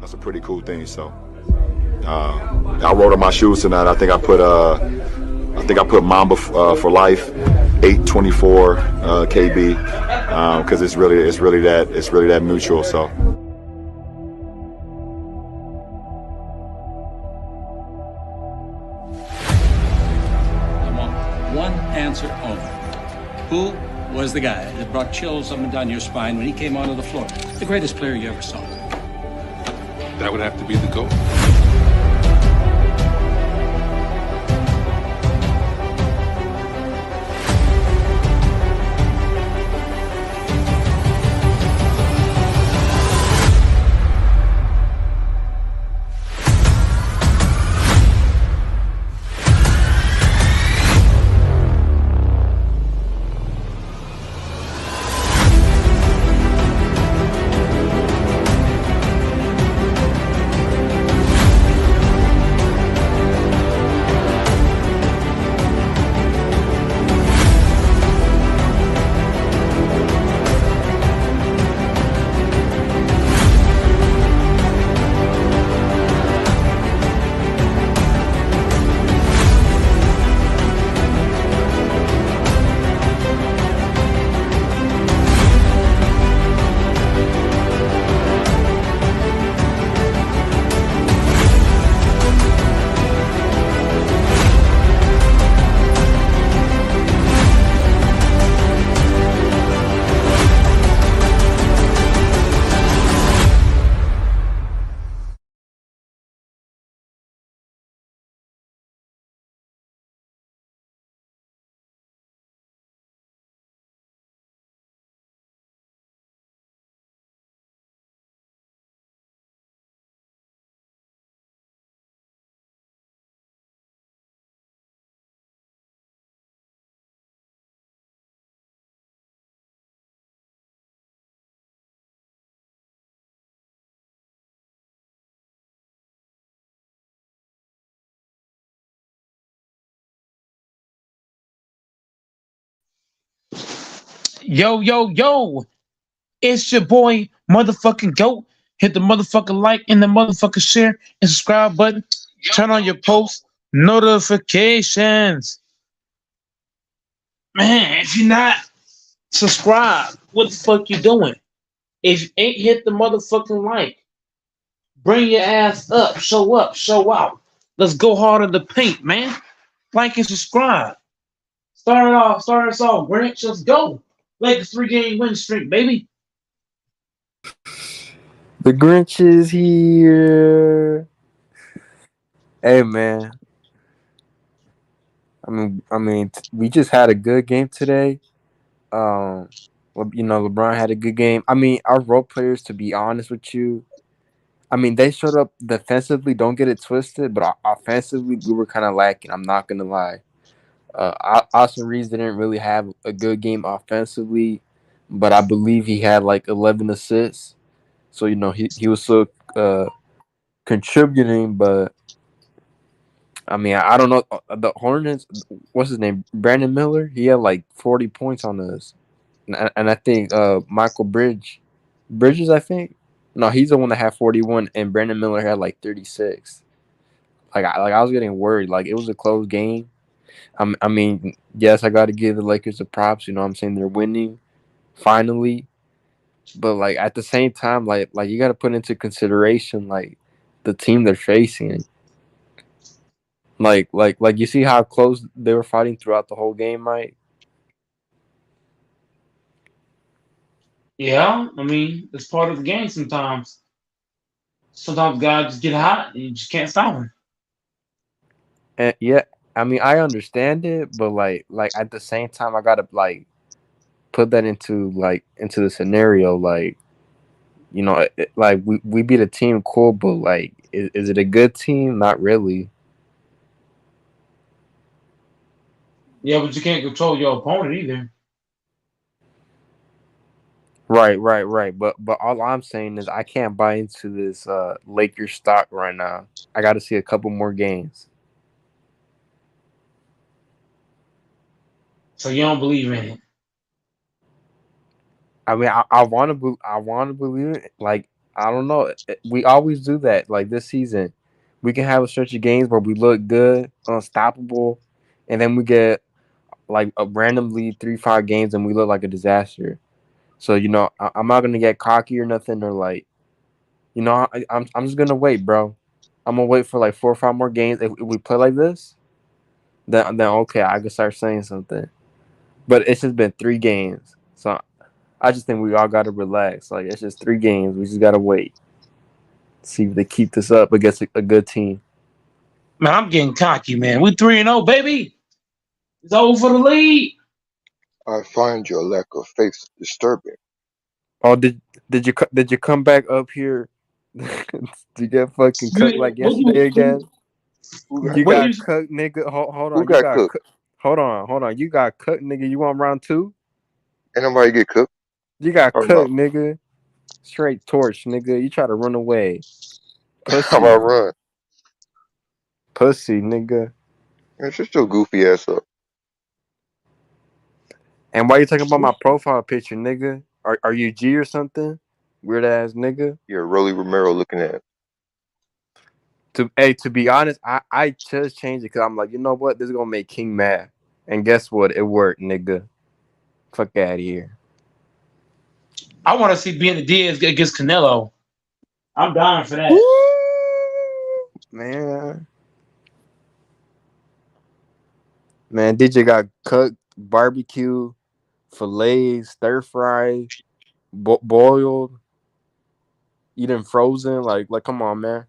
That's a pretty cool thing. So I wrote on my shoes tonight. I think I put Mamba for life, 824 KB, because it's really that mutual. So. I want one answer only. Who was the guy that brought chills up and down your spine when he came onto the floor? The greatest player you ever saw. That would have to be the GOAT. Yo, yo, yo. It's your boy, motherfucking GOAT. Hit the motherfucking like and the motherfucking share and subscribe button. Turn on your post notifications. Man, if you're not subscribed, what the fuck you doing? If you ain't hit the motherfucking like, bring your ass up, show out. Let's go hard in the paint, man. Like and subscribe. Start us off, Grinch. Let's go. Lakers 3-game win streak, baby. The Grinch is here. Hey man, we just had a good game today. LeBron had a good game. I mean, our role players, to be honest with you, I mean, they showed up defensively. Don't get it twisted, but offensively, we were kind of lacking. I'm not gonna lie. Austin Reeves didn't really have a good game offensively, but I believe he had like 11 assists. So he was still contributing, but I mean, I don't know the Hornets. What's his name? Brandon Miller. He had like 40 points on us, and I think Michael Bridges. I think no, he's the one that had 41, and Brandon Miller had like 36. I was getting worried. Like it was a close game. I mean, yes, I got to give the Lakers the props. You know, what I'm saying they're winning finally, but like at the same time, like you got to put into consideration like the team they're facing. Like you see how close they were fighting throughout the whole game, Mike? Yeah, I mean, it's part of the game sometimes. Sometimes guys just get hot and you just can't stop them. And yeah, I mean I understand it, but like at the same time I gotta like put that into the scenario. Like like we beat a team, cool, but like is it a good team? Not really. Yeah, but you can't control your opponent either. Right. But all I'm saying is I can't buy into this Lakers stock right now. I got to see a couple more games. So you don't believe in it. I mean, I want to believe it. Like I don't know. We always do that. Like this season, we can have a stretch of games where we look good, unstoppable, and then we get like a randomly 3-5 games and we look like a disaster. So I'm not gonna get cocky or nothing or like I'm just gonna wait, bro. I'm gonna wait for like 4 or 5 more games. If we play like this, then okay, I can start saying something. But it's just been 3 games, so I just think we all gotta relax. Like it's just 3 games. We just gotta wait, see if they keep this up against a good team. Man, I'm getting cocky, man. We 3-0, baby. It's over for the lead. I find your lack of faith disturbing. Oh, did you come back up here to get fucking cooked like yesterday again? Who got You What cooked? you got cooked, nigga. Hold Who on, you got got cooked? cooked. Hold on. You got cooked, nigga. You want round 2? Ain't nobody get cooked. You got Talking about cooked, nigga. Straight torch, nigga. You try to run away. how Pussy. about run? Pussy, nigga. Man, shut your goofy ass up. And why you talking about my profile picture, nigga? Are you G or something? Weird ass nigga. You're Rolly Romero looking at. To be honest, I just changed it because I'm like, you know what? This is gonna make King mad. And guess what? It worked, nigga. Fuck out of here. I want to see being Diaz against Canelo. I'm dying for Woo! that. Man. Man, DJ got cooked, barbecue, fillets, stir fry, boiled, eating frozen. Like, come on, man.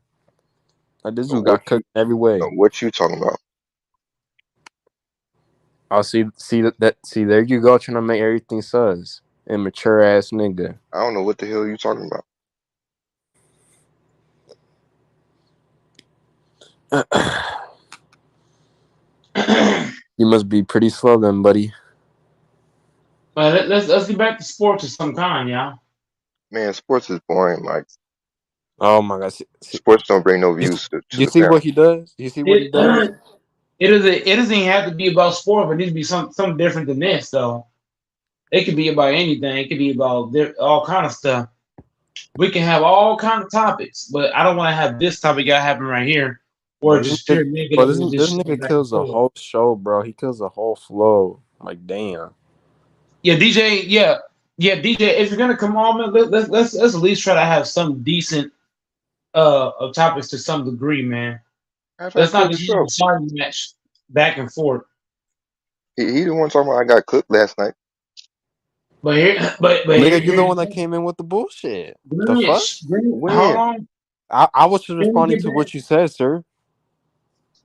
Like this dude What got you cooked every way. what you talking about? I'll see that. See, there you go, trying to make everything sus. Immature ass nigga. I don't know what the hell you talking about. You must be pretty slow then, buddy. But let's get back to sports of some kind, y'all. Man, sports is boring. Like Oh my god. sports don't bring no You, views to you the see panel. what he does? You see what he It does? it doesn't even have to be about sport, but it needs to be something different than this, though. It could be about anything. It could be about all kind of stuff. We can have all kind of topics, but I don't want to have this topic that happen right here, or Bro, just pure bro, negative this, and this just shit nigga back and kills the forth. whole show, bro. He kills the whole flow. Like, damn. Yeah, DJ. Yeah, DJ. If you're gonna come on, man, let's at least try to have some decent of topics to some degree, man. Matter of Let's fact, not cook just have yourself. a shouting match back and forth. He the one talking about I got cooked last night. Nigga, you the Here's one the that thing. came in with the bullshit. The Bring it, fuck? hold When? on. I was just Can we responding get to back? what you said, sir.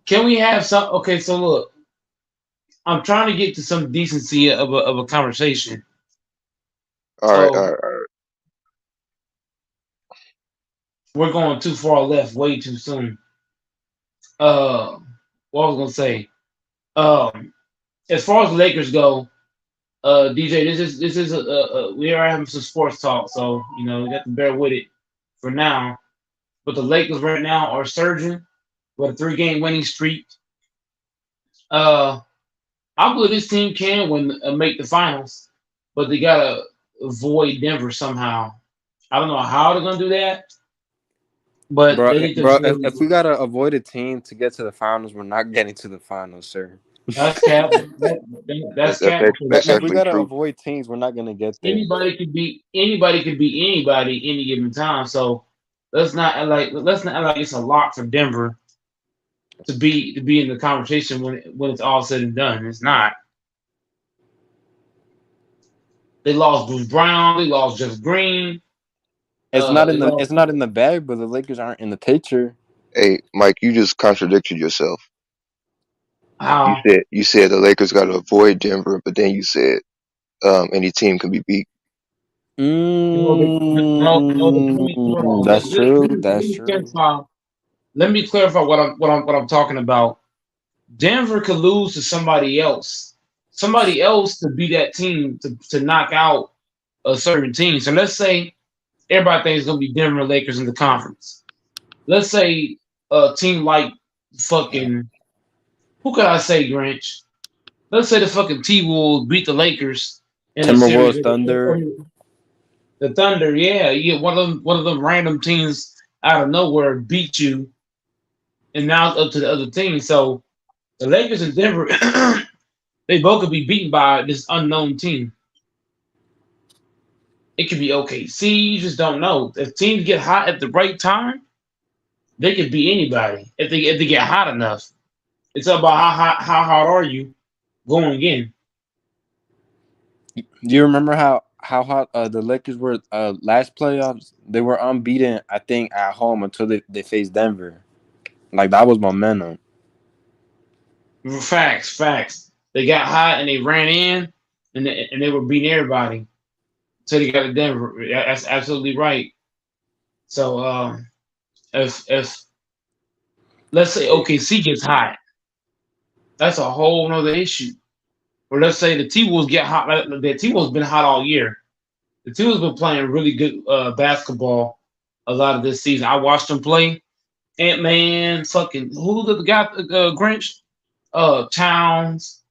Can we have some? Okay, so look, I'm trying to get to some decency of a conversation. All right, all So right, all right. we're going too far left way too soon. Uh, what I was gonna say. Um, as far as the Lakers go, DJ, this is we are having some sports talk, so you got to bear with it for now. But the Lakers right now are surging with a 3-game winning streak. Uh, I believe this team can win, make the finals, but they gotta avoid Denver somehow. I don't know how they're gonna do that, but Bro, they need to bro, if avoid. we gotta avoid a team to get to the finals, we're not getting to the finals, sir. That's cap. That's cap because That's If we actually gotta true. avoid teams, we're not gonna get there. anybody could beat anybody any given time. So let's not act like it's a lock for Denver to be in the conversation when it's all said and done. It's not. They lost Bruce Brown. They lost Jeff Green. They lost It's not in the bag, but the Lakers aren't in the picture. Hey, Mike, you just contradicted yourself. how You said the Lakers got to avoid Denver, but then you said any team can be beat. no, the point. Hold on. That's true. That's Me true. clarify. Let me clarify what I'm talking about. Denver could lose to somebody else. Somebody else could be that team to knock out a certain team. So let's say everybody thinks it's gonna be Denver Lakers in the conference. Let's say a team like fucking who could I say, Grinch? Let's say the fucking T Wolves beat the Lakers in a series. Timberwolves, Thunder. The Thunder, yeah, you get one of them random teams out of nowhere beat you, and now it's up to the other team. So the Lakers and Denver, they both could be beaten by this unknown team. It could be OKC. You just don't know. If teams get hot at the right time, they could beat anybody if they get hot enough. It's about how hot are you going in. Do you remember how hot the Lakers were last playoffs? They were unbeaten, I think, at home until they faced Denver. Like that was momentum. Facts. They got hot and they ran in and they were beating everybody until they got to Denver. That's absolutely right. So if let's say OKC gets hot, that's a whole nother issue. Or let's say the T Wolves get hot. The T Wolves been hot all year. The T Wolves been playing really good basketball a lot of this season. I watched them play. Ant Man, fucking who the guy Grinch, Towns,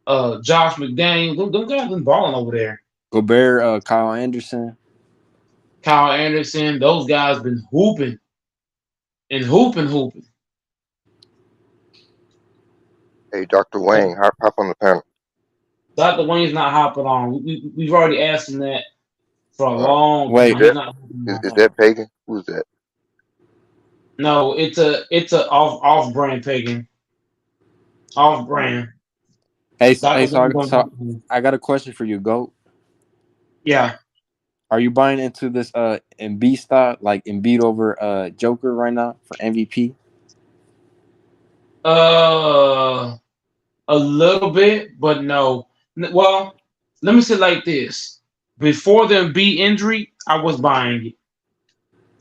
Josh McDaniel. Them guys been balling over there. Gobert, Kyle Anderson. Kyle Anderson, those guys been hooping and hooping. Hey, Dr. Wang, hop on the panel. Dr. Wayne's not hopping on. We've already asked him that for a long Wait, time. Is He's that not is that Pagan? Who's that? No, it's a off brand pagan. Off brand. hey, Dr. so Wayne don't. I got a question for you, Goat. Yeah. Are you buying into this Embiid stock, like Embiid over Joker right now for MVP? Uh a little bit, but no. Well, let me say it like this. Before the Embiid injury, I was buying it.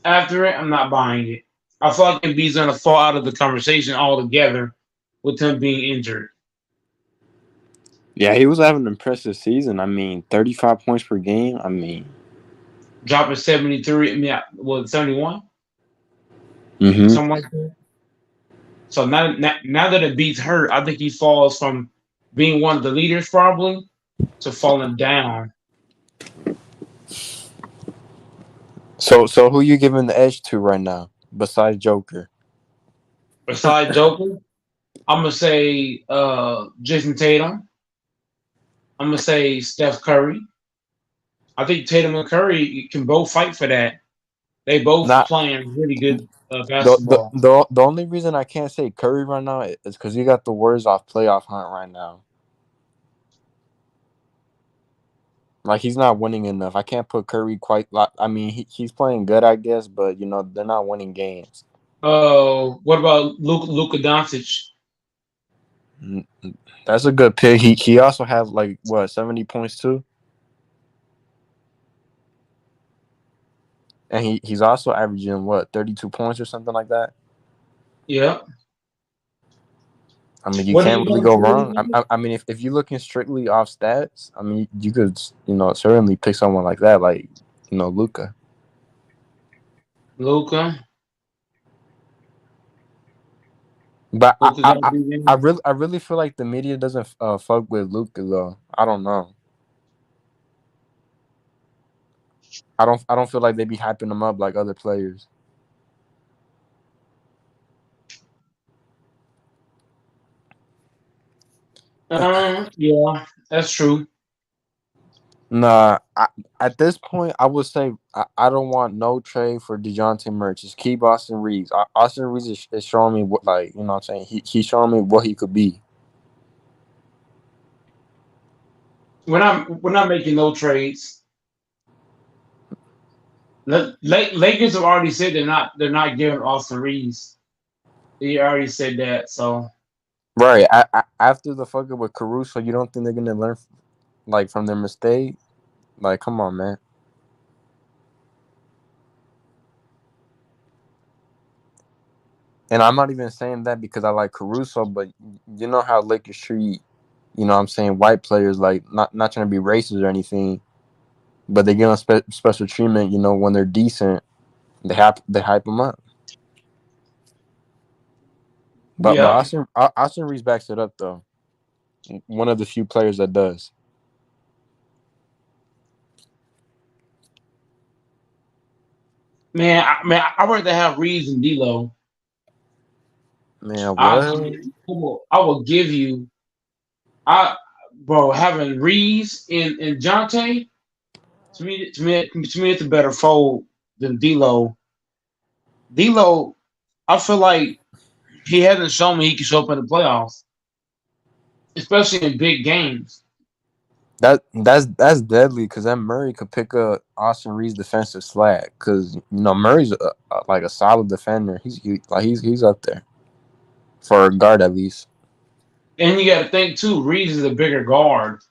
After it, I'm not buying it. I feel like Embiid's gonna fall out of the conversation altogether with him being injured. Yeah, he was having an impressive season. I mean, 35 points per game. I mean, Dropping 73, I mean, what, 71? mm-hmm. Something like that. So now that Embiid's hurt, I think he falls from being one of the leaders probably to falling down. So who you giving the edge to right now besides Joker? Besides Joker, I'm gonna say Jason Tatum. I'm gonna say Steph Curry. I think Tatum and Curry can both fight for that. They both Not playing really good the, the basketball. the the only reason I can't say Curry right now is because he got the words off playoff hunt right now. Like he's not winning enough. I can't put Curry quite. I mean, he's playing good, I guess, but they're not winning games. What about Luka Doncic? Mm, That's a good pick. He also has like what 70 points too, and he's also averaging what 32 points or something like that. Yeah. I mean, you What are can't you really gonna go say? wrong. I mean, if you're looking strictly off stats, I mean, you could certainly pick someone like that, like Luca. Luka. But Luka gotta be there. I really feel like the media doesn't fuck with Luca though. I don't know. I don't feel like they be hyping him up like other players. Yeah, that's true. Nah, at this point, I would say I don't want no trade for DeJounte Murray. Just keep Austin Reeves. Austin Reeves is showing me what, like, what I'm saying. He's showing me what he could be. We're not making no trades. Lakers have already said they're not giving Austin Reeves. They already said that. So Right. After the fucker with Caruso, you don't think they're gonna learn like from their mistake? Like, come on, man. And I'm not even saying that because I like Caruso, but you know how Lakers treat, what I'm saying, white players, like not trying to be racist or anything. but they give them special treatment. You know, when they're decent, they hype them up. But Yeah, Austin Reeves backs it up though. One of the few players that does. I'd rather have Reeves and D'Lo. Man, I what? I will give you I bro having Reeves and Jonte to me it's a better fold than D'Lo. D'Lo, I feel like he hasn't shown me he can show up in the playoffs, especially in big games. That's deadly because that Murray could pick up Austin Reeves' defensive slack because Murray's like a solid defender. He's up there for a guard at least. And you got to think too, Reeves is a bigger guard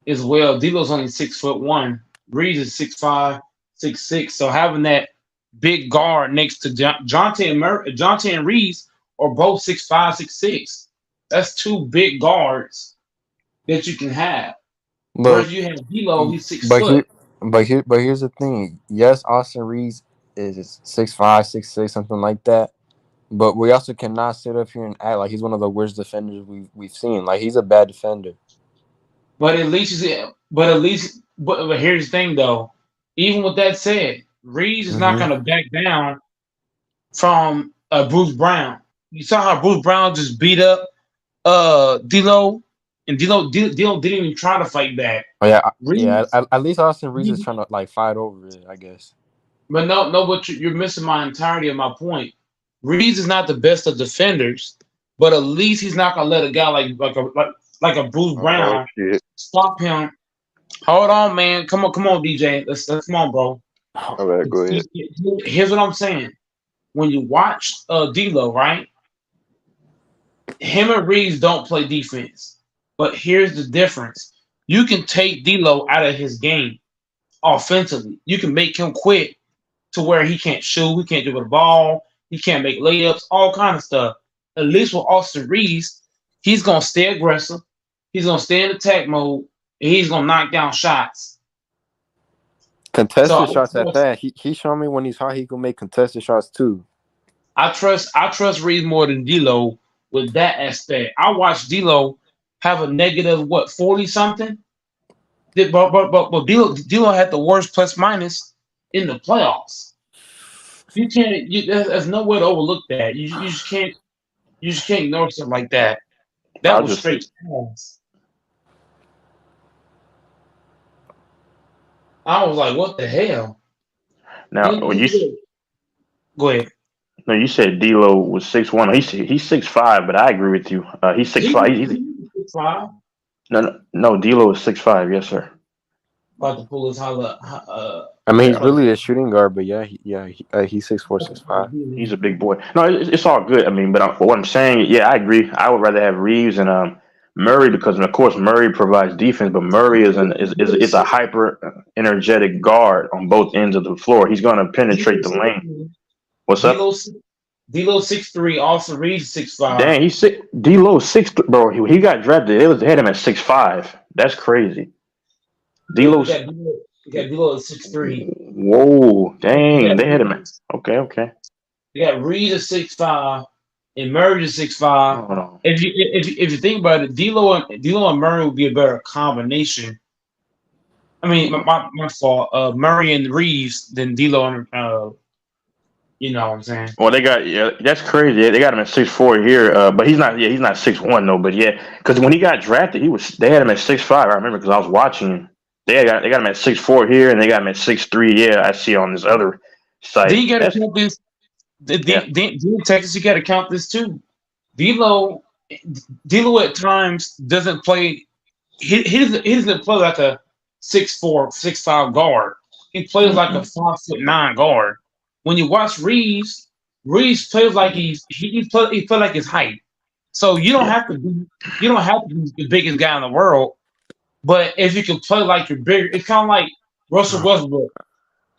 as well. D'Lo's only 6'1". Reeves is 6'5", 6'6". So having that big guard next to Jonte and Reeves are both 6'5", 6'6". That's two big guards that you can have. But Whereas you have D'Lo, he's 6 but foot. here but here's the thing. Yes, Austin Reeves is 6'5", 6'6", something like that. But we also cannot sit up here and act like he's one of the worst defenders we've seen. Like he's a bad defender. But at least but here's the thing though. Even with that said, Reeves is not Hmm. going to back down from Bruce Brown. You saw how Bruce Brown just beat up D'Lo, and D'Lo didn't even try to fight back. Oh yeah, yeah. Reeves, At least Austin Reeves is trying to like fight over it, I guess. but no, but you're missing my entirety of my point. Reeves is not the best of defenders, but at least he's not gonna let a guy like a Bruce Oh Brown shit. stop him. Hold on, man. Come on, DJ. Let's come on, bro. All right, go ahead. Here's what I'm saying. When you watch D'Lo, right? Him and Reeves don't play defense, but here's the difference: you can take D'Lo out of his game offensively. You can make him quit to where he can't shoot, he can't dribble the ball, he can't make layups, all kind of stuff. At least with Austin Reeves, he's gonna stay aggressive, he's gonna stay in attack mode, and he's gonna knock down shots. Contested So shots at that. He showed me when he's hot he can make contested shots too. I trust Reeves more than D'Lo with that aspect. I watched D'Lo have a negative 40 something. But D'Lo had the worst plus minus in the playoffs. You can't. There's no way to overlook that. You just can't. You just can't ignore something like that. That I'll was just straight pass. I was like, what the hell? now when Go ahead. no, you said D'Lo was 6'1". He's 6'5", but I agree with you. He's 6'5". He's five. No, D'Lo is 6'5". Yes, sir. About to pull his holla. I mean, he's Yeah, really a shooting guard, but he's 6'4", 6'5". he's a big boy. No, it's all good. I mean, but what I'm saying, yeah, I agree. I would rather have Reeves and Murray because, of course, Murray provides defense, but Murray is a hyper energetic guard on both ends of the floor. He's going to penetrate the lane. What's up? D'Lo 6'3", also Reeves 6'5". Dang, he's six. D'Lo 6'3", bro. He got drafted. They had him at 6'5". That's crazy. You D'Lo's. got D'Lo at 6'3". Whoa, You dang, got they had him. Okay. you got Reeves at 6'5", and Murray at 6'5". Hold on. If you think about it, D'Lo and Murray would be a better combination. I mean, my fault. Murray and Reeves than D'Lo and you know what I'm saying. Well, that's crazy. They got him at 6'4" here, but he's not. Yeah, he's not 6'1" though. But yeah, because when he got drafted, they had him at 6'5". I remember because I was watching him. They got him at 6'4" here, and they got him at 6'3". Yeah, I see on this other Then site. you got to That's count this. yeah. Then Texas, you got to count this too. D'Lo, D'Lo at times doesn't play. He doesn't play like a 6'4", 6'5" guard. He plays like a Mhm. 5'9" guard. When you watch Reeves plays like he play like his height. So you don't Yeah. have to be the biggest guy in the world. But if you can play like you're bigger, it's kind of like Russell Westbrook.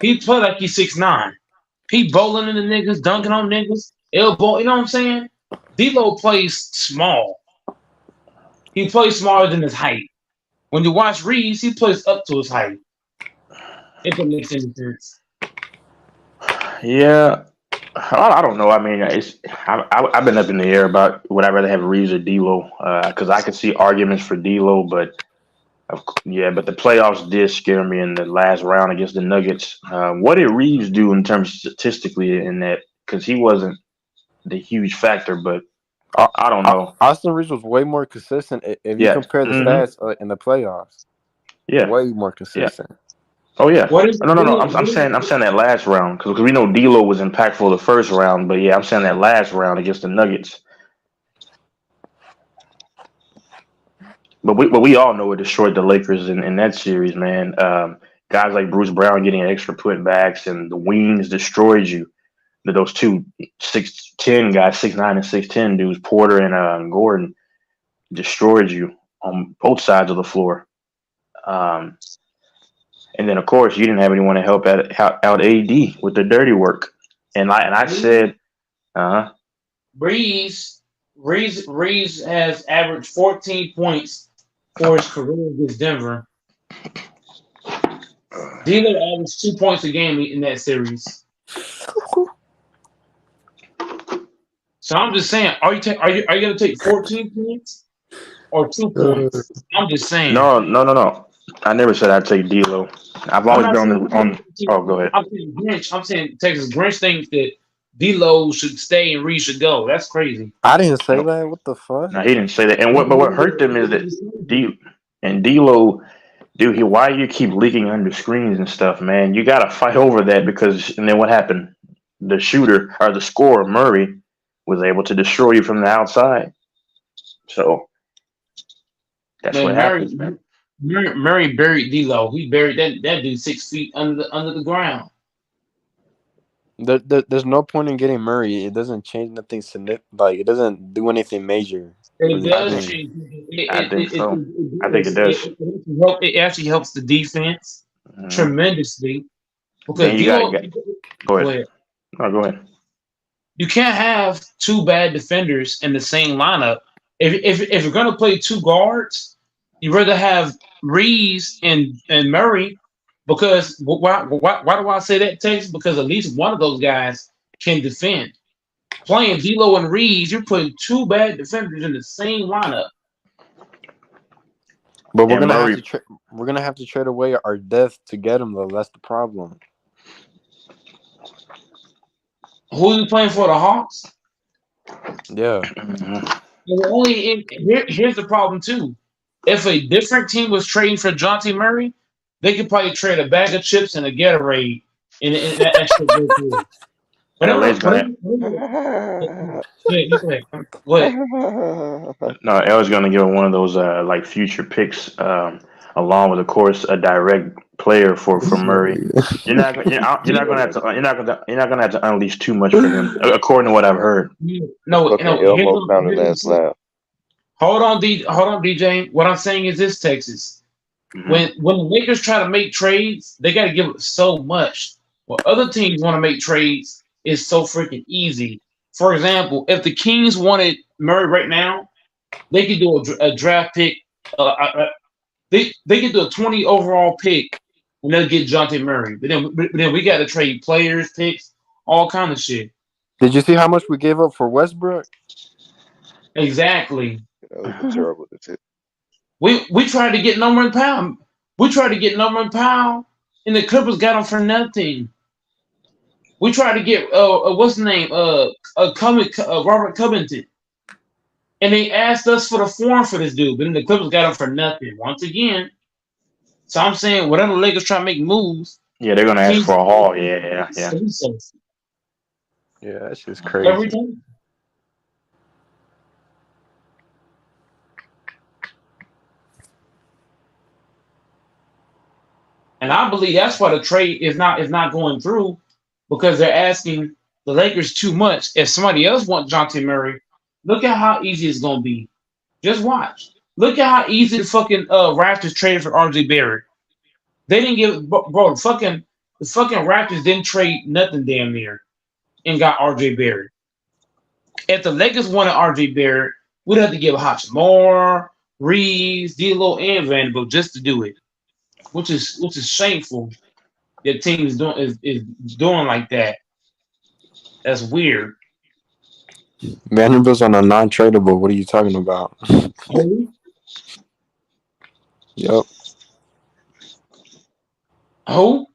He play like he's 6'9". He bowling in the niggas, dunking on niggas, elbow. You know what I'm saying? D'Lo plays small. He plays smaller than his height. When you watch Reeves, he plays up to his height. If it makes any sense. Yeah, I don't know. I mean, I've been up in the air about would I rather have Reeves or D'Lo because I could see arguments for D'Lo, but yeah, but the playoffs did scare me in the last round against the Nuggets. What did Reeves do in terms statistically in that? Because he wasn't the huge factor, but Au- I don't know. Austin Reeves was way more consistent if you Yeah, compare the stats in the playoffs. yeah, Way more yeah. consistent. Oh yeah. What is No, no, what no. is, I'm saying that last round because we know D'Lo was impactful the first round, but yeah, I'm saying that last round against the Nuggets. But we all know it destroyed the Lakers in that series, man. Guys like Bruce Brown getting extra putbacks and the wings destroyed you. Those two 6'10" guys, 6'9" and 6'10" dudes, Porter and Gordon, destroyed you on both sides of the floor. Um, and then of course you didn't have anyone to help out AD with the dirty work. And I said, uh, Breeze has averaged 14 points for his career against Denver. D'Lo averaged 2 points a game in that series. So I'm just saying, are you gonna take 14 points or 2 points? I'm just saying. no, no, no, no. I never said I'd take D'Lo. I've I'm always not been saying. on. Oh, go ahead. I'm saying Grinch. I'm saying Texas Grinch thinks that D'Lo should stay and Reed should go. That's crazy. I didn't say No, that. What the fuck? no, he didn't say that. And what hurt them is that D'Lo, dude, why you keep leaking under screens and stuff, man? You got to fight over that because, and then what happened? The shooter or the scorer, Murray, was able to destroy you from the outside. So that's what Man, Murray, happens, man. Murray buried D'Lo. He buried that dude 6 feet under the ground. There's no point in getting Murray. It doesn't change nothing significant. Like it doesn't do anything major for It this I does think, team. change. I think so. I think it Does. does. It actually helps the defense Mhm. tremendously because Then you got to D'Lo. get. Go Go ahead. ahead. No, go ahead. You can't have two bad defenders in the same lineup. If you're gonna play two guards, you rather have Reeves and Murray because why do I say that, Texas? Because at least one of those guys can defend. Playing D'Lo and Reeves, you're putting two bad defenders in the same lineup. But And Murray, we're gonna have to trade away our depth to get him though. That's the problem. Who are you playing for? The Hawks? Yeah. mhm. Here's the problem too. If a different team was trading for Jonte Murray, they could probably trade a bag of chips and a Gatorade and that extra good through. LA's gonna Yeah, you go ahead. Go ahead. no, L's gonna give one of those like future picks, along with of course a direct player for Murray. You're not gonna have to unleash too much for him, according to what I've heard. The No, fucking no. elbow pounding ass laugh. Hold on, DJ. What I'm saying is this, Texas. Hmm. When the Lakers try to make trades, they got to give up so much. When other teams want to make trades, it's so freaking easy. For example, if the Kings wanted Murray right now, they could do a draft pick. They could do a 20 overall pick, and they'll get Jonte Murray. But then we got to trade players, picks, all kind of shit. Did you see how much we gave up for Westbrook? Exactly. That was a terrible decision. We tried to get number and pound. We tried to get number and pound, and the Clippers got him for nothing. We tried to get what's the name Robert Covington, and they asked us for the form for this dude, but then the Clippers got him for nothing once again. So I'm saying whatever the Lakers try to make moves, Yeah, they're gonna ask teams for a haul. Yeah. Yeah, that's just every crazy. time. And I believe that's why the trade is not going through because they're asking the Lakers too much. If somebody else wants Jonte Murray, look at how easy it's gonna be. Just watch. Look at how easy the fucking Raptors traded for RJ Barrett. They didn't give bro the fucking Raptors didn't trade nothing damn near and got RJ Barrett. If the Lakers wanted RJ Barrett, we'd have to give Hachimura, Reeves, D'Lo, and Vanderbilt just to do it, which is shameful. your team is doing like that. That's weird. Vanderbilt's on a non-tradable. What are you talking about? Who? Yep, Who?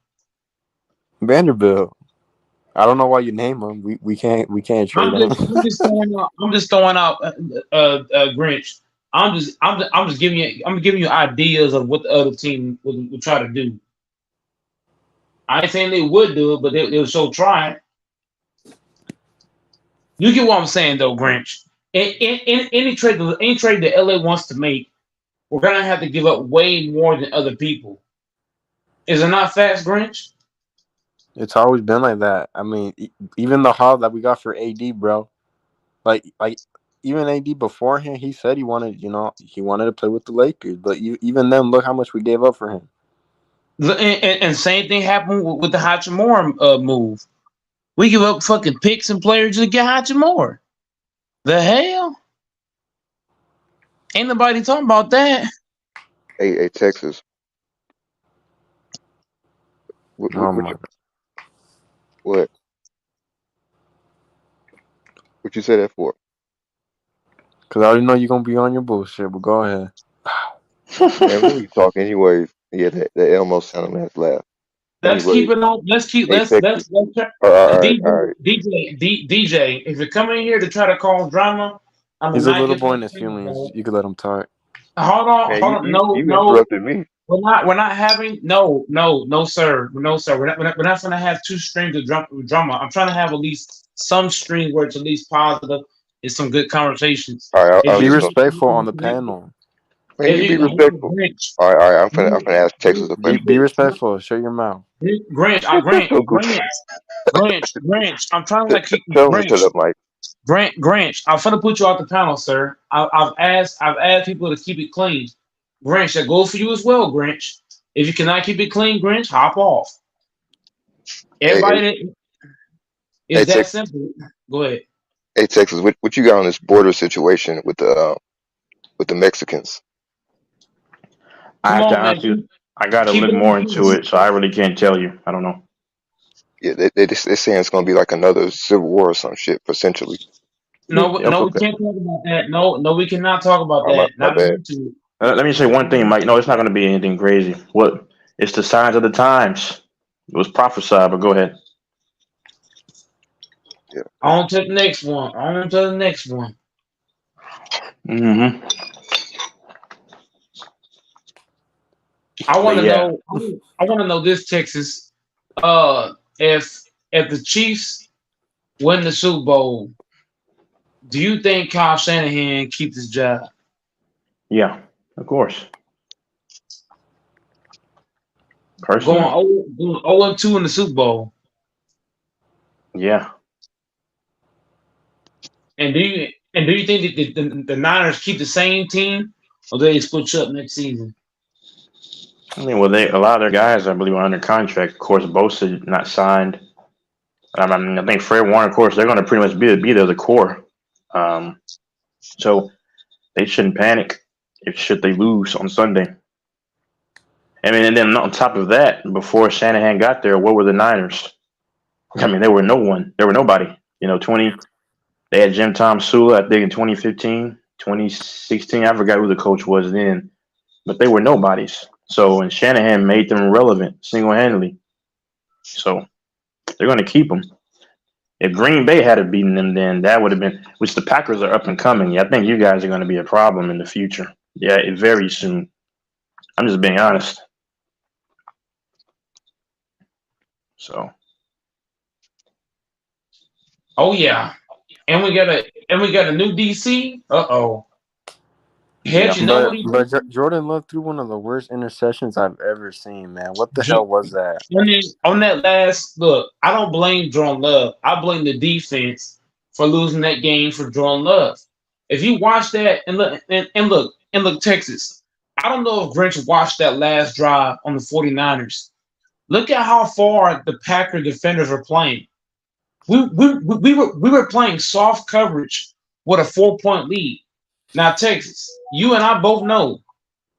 Vanderbilt. I don't know why you name him. We can't trade him. I'm just throwing out. I'm just throwing out. Grinch. I'm just giving you ideas of what the other team would try to do. I ain't saying they would do it, but they'll show try. You get what I'm saying, though, Grinch. In any trade that LA wants to make, we're gonna have to give up way more than other people. Is it not fast, Grinch? It's always been like that. I mean, even the haul that we got for AD, bro. Like even AD beforehand, he said he wanted to play with the Lakers. But even then, look how much we gave up for him. And same thing happened with the Hachimura move. We give up fucking picks and players to get Hachimura. The hell? Ain't nobody talking about that. Hey, Texas. What, Oh what, what, my! what, what you say that for? Because I already know you're gonna be on your bullshit. But go ahead. Man, when we talk anyways, yeah, that Elmo sound on that laugh. Let's keep Anyways, it on. hey, Texas. Let's All right, all DJ right. DJ. If you're coming here to try to cause drama, I'm a He's a not little good boy friend in his of you, feelings. bro. You could let him talk. Man, Hold on. No, you no. interrupted me. We're not having no, sir. No, sir. We're not gonna have two strings of drama. I'm trying to have at least some string where it's at least positive and some good conversations. All right, I If was Be just you gonna. respectful on the panel. Man, you be hold on, respectful. Grinch, All right, all right. I'm Grinch, finna ask Texas a Be question. be respectful. Shut your mouth. That's so goofy. Grinch. I'm trying to keep Tell him to shut Grinch. up, Mike. Grinch, I'm finna put you out the panel, sir. I've asked people to keep it clean. Grinch, that goes for you as well, Grinch. If you cannot keep it clean, Grinch, hop off. Hey, hey, Everybody that hey, is that Texas. simple. Go ahead. Hey, Texas. What you got on this border situation with the Mexicans? I Come have to on, man. honestly, I got to Keep look it on more the into panel. it, so I really can't tell you. I don't know. Yeah, they're saying it's gonna be like another civil war or some shit, potentially. No, Yeah, no, we okay. can't talk about that. No, we cannot talk about Oh, my, that. my Not bad. into it. Let me say one thing, Mike. No, it's not going to be anything crazy. What? It's the signs of the times. It was prophesied, but go ahead. Yeah. On to the next one. On to the next one. Hmm. I want But to yeah, know. I want to know this, Texas. Uh, if the Chiefs win the Super Bowl, do you think Kyle Shanahan keeps his job? yeah, of course. Going Personally, 0-2 in the Super Bowl, yeah. and do you think that the Niners keep the same team, or do they split you up next season? I mean, well, a lot of their guys, I believe, are under contract. Of course, Bosa not signed. I mean, I think Fred Warner, of course, they're going to pretty much be there, the core. Um, so they shouldn't panic if should they lose on Sunday. I mean, and then on top of that, before Shanahan got there, what were the Niners? I mean, there were no one. There were nobody. 20. They had Jim Tom Sula, I think, in 2015, 2016. I forgot who the coach was then, but they were nobodies. So, and Shanahan made them relevant single handedly. So they're going to keep them. If Green Bay had beaten them, then that would have been. Which the Packers are up and coming. Yeah, I think you guys are going to be a problem in the future. Yeah, very soon. I'm just being honest. So Oh yeah, and we got a new DC. Heck, yeah, you know what But he but did? Jordan Love threw one of the worst interceptions I've ever seen, man. What the hell was that? On that last look, I don't blame Jordan Love. I blame the defense for losing that game for Jordan Love. If you watch that and look, Texas. I don't know if Grinch watched that last drive on the 49ers. Look at how far the Packer defenders are playing. We were playing soft coverage with a 4-point lead. Now, Texas, you and I both know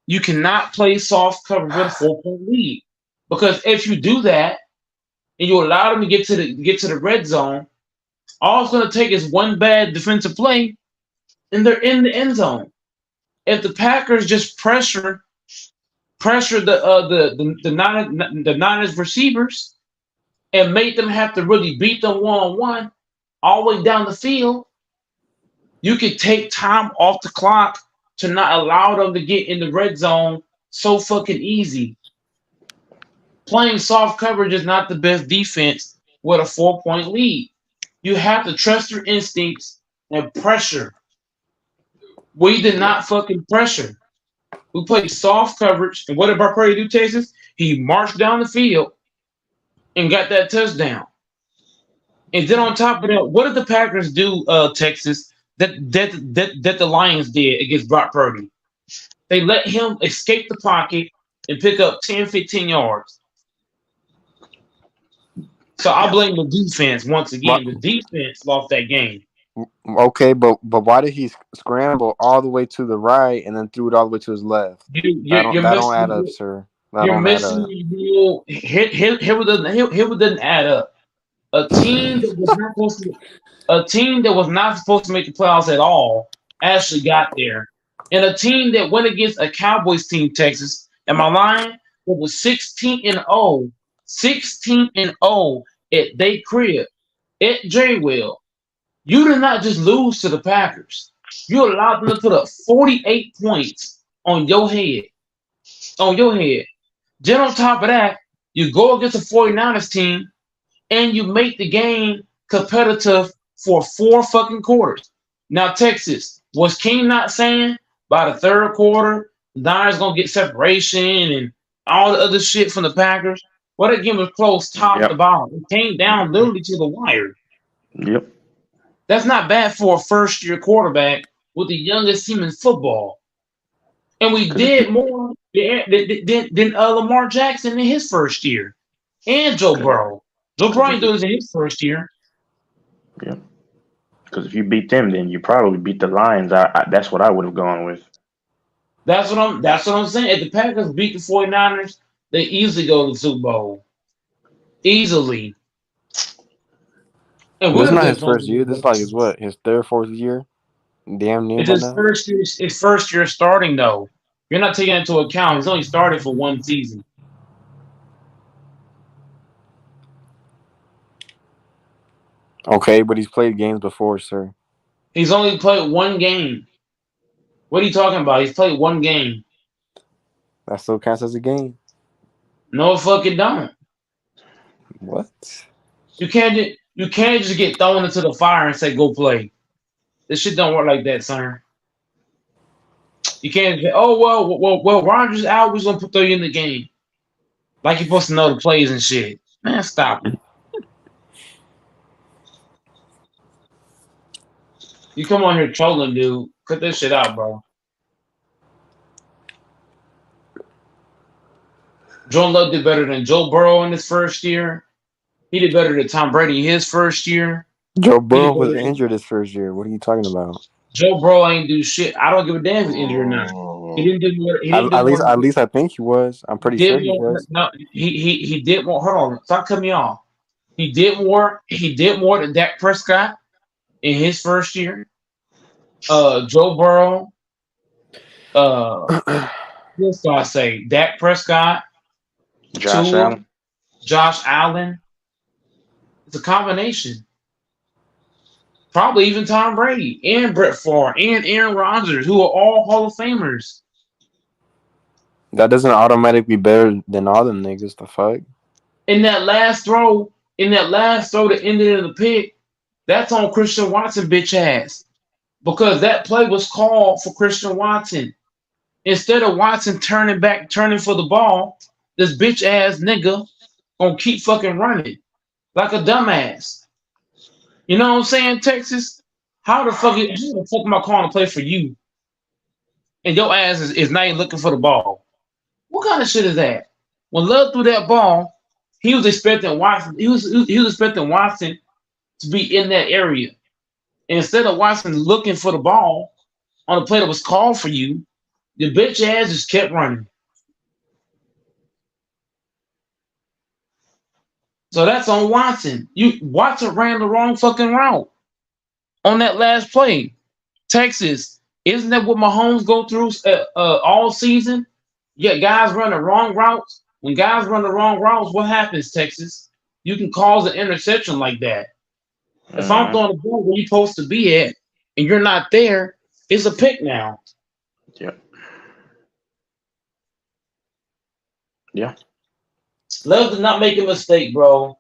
you cannot play soft coverage with a 4-point lead. Because if you do that and you allow them to get to the red zone, all it's going to take is one bad defensive play, and they're in the end zone. If the Packers just pressure the Niners receivers and make them have to really beat them one-on-one all the way down the field, you could take time off the clock to not allow them to get in the red zone so fucking easy. Playing soft coverage is not the best defense with a 4-point lead. You have to trust your instincts and pressure. We did not fucking pressure. We played soft coverage, and what did Brock Purdy do, Texas? He marched down the field and got that touchdown. And then on top of that, what did the Packers do, Texas, that the Lions did against Brock Purdy? They let him escape the pocket and pick up 10, 15 yards. So I blame the defense once again. The defense lost that game. Okay, but why did he scramble all the way to the right and then threw it all the way to his left? That don't add up, sir. You're missing the rule. Here what doesn't add up. A team that was not supposed to make the playoffs at all actually got there, and a team that went against a Cowboys team, Texas. Am I lying? It was 16-0, 16-0 at they crib at J-Will. You did not just lose to the Packers. You allowed them to put up 48 points on your head. On your head. Then on top of that, you go against a 49ers team and you make the game competitive for 4 fucking quarters. Now, Texas, was King not saying by the third quarter, the Niners going to get separation and all the other shit from the Packers? Well, that game was close top to bottom. It came down literally to the wire. Yep. That's not bad for a first-year quarterback with the youngest team in football. And we did more than Lamar Jackson in his first year. And Joe Burrow. Joe Burrow ain't doing this in his first year. Yeah. Because if you beat them, then you probably beat the Lions. That's what I would have gone with. That's what I'm saying. If the Packers beat the 49ers, they easily go to the Super Bowl. Easily. And this is not his first year. This is like his third, fourth year? Damn near. It's his first year starting, though. You're not taking into account. He's only started for one season. Okay, but he's played games before, sir. He's only played one game. What are you talking about? He's played one game. That still counts as a game. No, it fucking don't. What? You can't just get thrown into the fire and say, go play. This shit don't work like that, son. You can't say, oh, well, Rodgers out, we're going to throw you in the game. Like you're supposed to know the plays and shit. Man, stop it. You come on here trolling, dude. Cut this shit out, bro. Jordan Love did better than Joe Burrow in his first year. He did better than Tom Brady his first year. Joe Burrow was injured his first year. What are you talking about? Joe Burrow ain't do shit. I don't give a damn if he's injured or not. He didn't do more. At least I think he was. I'm pretty sure he was. No, he did more. Hold on, stop cutting me off. He did more. He did more than Dak Prescott in his first year. Joe Burrow. What's I say? Dak Prescott. Josh Allen. It's a combination. Probably even Tom Brady and Brett Favre and Aaron Rodgers, who are all Hall of Famers. That doesn't automatically be better than all them niggas. The fuck? In that last throw that ended in the pick, that's on Christian Watson, bitch ass. Because that play was called for Christian Watson. Instead of Watson turning for the ball, this bitch ass nigga gonna keep fucking running like a dumbass. You know what I'm saying, Texas? How the fuck am I calling to play for you? And your ass is not even looking for the ball. What kind of shit is that? When Love threw that ball, he was expecting Watson. He was expecting Watson to be in that area. And instead of Watson looking for the ball on the play that was called for you, the bitch ass just kept running. So that's on Watson. Watson ran the wrong fucking route on that last play. Texas, isn't that what Mahomes go through all season? Yeah, guys run the wrong routes. When guys run the wrong routes, what happens, Texas? You can cause an interception like that. If I'm Mm-hmm. throwing the ball where you're supposed to be at and you're not there, it's a pick now. Yeah. Yeah. Love did not make a mistake, bro.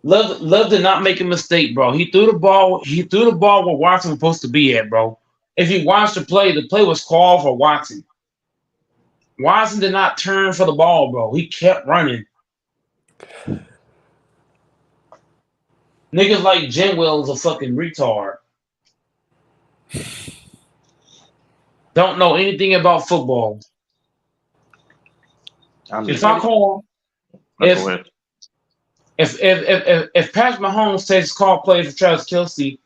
Love did not make a mistake, bro. He threw the ball. He threw the ball where Watson was supposed to be at, bro. If you watch the play was called for Watson. Watson did not turn for the ball, bro. He kept running. Niggas like Jinwell is a fucking retard. Don't know anything about football. I'm If just I ready. call No, if go ahead. if Patrick Mahomes takes call play for Travis Kelsey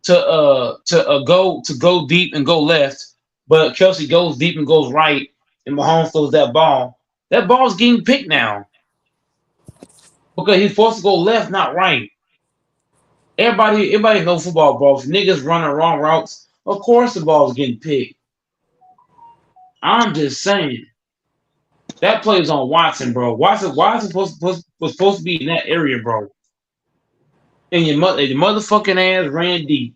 to go deep and go left, but Kelsey goes deep and goes right, and Mahomes throws that ball's getting picked now because he's supposed to go left, not right. Everybody knows football, bro. If niggas running wrong routes, of course the ball's getting picked. I'm just saying that play was on Watson, bro. Watson was supposed to be in that area, bro. And your motherfucking ass ran deep.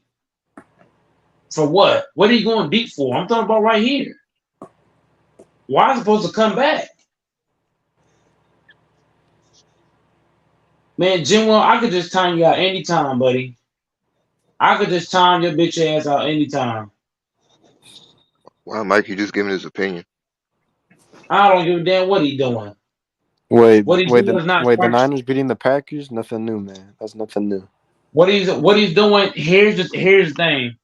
For what? What are you going deep for? I'm talking about right here. Why is supposed to come back? Man, Jimwell, I could just time you out anytime, buddy. I could just time your bitch ass out anytime. Wow, Mike, you just giving his opinion. I don't give a damn what he doing. Wait, What he's wait, doing is not the structured. Niners beating the Packers? Nothing new, man. That's nothing new. What he's doing. Here's the thing.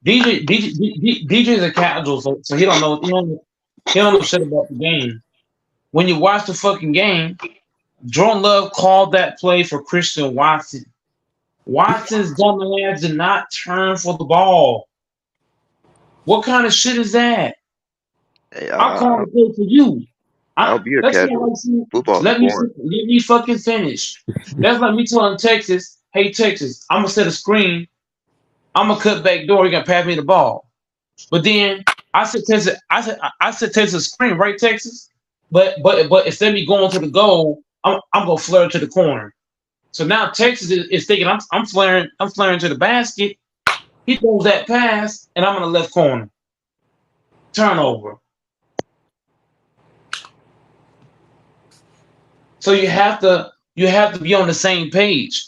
DJ is a casual, so he don't know shit about the game. When you watch the fucking game, Jordan Love called that play for Christian Watson. Watson's dumb ass did not turn for the ball. What kind of shit is that? Hey, I'll call the play for you. I'll be a That's not casual. like saying, Football is let boring. me fucking finish. That's like me telling Texas, hey Texas, I'm gonna set a screen. I'm gonna cut back door. You're gonna pass me the ball. But then I said Texas, I said Texas screen, right, Texas? But instead of me going to the goal, I'm gonna flare to the corner. So now Texas is thinking I'm flaring to the basket. He throws that pass, and I'm in the left corner. Turnover. So you have to be on the same page.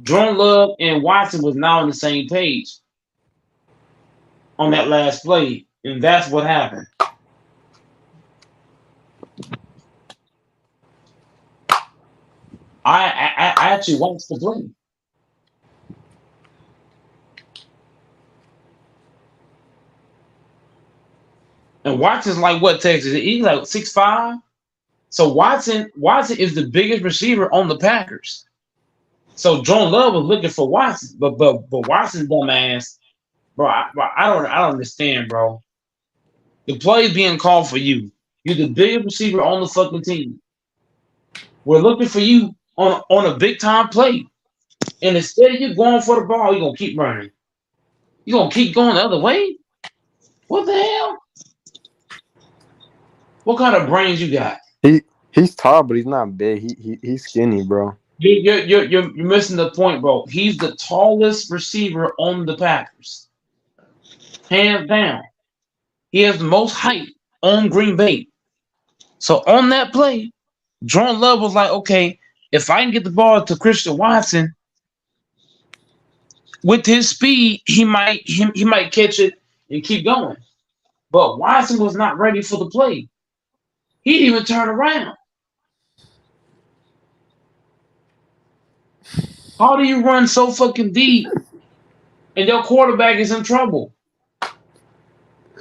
Jordan Love and Watson was now on the same page on that last play, and that's what happened. I actually watched the play. And Watson's like what, Texas? He's like 6'5". So Watson is the biggest receiver on the Packers. So Jordan Love was looking for Watson, but Watson's dumb ass, bro. I don't understand, bro. The play is being called for you. You're the biggest receiver on the fucking team. We're looking for you on a big time play, and instead of you going for the ball, you're gonna keep running. You're gonna keep going the other way. What the hell? What kind of brains you got? He's tall, but he's not big. He's skinny, bro. You're missing the point, bro. He's the tallest receiver on the Packers, hands down. He has the most height on Green Bay. So on that play, Jordan Love was like, okay, if I can get the ball to Christian Watson with his speed, he might catch it and keep going. But Watson was not ready for the play. He didn't even turn around. How do you run so fucking deep and your quarterback is in trouble?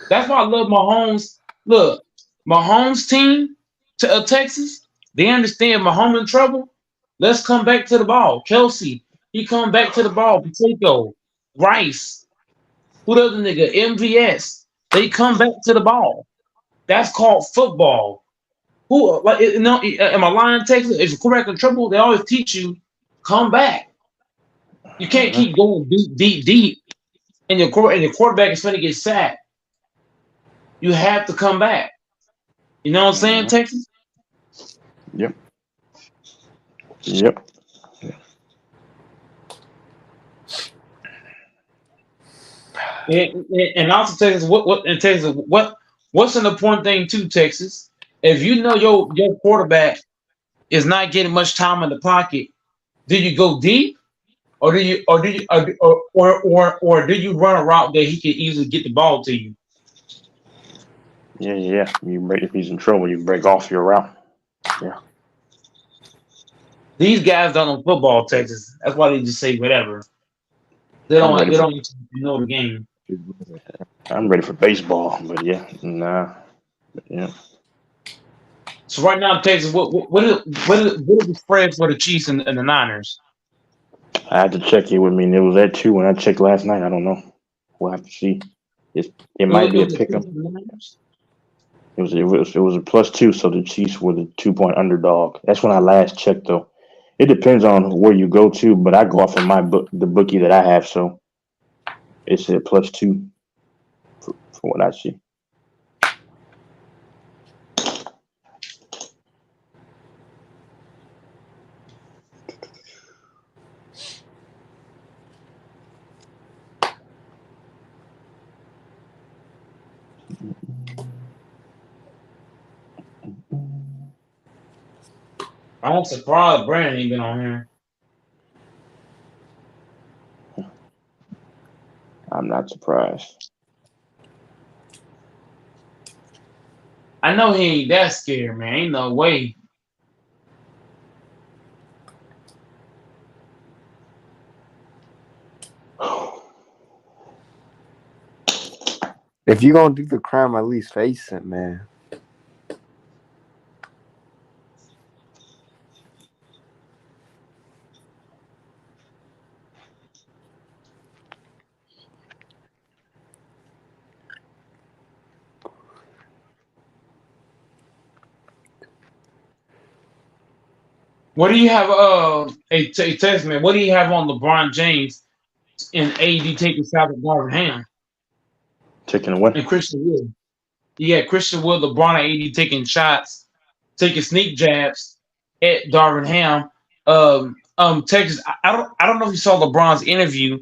That's why I love Mahomes. Look, Mahomes' team to Texas, they understand Mahomes in trouble. Let's come back to the ball. Kelsey, he come back to the ball. Pacheco, Rice, who the other nigga, MVS. They come back to the ball. That's called football. Who like you know? Am I lying, Texas? If you're quarterback in trouble, they always teach you come back. You can't Mhm. keep going deep, and your quarterback is going to get sacked. You have to come back. You know what I'm saying, Mhm. Texas? Yep. Yep. And also Texas, what's an important thing too, Texas? If you know your quarterback is not getting much time in the pocket, do you go deep or do you run a route that he can easily get the ball to you? Yeah. Yeah. You break if he's in trouble, you break off your route. Yeah. These guys don't know football, Texas. That's why they just say whatever. I'm ready They for don't know the game. I'm ready for baseball, but yeah, nah. Yeah. So right now, Texas, what is the spread for the Chiefs and the Niners? I had to check it with me, and it was at 2 when I checked last night. I don't know. We'll have to see. It might It be a was the pick 'em. Chiefs and the Niners. It was a +2, so the Chiefs were the 2-point underdog. That's when I last checked, though. It depends on where you go to, but I go off of my book, the bookie that I have, so it's at +2 for what I see. I'm surprised Brandon ain't been on here. I'm not surprised. I know he ain't that scared, man. Ain't no way. If you gonna do the crime, at least face it, man. What do you have? Hey, text man. What do you have on LeBron James and AD taking shots at Darvin Ham Taking away. and Christian Wood? Yeah, Christian Wood, LeBron, and AD taking shots, taking sneak jabs at Darvin Ham. Texas. I don't know if you saw LeBron's interview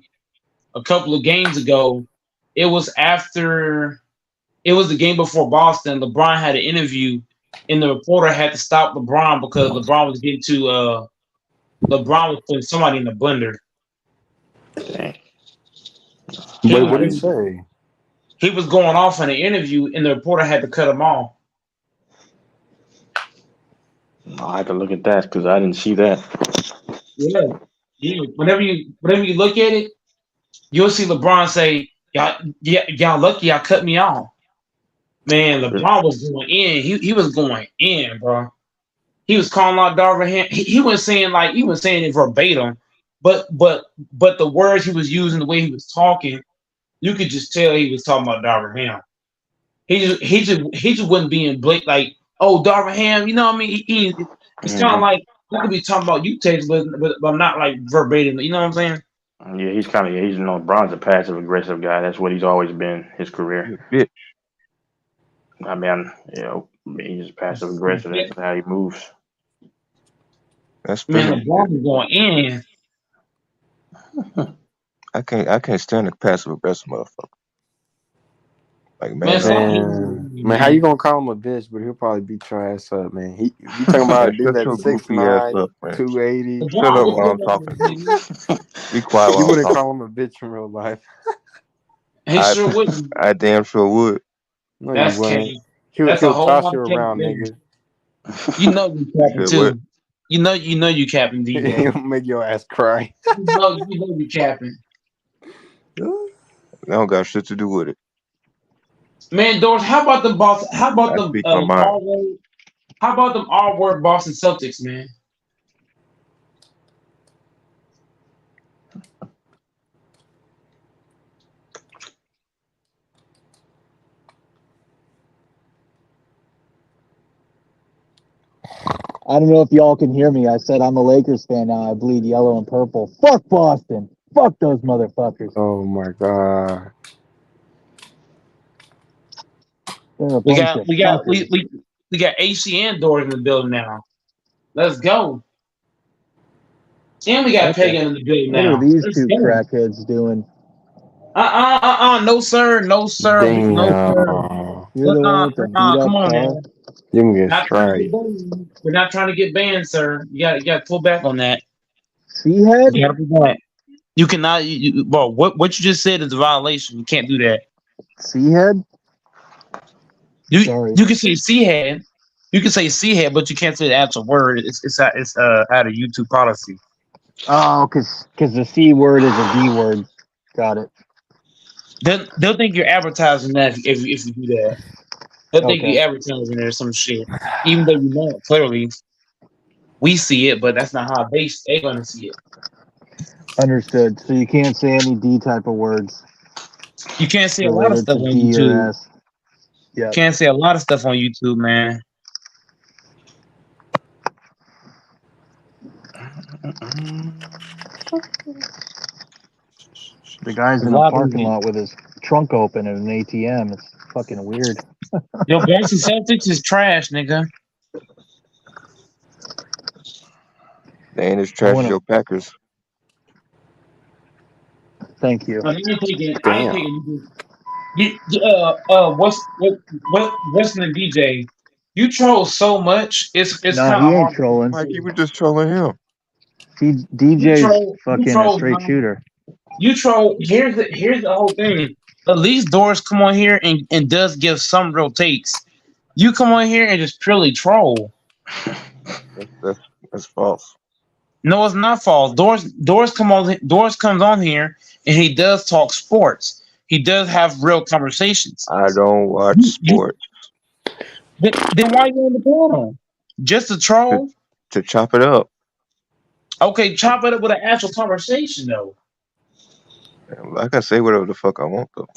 a couple of games ago. It was after. It was the game before Boston. LeBron had an interview, and the reporter had to stop LeBron because LeBron was getting to LeBron was putting somebody in the blender. Dang. Wait, He what did he he, say? he was going off in the interview, and the reporter had to cut him off. I have to look at that because I didn't see that. Yeah, yeah. Whenever you look at it, you'll see LeBron say, "Y'all, yeah, y'all lucky y'all cut me off." Man, LeBron was going in. He was going in, bro. He was calling out Darvin Ham. He was saying it verbatim, but the words he was using, the way he was talking, you could just tell he was talking about Darvin Ham. He just wasn't being blatant like, oh, Darvin Ham, you know what I mean? It's kind of Hmm. like I could be talking about you, Tex, but I'm not like verbatim. You know what I'm saying? Yeah, he's Bron's a passive aggressive guy. That's what he's always been his career. You a bitch. I mean, he's passive aggressive. That's how he moves. That's Man, feeling LeBron shit. was going in. I can't stand a passive aggressive motherfucker. Like Man, man up. stop Man, how you man. gonna call him a bitch, but he'll probably beat your ass up, man. You talking about Man, a dude shut that's your six goofy ass nine, up, man. 280. Shut LeBron up was while I'm going talking. in. Be quiet You while I'm wouldn't talking. call him a bitch in real life. He I sure wouldn't. I damn sure would. No, you That's wouldn't. Kane. He'll That's a he'll whole toss lot you of Kane. around, nigga. You know you You capping said what? too. You know you capping He'll DJ. make your ass cry. You know you capping. I don't got shit to do with it. Man, Doris, how about the Boston? How about I the speak my mind. R word? How about them R word Boston Celtics, man? I don't know if y'all can hear me. I said I'm a Lakers fan now. I bleed yellow and purple. Fuck Boston. Fuck those motherfuckers. Oh my god. They're a We bunch got of we got fuckers. we got ACN doors in the building now. Let's go. And we got What the? Pagan in the building What are now. these Let's two go. crackheads doing? No sir, no sir, no sir. Damn. You're the one with the beat Come up on car. now. You can get Not trying to get straight. banned. We're not trying to get banned, sir. You got to pull back on that. C-head? You got to pull back. You cannot. Well, what you just said is a violation. You can't do that. C-head? You Sorry. you can say C head. You can say C head, but you can't say the actual word. It's out of YouTube policy. Oh, because the C word is a D word. Got it. They'll think you're advertising that if you do that. They'll think Okay. you advertising there some shit, even though you know it clearly. We see it, but that's not how they gonna see it. Understood. So you can't say any D type of words You can't say a lot of related stuff to on D or YouTube. S. Yeah. Can't say a lot of stuff on YouTube, man. The guy's A in a lot of parking lot with his trunk open at an ATM. It's fucking weird. Yo, Boston Celtics is trash, nigga. They ain't as I trash as wanna your Packers. thank you. I ain't taking. I ain't Damn. taking. What's the DJ? You troll so much. It's Nah, kind he of ain't hard. trolling. Mike, you were just trolling him. You DJ's troll. You fucking a troll. straight shooter. You troll. Here's the whole thing. At least Doris come on here and does give some real takes. You come on here and just purely troll. That's false. No, it's not false. Doris comes on here and he does talk sports. He does have real conversations. I don't watch You sports then why you on the panel? Just to to, troll? to chop it up. Okay, chop it up with an actual conversation though. I can say whatever the fuck I want though.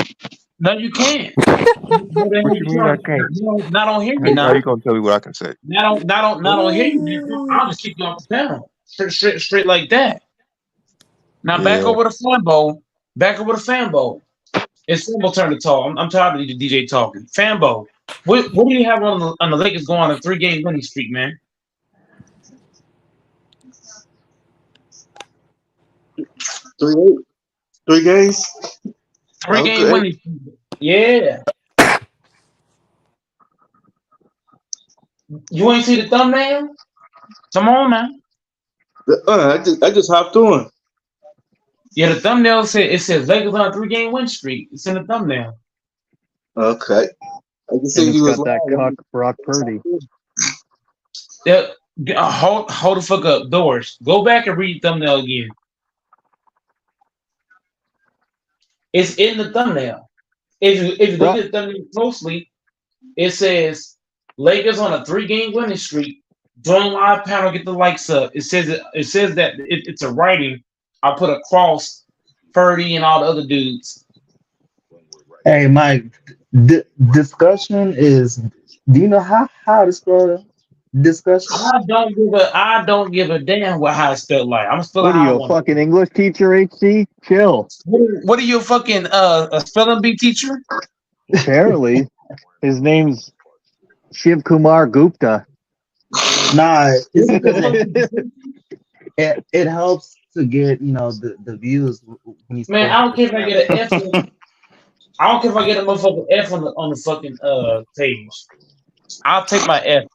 No, you can't. What you mean I can't? Not on hear you How now. you gonna tell me what I can say? Not on hear you. I'll just kick you off the panel. Straight like that. Now back Yeah. over to Fanbo. Back over to Fanbo. It's Fanbo turn to talk. I'm tired of the DJ talking. Fanbo. What do you have on the Lakers going on a 3-game winning streak, man? Three games. 3-game Okay. winning streak. Yeah. You ain't see the thumbnail? Come on now. I just hopped on. Yeah, the thumbnail says Lakers on a 3-game win streak. It's in the thumbnail. Okay. I can And see it's you was got that live. cuck Brock Purdy. Yeah, hold the fuck up, Doors. Go back and read the thumbnail again. It's in the thumbnail. If you look at the thumbnail closely, it says Lakers on a 3-game winning streak. Join live panel, get the likes up. It says that it's a writing. I put across Purdy and all the other dudes. Hey, Mike. Discussion is. Do you know how to spell discussion? I don't give a damn how it's spelled like. I'm spelling What are how I you, a want fucking English teacher, HC? Chill. it. What are you, fucking a spelling bee teacher? Apparently. His name's Shiv Kumar Gupta. Nah, it's because it helps to get the views when you Man, post I don't care if I get an F. it. I don't care if I get a motherfucking F on the fucking page. I'll take my F.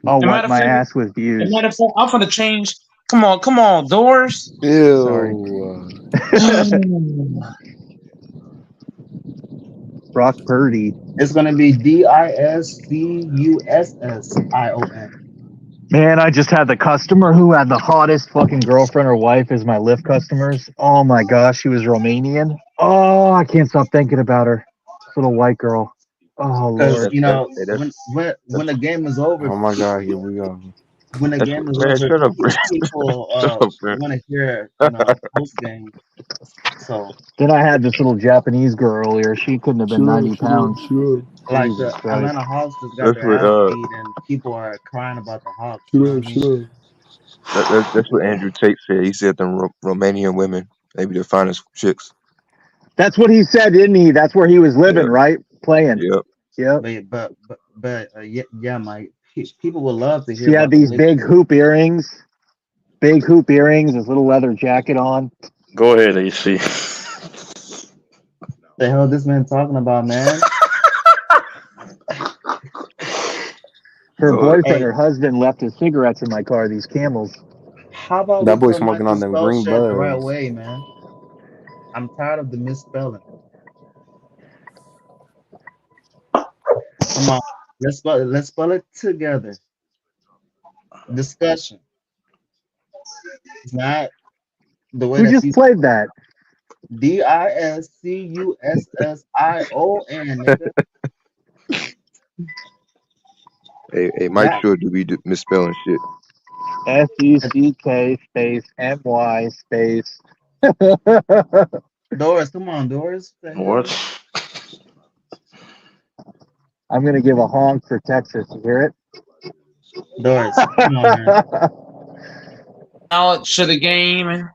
I'll As a wipe matter of my fact, ass with views. I'm gonna change. Come on, Doors. Sorry. Ew. Brock Purdy. It's gonna be DISCUSSION. Man, I just had the customer who had the hottest fucking girlfriend or wife as my Lyft customers. Oh my gosh, she was Romanian. Oh, I can't stop thinking about her. This little white girl. Oh Because Lord. when the game is over, Oh my god, here we go. when the game is Man, over, shut up, people shut up, man. want to hear, post game. So Then I had this little Japanese girl earlier. She couldn't have been Shut up, 90 shut up, pounds. shut up, like Jesus the Christ. Atlanta Hawks just got That's their what ass beat, and people are crying about the Hawks. You shut know what I up, mean? shut up. That's what Andrew Tate said. He said them Romanian women, maybe the finest chicks. That's what he said, didn't he? That's where he was living, Yeah, right? Playing. yep. Yep. But yeah, Mike. People would love to hear She had about the these big Lakers. hoop earrings, this little leather jacket on. Go ahead, AC. The hell this man talking about, man? Her Go ahead. boyfriend, Hey, her husband, left his cigarettes in my car, these camels. how about we That boy tell smoking Mike to on them spell green shit the right buds. way, man? I'm tired of the misspelling. Come on, let's spell it together. Discussion. It's not the way Who that just you played that? Discussion, nigga. Hey, Mike God, sure do be misspelling shit. SECK space MY space. Doris, come on, Doris. What the What? hell? I'm going to give a honk for Texas. You hear Doris, come on, man. it? Out to the game.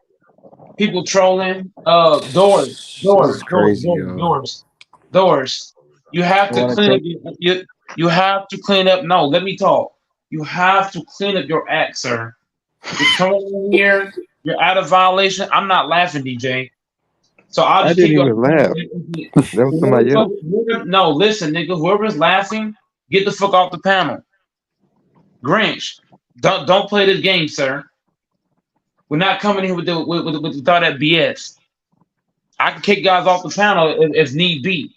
People trolling. This is crazy, yo. Doors. You have You to want to clean up take? you have to clean up. No, let me talk. You have to clean up your act, sir. You're coming in here. You're out of violation. I'm not laughing, DJ. So I'll I just kick didn't you off even laugh. the That was somebody else. No, listen, nigga. Whoever's laughing, get the fuck off the panel. Grinch, don't play this game, sir. We're not coming here with all that BS. I can kick guys off the panel if need be.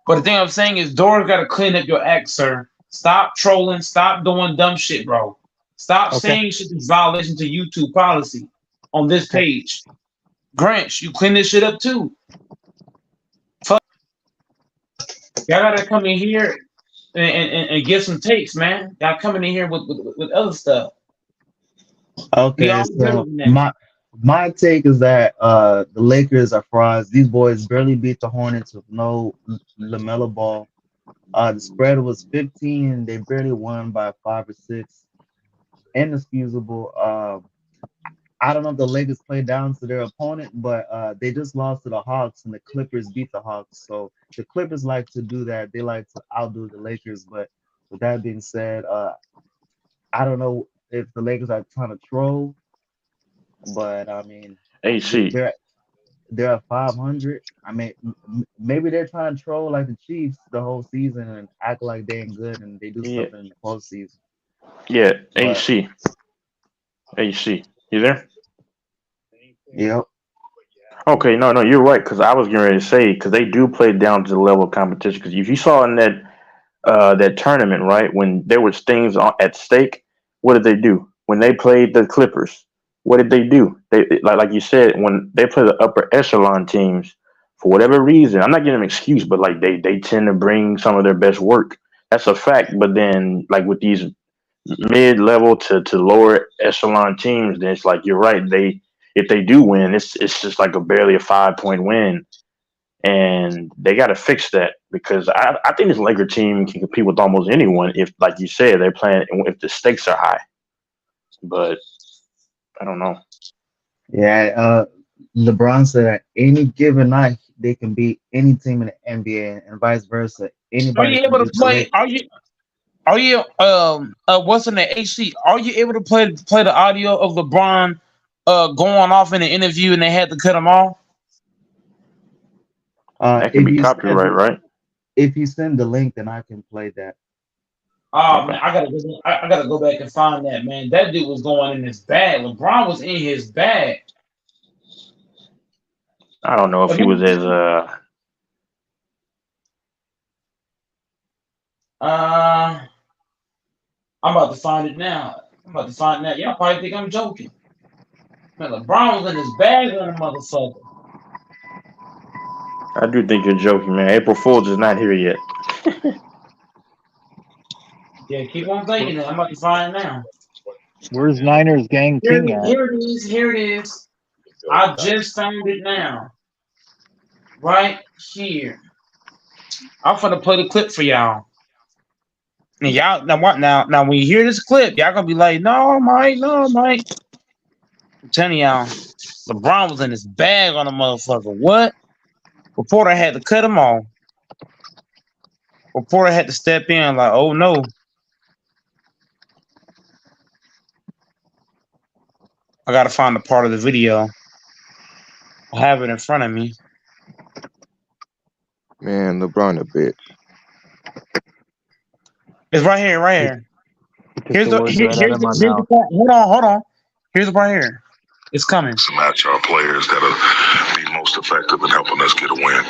But the thing I'm saying is, Dora's got to clean up your act, sir. Stop trolling. Stop doing dumb shit, bro. Stop Okay. saying shit that's violation to YouTube policy on this Okay. page. Grinch, you clean this shit up too. Fuck. Y'all gotta come in here and get some takes, man. Y'all coming in here with other stuff. Be Okay, all better so than that. my take is that the Lakers are frauds. These boys barely beat the Hornets with no LaMelo Ball. The spread was 15. They barely won by 5 or 6. Inexcusable. I don't know if the Lakers played down to their opponent, but they just lost to the Hawks, and the Clippers beat the Hawks. So the Clippers like to do that. They like to outdo the Lakers. But with that being said, I don't know if the Lakers are trying to troll, but I mean, AC. they're at 500. I mean, maybe they're trying to troll like the Chiefs the whole season and act like they ain't good and they do Yeah, stuff in the postseason. yeah. But AC. AC. You there? yep. Okay, no, you're right. Because I was getting ready to say because they do play down to the level of competition. Because if you saw in that tournament, right, when there was things at stake, what did they do? When they played the Clippers, what did they do? They like you said, when they play the upper echelon teams, for whatever reason, I'm not giving them an excuse, but like they tend to bring some of their best work. That's a fact. But then, like with these mid-level to lower echelon teams, then it's like you're right. They if they do win, it's just like barely a 5 point win, and they got to fix that because I think this Laker team can compete with almost anyone if, like you said, they're playing if the stakes are high. But I don't know. Yeah. LeBron said that any given night they can beat any team in the NBA and vice versa. Are Anybody you can able to beat the play? Lakers. Are you what's in the HC? Are you able to play the audio of LeBron going off in the interview and they had to cut him off? That can If be you copyright, send right? the link, then I can play that. Oh Okay. man, I gotta go back and find that, man. That dude was going in his bag. LeBron was in his bag. I don't know if But he was as I'm about to find it now. Y'all probably think I'm joking. Man, LeBron was in his bag on the motherfucker. I do think you're joking, man. April Fool's is not here yet. Yeah, keep on thinking it. I'm about to find it now. Where's Niners Gang Here, King at? here it is. Here it is. I just found it now. Right here. I'm gonna play the clip for y'all. And y'all now what now when you hear this clip, y'all gonna be like, no, Mike. I'm telling y'all, LeBron was in his bag on the motherfucker. What? Reporter had to cut him off. Reporter had to step in like, oh no. I gotta find the part of the video. I have it in front of me. Man, LeBron a bitch. It's right here, right here. Took the words right out of my Here's the mouth. part. Hold on. Here's the part here. It's coming. To match our players that'll be most effective in helping us get a win.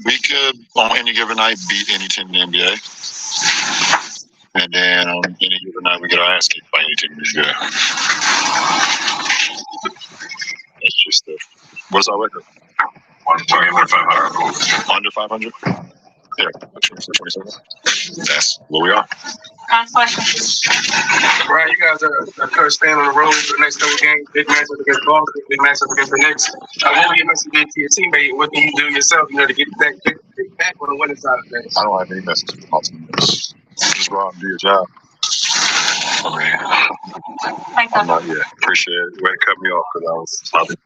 We could, on any given night, beat any team in the NBA. And then on any given night, we get our ass kicked by any team in the NBA. That's just the. What's our record? Under 500. Under 500? Yeah, 27. That's where we are. Right, you guys are staying on the road for the next couple games. Big matchup against Boston, big matchup against the Knicks. What will you message to your teammate? What can you do yourself, to get back on the winning side of things? I don't have any message for my teammates. Just go out and do your job. I mean, I'm not yet. Appreciate it. Way to cut me off because I was probably.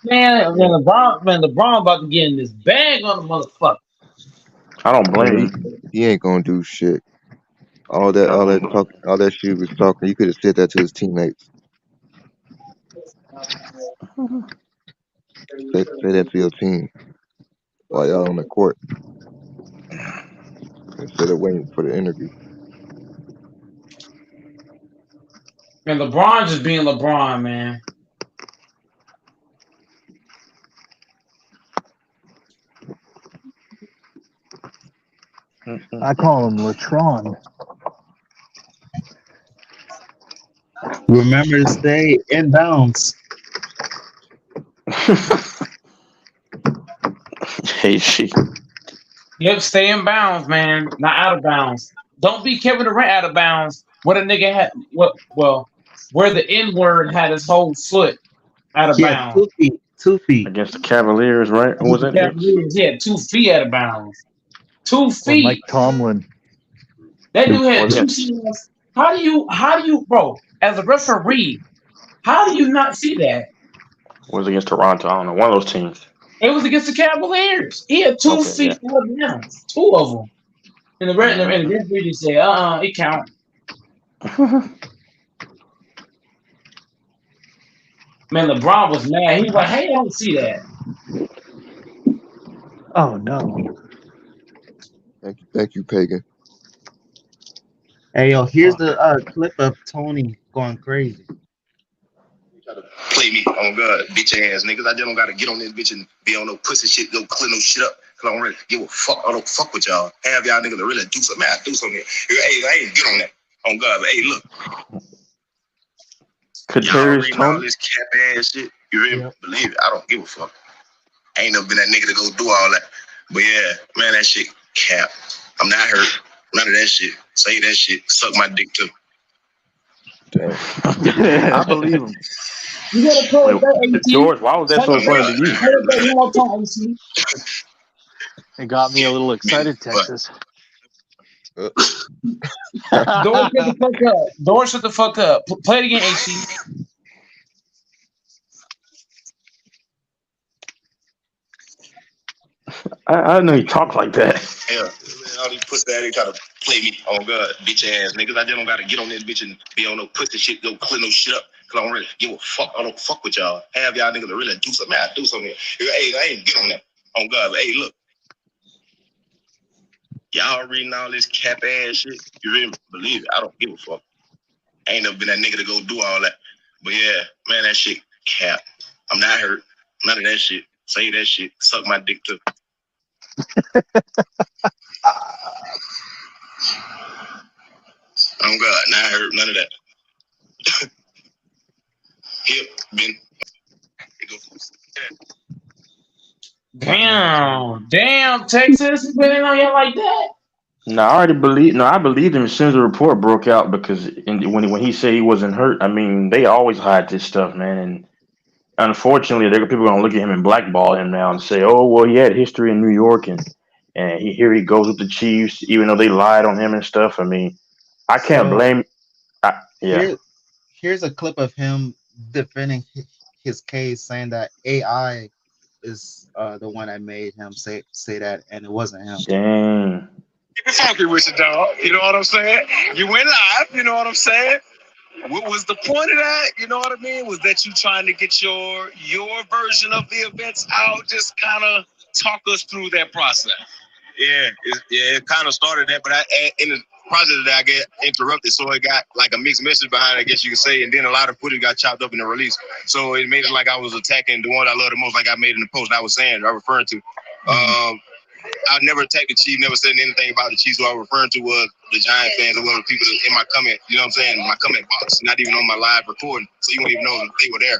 Man, LeBron about to get in this bag on the motherfucker. I don't blame him. He ain't gonna do shit. All that shit was talking. You could have said that to his teammates. Say that to your team while y'all on the court instead of waiting for the interview. Man, LeBron just being LeBron, man. I call him Latron. Remember to stay in bounds. Hey, she. Yep, stay in bounds, man. Not out of bounds. Don't be Kevin Durant out of bounds. What a nigga had. Where the N word had his whole foot out of Yeah, bounds. 2 feet. Against the Cavaliers, right? Who was it? Cavaliers, he had 2 feet out of bounds. 2 feet. Or Mike Tomlin. That dude had 2 feet. How do you, bro? As a referee, how do you not see that? It was against Toronto. I don't know. One of those teams. It was against the Cavaliers. He had 2 feet out of bounds. 2 of them. And the referee said, it count. Man, LeBron was mad. He was like, hey, I don't see that. Oh no. Thank you, Pagan. Hey yo, here's the clip of Tony going crazy. Play me on God, bitch ass niggas. I just don't gotta get on this bitch and be on no pussy shit, go clear no shit up. Cause I don't really give a fuck. I don't fuck with y'all. Have y'all niggas to really do something. I do something. Hey, I ain't get on that. On God, but hey, look. Y'all reading all this cap ass shit. You really believe it? I don't give a fuck. I ain't never been that nigga to go do all that. But yeah, man, that shit cap. I'm not hurt. None of that shit. Say that shit. Suck my dick too. Damn. I believe him. You gotta play that, George, why was that so funny to you? One more time, AC. It got me a little excited, Texas. Door, shut the fuck up. Door, shut the fuck up. Play it again, AC. I know you talk like that. Yeah, all these pussy ass, they try to play me on God, bitch ass niggas. I just don't gotta get on this bitch and be on no pussy shit, go clear no shit up. Cause I don't really give a fuck. I don't fuck with y'all. Have y'all niggas to really do something. I do something. Hey, I ain't get on that. On God, but hey, look. Y'all reading all this cap ass shit. You really believe it? I don't give a fuck. I ain't never been that nigga to go do all that. But yeah, man, that shit cap. I'm not hurt. None of that shit. Say that shit. Suck my dick too. Oh God, not hurt. None of that. Hip, been. Damn. Damn, Texas, you been in on y'all like that? No, I already believe. No, I believed him as soon as the report broke out because when he said he wasn't hurt, I mean they always hide this stuff, man. And unfortunately, people are gonna look at him and blackball him now and say, "Oh, well, he had history in New York, and here he goes with the Chiefs, even though they lied on him and stuff." I mean, I can't So blame. Yeah, here, here's a clip of him defending his case, saying that AI is the one that made him say that, and it wasn't him. dang. Keep it funky with you, dog. You know what I'm saying? You went live. You know what I'm saying? What was the point of that? You know what I mean? Was that you trying to get your version of the events out? Just kind of talk us through that process. Yeah, it kind of started that, but in the process of that, I get interrupted, so it got like a mixed message behind it, I guess you could say, and then a lot of footage got chopped up in the release. So it made it like I was attacking the one I love the most, like I made in the post I was referring to. I never attacked the Chiefs, never said anything about the Chiefs. Who I was referring to was the Giant fans or whatever people in my comment, you know what I'm saying? My comment box, not even on my live recording, so you wouldn't even know if they were there.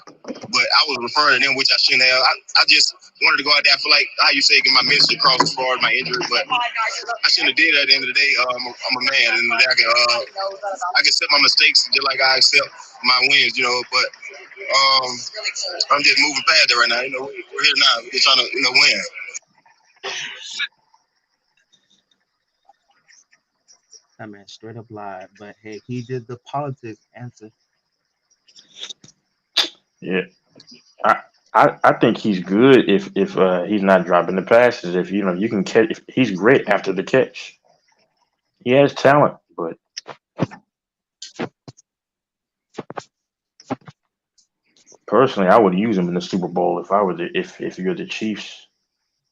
But I was referring to them, which I shouldn't have. I just wanted to go out there. I feel like, how you say, get my message across as far as my injury, but I shouldn't have did that at the end of the day. I'm a man, and I can accept my mistakes just like I accept my wins, you know, but I'm just moving past it right now. You know, we're here now. We're trying to, win. That man straight up lied, but hey, he did the politics answer. Yeah, I think he's good if he's not dropping the passes. If you can catch, if he's great after the catch. He has talent, but personally, I would use him in the Super Bowl if I were if you're the Chiefs.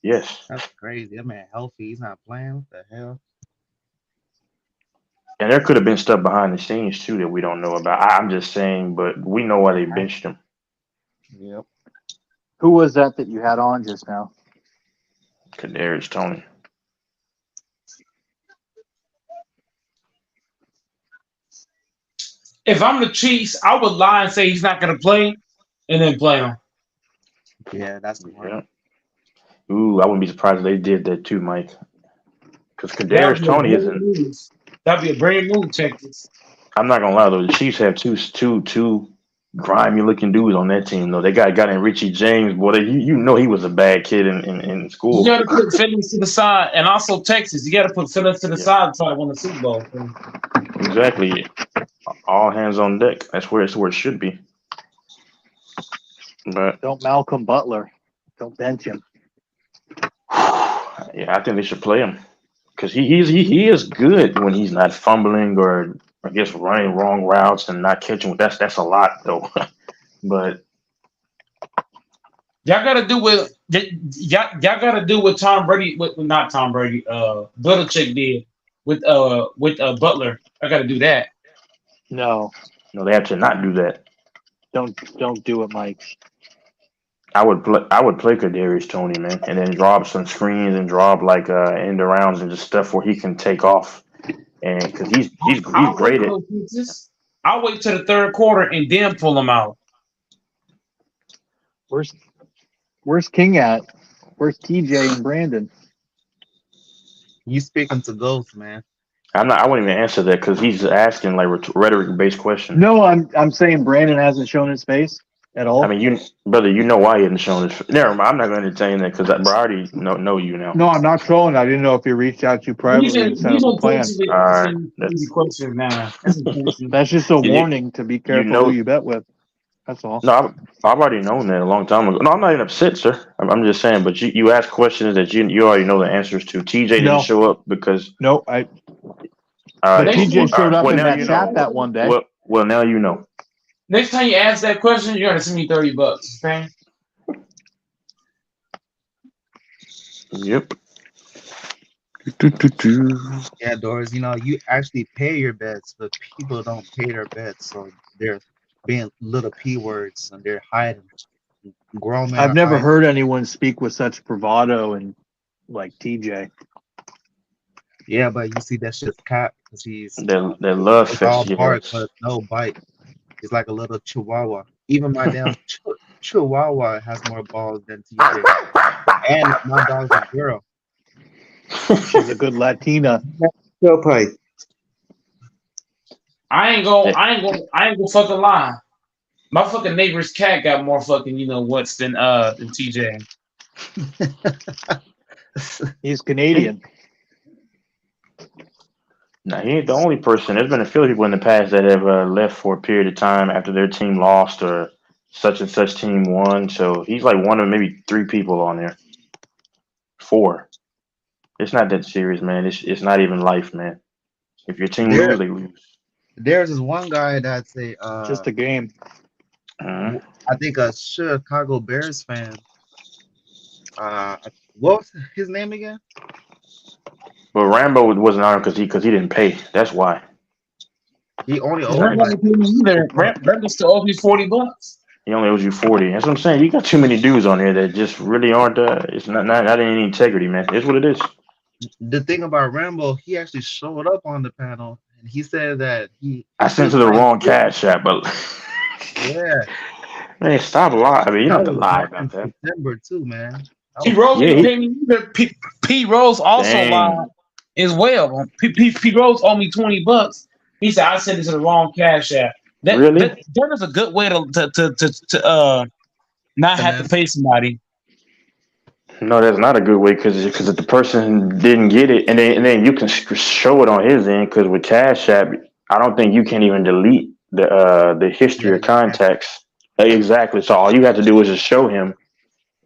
Yes, That's crazy. That man healthy. He's not playing. What the hell? and there could have been stuff behind the scenes too that we don't know about. I'm just saying, but we know why they benched him. Yep. Who was that you had on just now? Kadarius Toney. If I'm the Chiefs, I would lie and say he's not going to play, and then play him. Yeah, that's the one. Yeah. Ooh, I wouldn't be surprised if they did that too, Mike. Because That'd Kadarius be a Toney brand isn't. move. That'd be a brand move, Texas. I'm not gonna lie though. The Chiefs have two grimy looking dudes on that team though. They got in Richie James, boy. You know he was a bad kid in You school. got to put Phillies to the side, and also Texas. You got to put Phillies to the Yeah. side to try to win the Super Bowl. Exactly. All hands on deck. That's where it should be. But Don't Malcolm Butler. Don't bench him. yeah, I think they should play him because he is good when he's not fumbling or I guess running wrong routes and not catching. That's a lot though. But Y'all got to do what y'all got to do what Tom Brady, not Tom Brady, Belichick did with Butler. I got to do that. No, they have to not do that. don't do it, Mike. I would play Kadarius Toney, man, and then drop some screens and drop like end arounds and just stuff where he can take off, and because he's great at. I'll wait till the third quarter and then pull him out. Where's King at? Where's TJ and Brandon? You speaking to ghosts, man. I wouldn't even answer that because he's asking like rhetoric based questions. No, I'm saying Brandon hasn't shown his face at all. I mean, brother, you know why he hasn't shown his. Never mind. I'm not going to entertain that because I already know you now. No, I'm not trolling. I didn't know if he reached out to you privately and set up a plan. All right, That's just a warning to be careful who you bet with. That's all. No, I've already known that a long time ago. No, I'm not even upset, sir. I'm just saying. But you ask questions that you already know the answers to. TJ didn't show up because. No, But TJ showed up in that chat that one day. Well, now you know. Next time you ask that question, you're gonna send me $30, okay? Yep. Yeah, Doris, you actually pay your bets, but people don't pay their bets, so they're being little P words and they're hiding. Grown men. I've never heard anyone speak with such bravado and like TJ. Yeah, but you see that shit's cap because he's they love all fetch bark but no bite. He's like a little chihuahua. Even my damn chihuahua has more balls than TJ. And my dog's a girl. She's a good Latina. Still play. I ain't gonna fucking lie. My fucking neighbor's cat got more fucking what's than TJ. He's Canadian. Now he ain't the only person. There's been a few people in the past that have left for a period of time after their team lost or such and such team won. So he's like one of maybe 3 people on there. 4. It's not that serious, man. It's not even life, man. If your team There, lose, they lose. there's this one guy that's Just a game. Uh-huh. I think a Chicago Bears fan. What was his name again? But Rambo wasn't on because he didn't pay. That's why. He only owed Rambo like didn't either. 2 bucks. Rambo still owes me $40. He only owes you 40. That's what I'm saying. You got too many dudes on here that just really aren't. It's not any integrity, man. It's what it is. The thing about Rambo, he actually showed up on the panel and he said that I sent to the wrong cash app, but yeah, man, stop lying. I mean, you don't that have to was lie back in about that. September too, man. P. Rose Yeah, didn't pay me either. P. Rose also Dang. lied as well. P. Rose owed me $20. He said I sent it to the wrong cash app. Really? That is a good way to not have to pay somebody. No, that's not a good way because if the person didn't get it, and then you can show it on his end because with Cash App, I don't think you can even delete the history of contacts. Exactly. So all you have to do is just show him,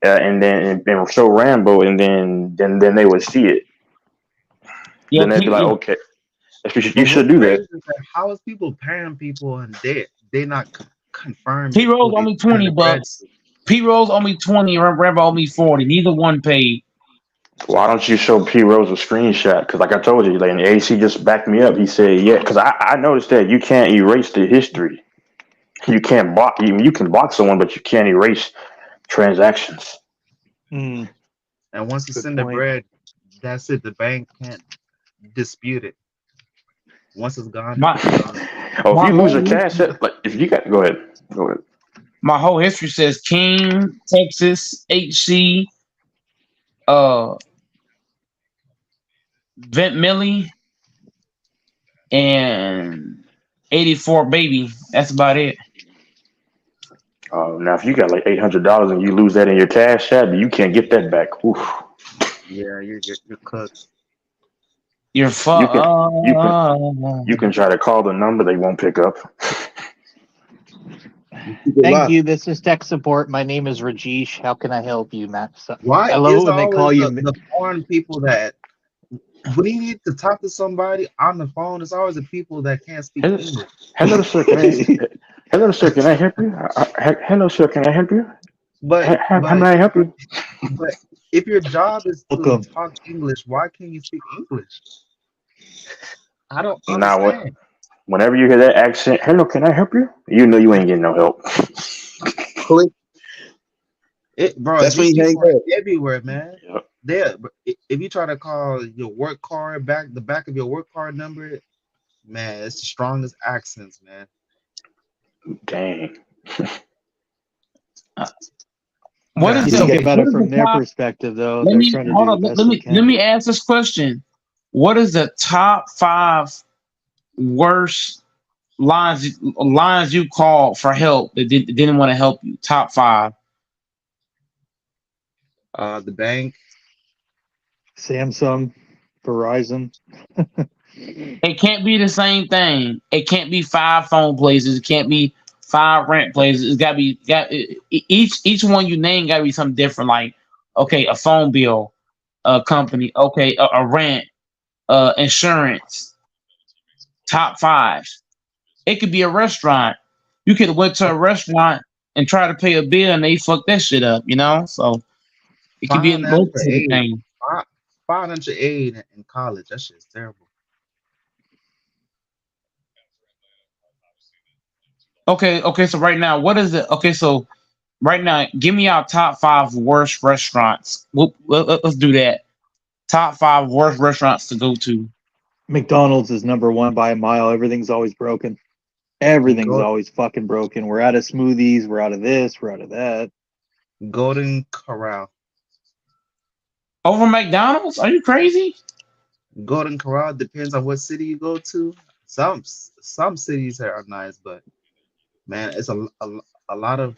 and then show Rambo, and then they would see it. Yeah, Then they'd be like, okay, you should do that. How is people paying people and they not confirmed? P. Rose owe me $20. P. Rose owe me 20. Rambo owe me 40. Neither one paid. Why don't you show P. Rose a screenshot? Because like I told you, like, and AC just backed me up. He said, yeah, because I noticed that you can't erase the history. You can't block. You can block someone, but you can't erase transactions. And once you send the bread, that's it. The bank can't dispute it. Once it's gone, it's gone. If you lose your cash, like if you got, go ahead. My whole history says King, Texas, HC, Vent Millie, and 84 Baby. That's about it. Now if you got like $800 and you lose that in your cash app, you can't get that back. Oof. Yeah, you're cooked. You're fucked. You can try to call the number, they won't pick up. Thank you. This is tech support. My name is Rajesh. How can I help you, Matt? Why I love is it when they call you the foreign people that when you need to talk to somebody on the phone, it's always the people that can't speak English. Hello, sir. Hello, sir. Can I help you? Hello, sir. Can I help you? But how may I help you? But if your job is to talk English, why can't you speak English? I don't understand. Whenever you hear that accent, hello, can I help you? You know you ain't getting no help. Click. Bro, that's when you hang up. Everywhere, man. Yep. There, if you try to call your work card the back of your work card number, man, it's the strongest accents, man. Dang. What is think about it from their perspective, though? They're trying to do the best they can. Let me ask this question: what is the top 5 worst lines you called for help that didn't want to help you? Top 5. The bank, Samsung, Verizon. It can't be the same thing. It can't be 5 phone places. It can't be 5 rent places. It's got to be each one you name got to be something different. Like, okay, a phone bill, a company, okay, a rent, insurance. Top 5. It could be a restaurant. You could have went to a restaurant and try to pay a bill and they fucked that shit up, So it could be in both things. Financial aid in college. That shit's terrible. Okay. So right now, what is it? Okay, so right now, give me our top 5 worst restaurants. Let's do that. Top 5 worst restaurants to go to. McDonald's is number 1 by a mile. Everything's always broken. Everything's always fucking broken. We're out of smoothies. We're out of this. We're out of that. Golden Corral. Over McDonald's? Are you crazy? Golden Corral depends on what city you go to. Some cities are nice, but man, it's a lot of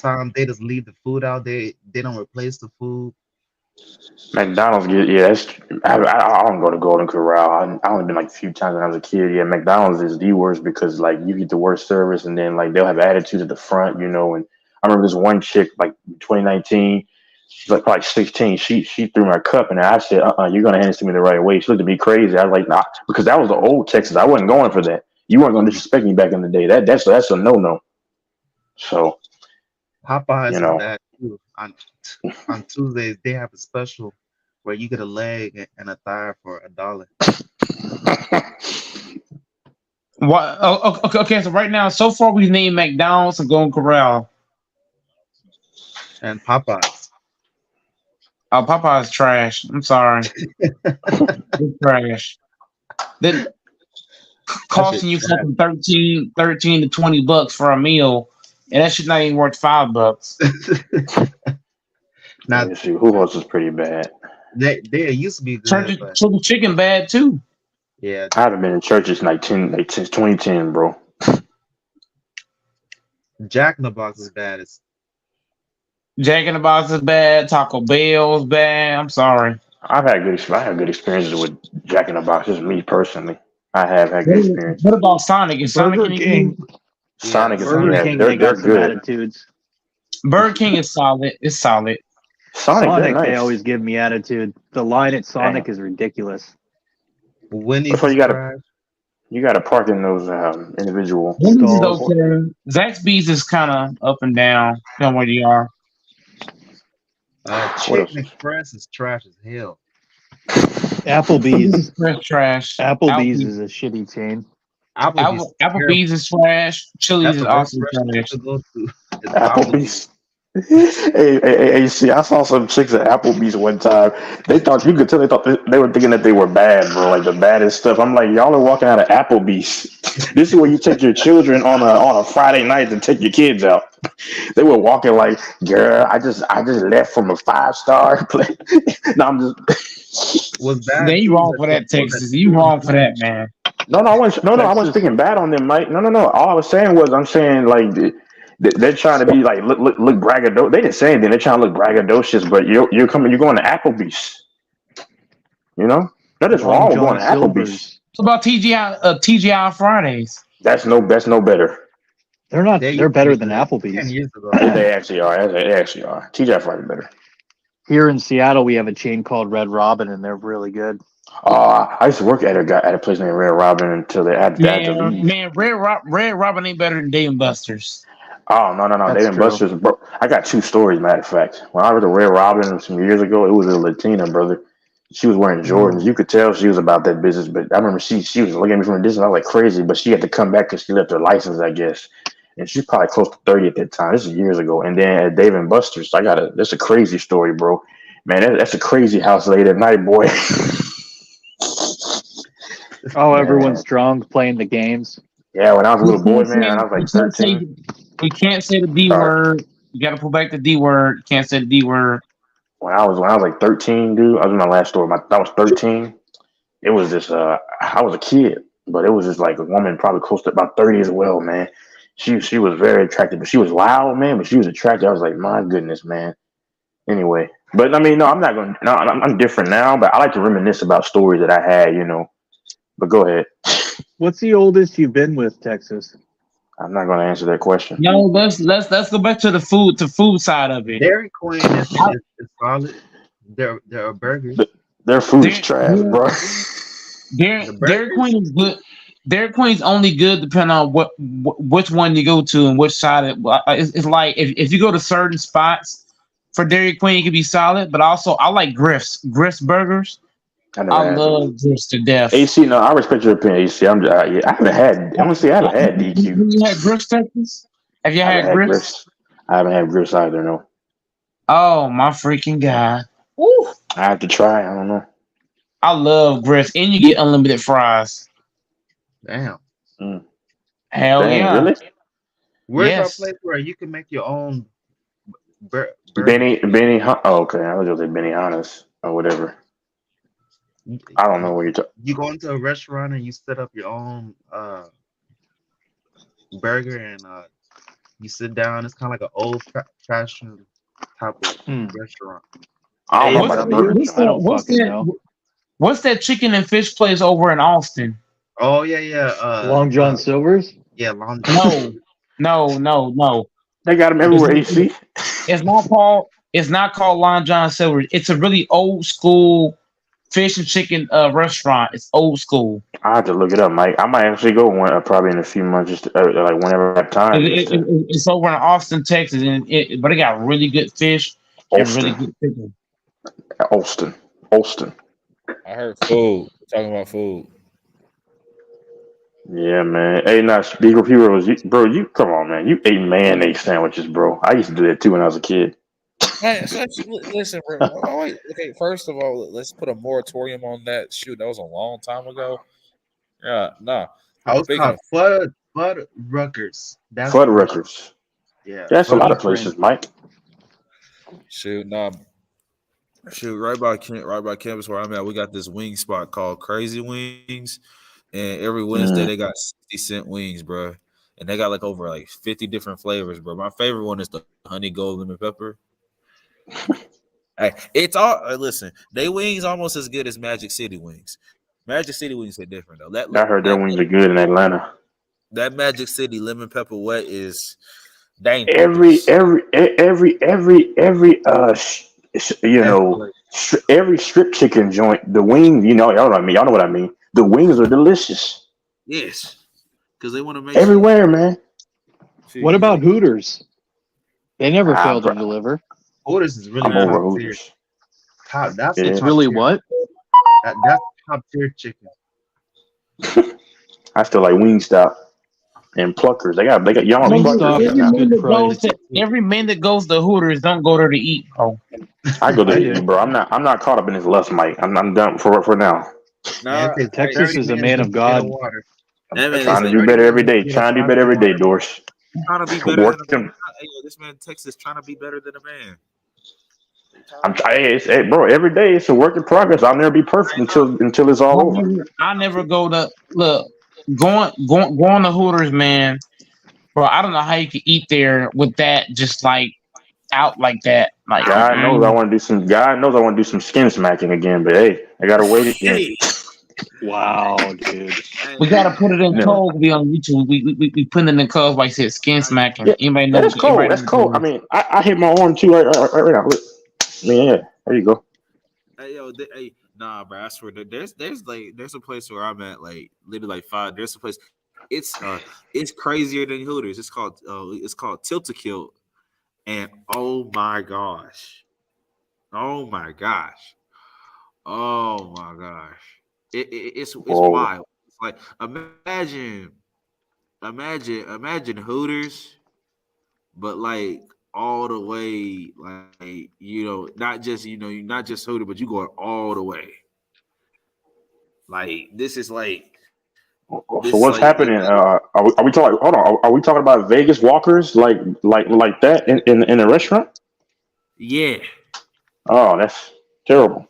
time they just leave the food out. They don't replace the food. McDonald's, that's. I don't go to Golden Corral. I only been like a few times when I was a kid. Yeah, McDonald's is the worst because like you get the worst service, and then like they'll have attitude at the front, you know. And I remember this one chick like 2019. She's like probably 16. She threw my cup, and I said, you're gonna hand this to me the right way. She looked at me crazy. I was like, nah, because that was the old Texas. I wasn't going for that. You weren't gonna disrespect me back in the day. That's a no. So Popeyes you is know, bad too. On Tuesdays they have a special where you get a leg and a thigh for $1. What? Oh, okay. So right now, so far we've named McDonald's and Golden Corral. And Popeyes. Oh, Popeye's trash. I'm sorry. It's trash. Then That costing shit you trash. fucking 13 to $20 for a meal, and that shit not even worth $5. Now let me see who else is pretty bad. they used to be good, but Church chicken bad too. yeah, I haven't been in churches like since 2010, bro. Jack in the Box is bad. Jack in the Box is bad. Taco Bell's bad. I'm sorry. I have good experiences with Jack in the Box. Just me personally, I have had good What experiences. about Sonic? Is Sonic Burger any King. good? Sonic is Burger yeah, King, they're they got some good. attitudes. Burger King is solid. It's solid. Sonic, they're Sonic, they nice. always give me attitude. The line at Sonic Dang. is ridiculous. Wendy's That's why is trash. you gotta park in those individual. Wendy's is Stalls. okay. Zaxby's is kind of up and down, depending on where you are. What else? Chicken Express is trash as hell. Applebee's. Trash. Applebee's is a shitty chain. Applebee's is terrible. Applebee's is trash. Chili's That's is the worst also restaurant trash. to go to. It's Applebee's. Hey, see, I saw some chicks at Applebee's one time. They thought you could tell they were thinking that they were bad, bro, like the baddest stuff. I'm like, y'all are walking out of Applebee's. This is where you take your children on a Friday night to take your kids out. They were walking like, girl, I just left from a 5-star place. No, I'm just. Was bad Then you too. wrong for that, Texas. You wrong for that, man. No, I wasn't speaking bad on them, Mike. No. All I was saying was, I'm saying like they're trying to be like look braggadocious. They didn't say anything. They're trying to look braggadocious, but you're going to Applebee's. You know, nothing's wrong with going to Applebee's. What about TGI Fridays? That's no better. They're not. They're better than Applebee's. 10 years ago. They actually are. They actually are. TGI Fridays better. Here in Seattle, we have a chain called Red Robin, and they're really good. I used to work at a place named Red Robin until they had to leave. Man, Red Robin ain't better than Dave and Buster's. Oh no! Dave and Buster's, bro. I got 2 stories. Matter of fact, when I was at Red Robin some years ago, it was a Latina brother. She was wearing Jordans. You could tell she was about that business. But I remember she was looking at me from a distance. I was like crazy, but she had to come back because she left her license, I guess. And she's probably close to 30 at that time. This is years ago. And then at Dave and Buster's, that's a crazy story, bro. Man, that's a crazy house late at night, boy. Oh, everyone's drunk playing the games. Yeah, when I was a little boy, man, I was like 13. You can't say the D word. You got to pull back the D word. You can't say the D word. When I was like 13, dude, I was in my last story. I was 13. It was just I was a kid, but it was just like a woman probably close to about 30 as well, man. She was very attractive, but she was loud, man, but she was attractive. I was like, my goodness, man. Anyway, but I mean, no, I'm not going to, no, I'm different now, but I like to reminisce about stories that I had, you know, but go ahead. What's the oldest you've been with, Texas? I'm not going to answer that question. No, let's go back to the food side of it. Dairy Queen is solid. They're burgers. Their food's trash, bro. Dairy Queen is good. Dairy Queen's only good depending on which one you go to and which side. It's like if you go to certain spots for Dairy Queen, it can be solid. But also, I like Griff's burgers. I love Griff's to death. AC, no, I respect your opinion. AC, I haven't had. Honestly, I haven't had DQ. Have you had Griff's, Texas? Have you had Griff's? I haven't had Griff's either. No. Oh my freaking god! Woo. I have to try. I don't know. I love Griff's, and you get unlimited fries. Damn. Hell yeah! Really? Where's our place where you can make your own? Benny. Oh, okay, I was going to say Benny Hanna's. or whatever. You, I don't know what you're talking. you go into a restaurant and you set up your own burger and you sit down. It's kind of like an old-fashioned type of Hmm. restaurant. I don't Hey, know is What's about that the that, burger weird? what's joint. I that? don't What's fucking that? know. What's that chicken and fish place over in Austin? Oh yeah. Long John Silver's? Yeah, Long John. No, no. They got them It's, everywhere. AC. it's not called. It's not called Long John Silver. It's a really old school fish and chicken restaurant. It's old school. I have to look it up, Mike. I might actually go one probably in a few months, just like whenever I have It, time, just it, to it- it's over in Austin, Texas, but it got really good fish and really Olston, good chicken. Olston. I heard food. We're talking about food. Yeah, man. Hey, now speaking of heroes, bro, you come on, man. You ate mayonnaise sandwiches, bro. I used to do that too when I was a kid. Hey, so listen, bro. Oh, wait, okay, first of all, let's put a moratorium on that. Shoot, that was a long time ago. Yeah, nah. I was Speaking called of, Fuddruckers. That's the place. Fuddruckers. Yeah, That's a lot of Fuddruckers. places, Mike. shoot, nah, shoot, right by campus where I'm at, we got this wing spot called Crazy Wings, and every Wednesday Mm. they got 60-cent wings, bro, and they got like over like 50 different flavors, bro. My favorite one is the honey gold lemon pepper. Hey, it's all. Listen, they wings almost as good as Magic City wings. Magic City wings are different though. I heard their wings are good in Atlanta. That Magic City lemon pepper wet is Every dangerous. you know, every strip chicken joint, the wings, y'all know what I mean. Y'all know what I mean. The wings are delicious Yes, because they want to make sure. everywhere, man. What about Hooters? They never fail to Bro, deliver. Hooters is really I'm over top tier. Hooters. That's Yeah. It's top really tier. what? That's top tier chicken. I still like Wingstop and Pluckers. They got y'all know Wingstop Pluckers. is good price. Every man that goes to Hooters don't go there to eat, bro. I go there I to do. eat, bro. I'm not caught up in this lust, Mike. I'm done for now. Man, it takes Texas 30 is a minutes man just of to get a God. water. That man Trying to is do 30 better every minutes day. to get a Trying to do glass better of every day, water. Doris. trying to be better than a man. Working. Hey, yo, this man in Texas trying to be better than a man. Hey, bro. Every day it's a work in progress. I'll never be perfect until it's all over. I never go to look going to Hooters, man. Bro, I don't know how you can eat there with that just like out like that. Like, God knows I want to do some skin smacking again, but hey, I gotta wait again. Hey, Wow, dude. we gotta put it in No. code. We on YouTube. We put it in code. Like I said, skin smacking. Yeah, Anybody know? that's cold. Anybody That's know cold. I mean, I hit my arm too right now. Look. I mean, yeah, there you go. hey, yo, hey, nah, bro. I swear, there's a place where I'm at, like literally like 5. There's a place. It's crazier than Hooters. It's called Tilt-A-Kilt, and oh my gosh, oh my gosh, oh my gosh, it's Whoa. wild. It's like imagine Hooters, but like all the way, like not just Hooter, but you going all the way. Like this is like So what's happening? Are we talking? Hold on. Are we talking about Vegas walkers like that in a restaurant? yeah. Oh, that's terrible.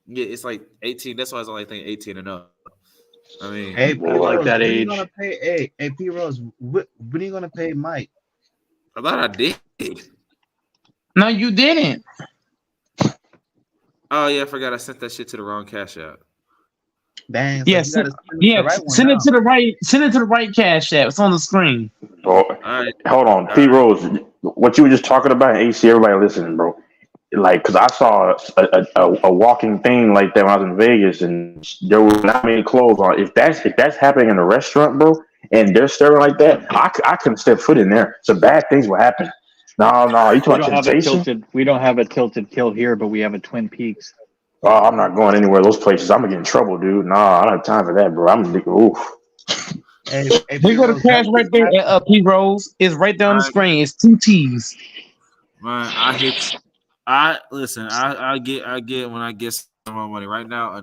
Yeah, it's like 18. That's why it's only think 18 and up. I mean, Hey, I P like Rose, that when you age. gonna pay? Hey, P Rose, when are you gonna pay Mike? I thought I did. No, you didn't. Oh yeah, I forgot I sent that shit to the wrong cash app. Dang, so Yes, you gotta send it to the right one send now. it to the right. Send it to the right cash app. It's on the screen. Oh, All right. hold on, P Rose. What you were just talking about, AC. Everybody listening, bro. Like, cause I saw a walking thing like that when I was in Vegas, and there was not many clothes on. If that's happening in a restaurant, bro, and they're serving like that, I couldn't step foot in there. So bad things will happen. No, you talking about temptation? We don't have a tilted kill here, but we have a Twin Peaks. Oh, I'm not going anywhere. Those places, I'm gonna get in trouble, dude. Nah, I don't have time for that, bro. Oof. Hey, They P go to Rose, cash right there. P Rose is right there on the screen. It's 2 T's. Man, I get when I get some more money. Right now, a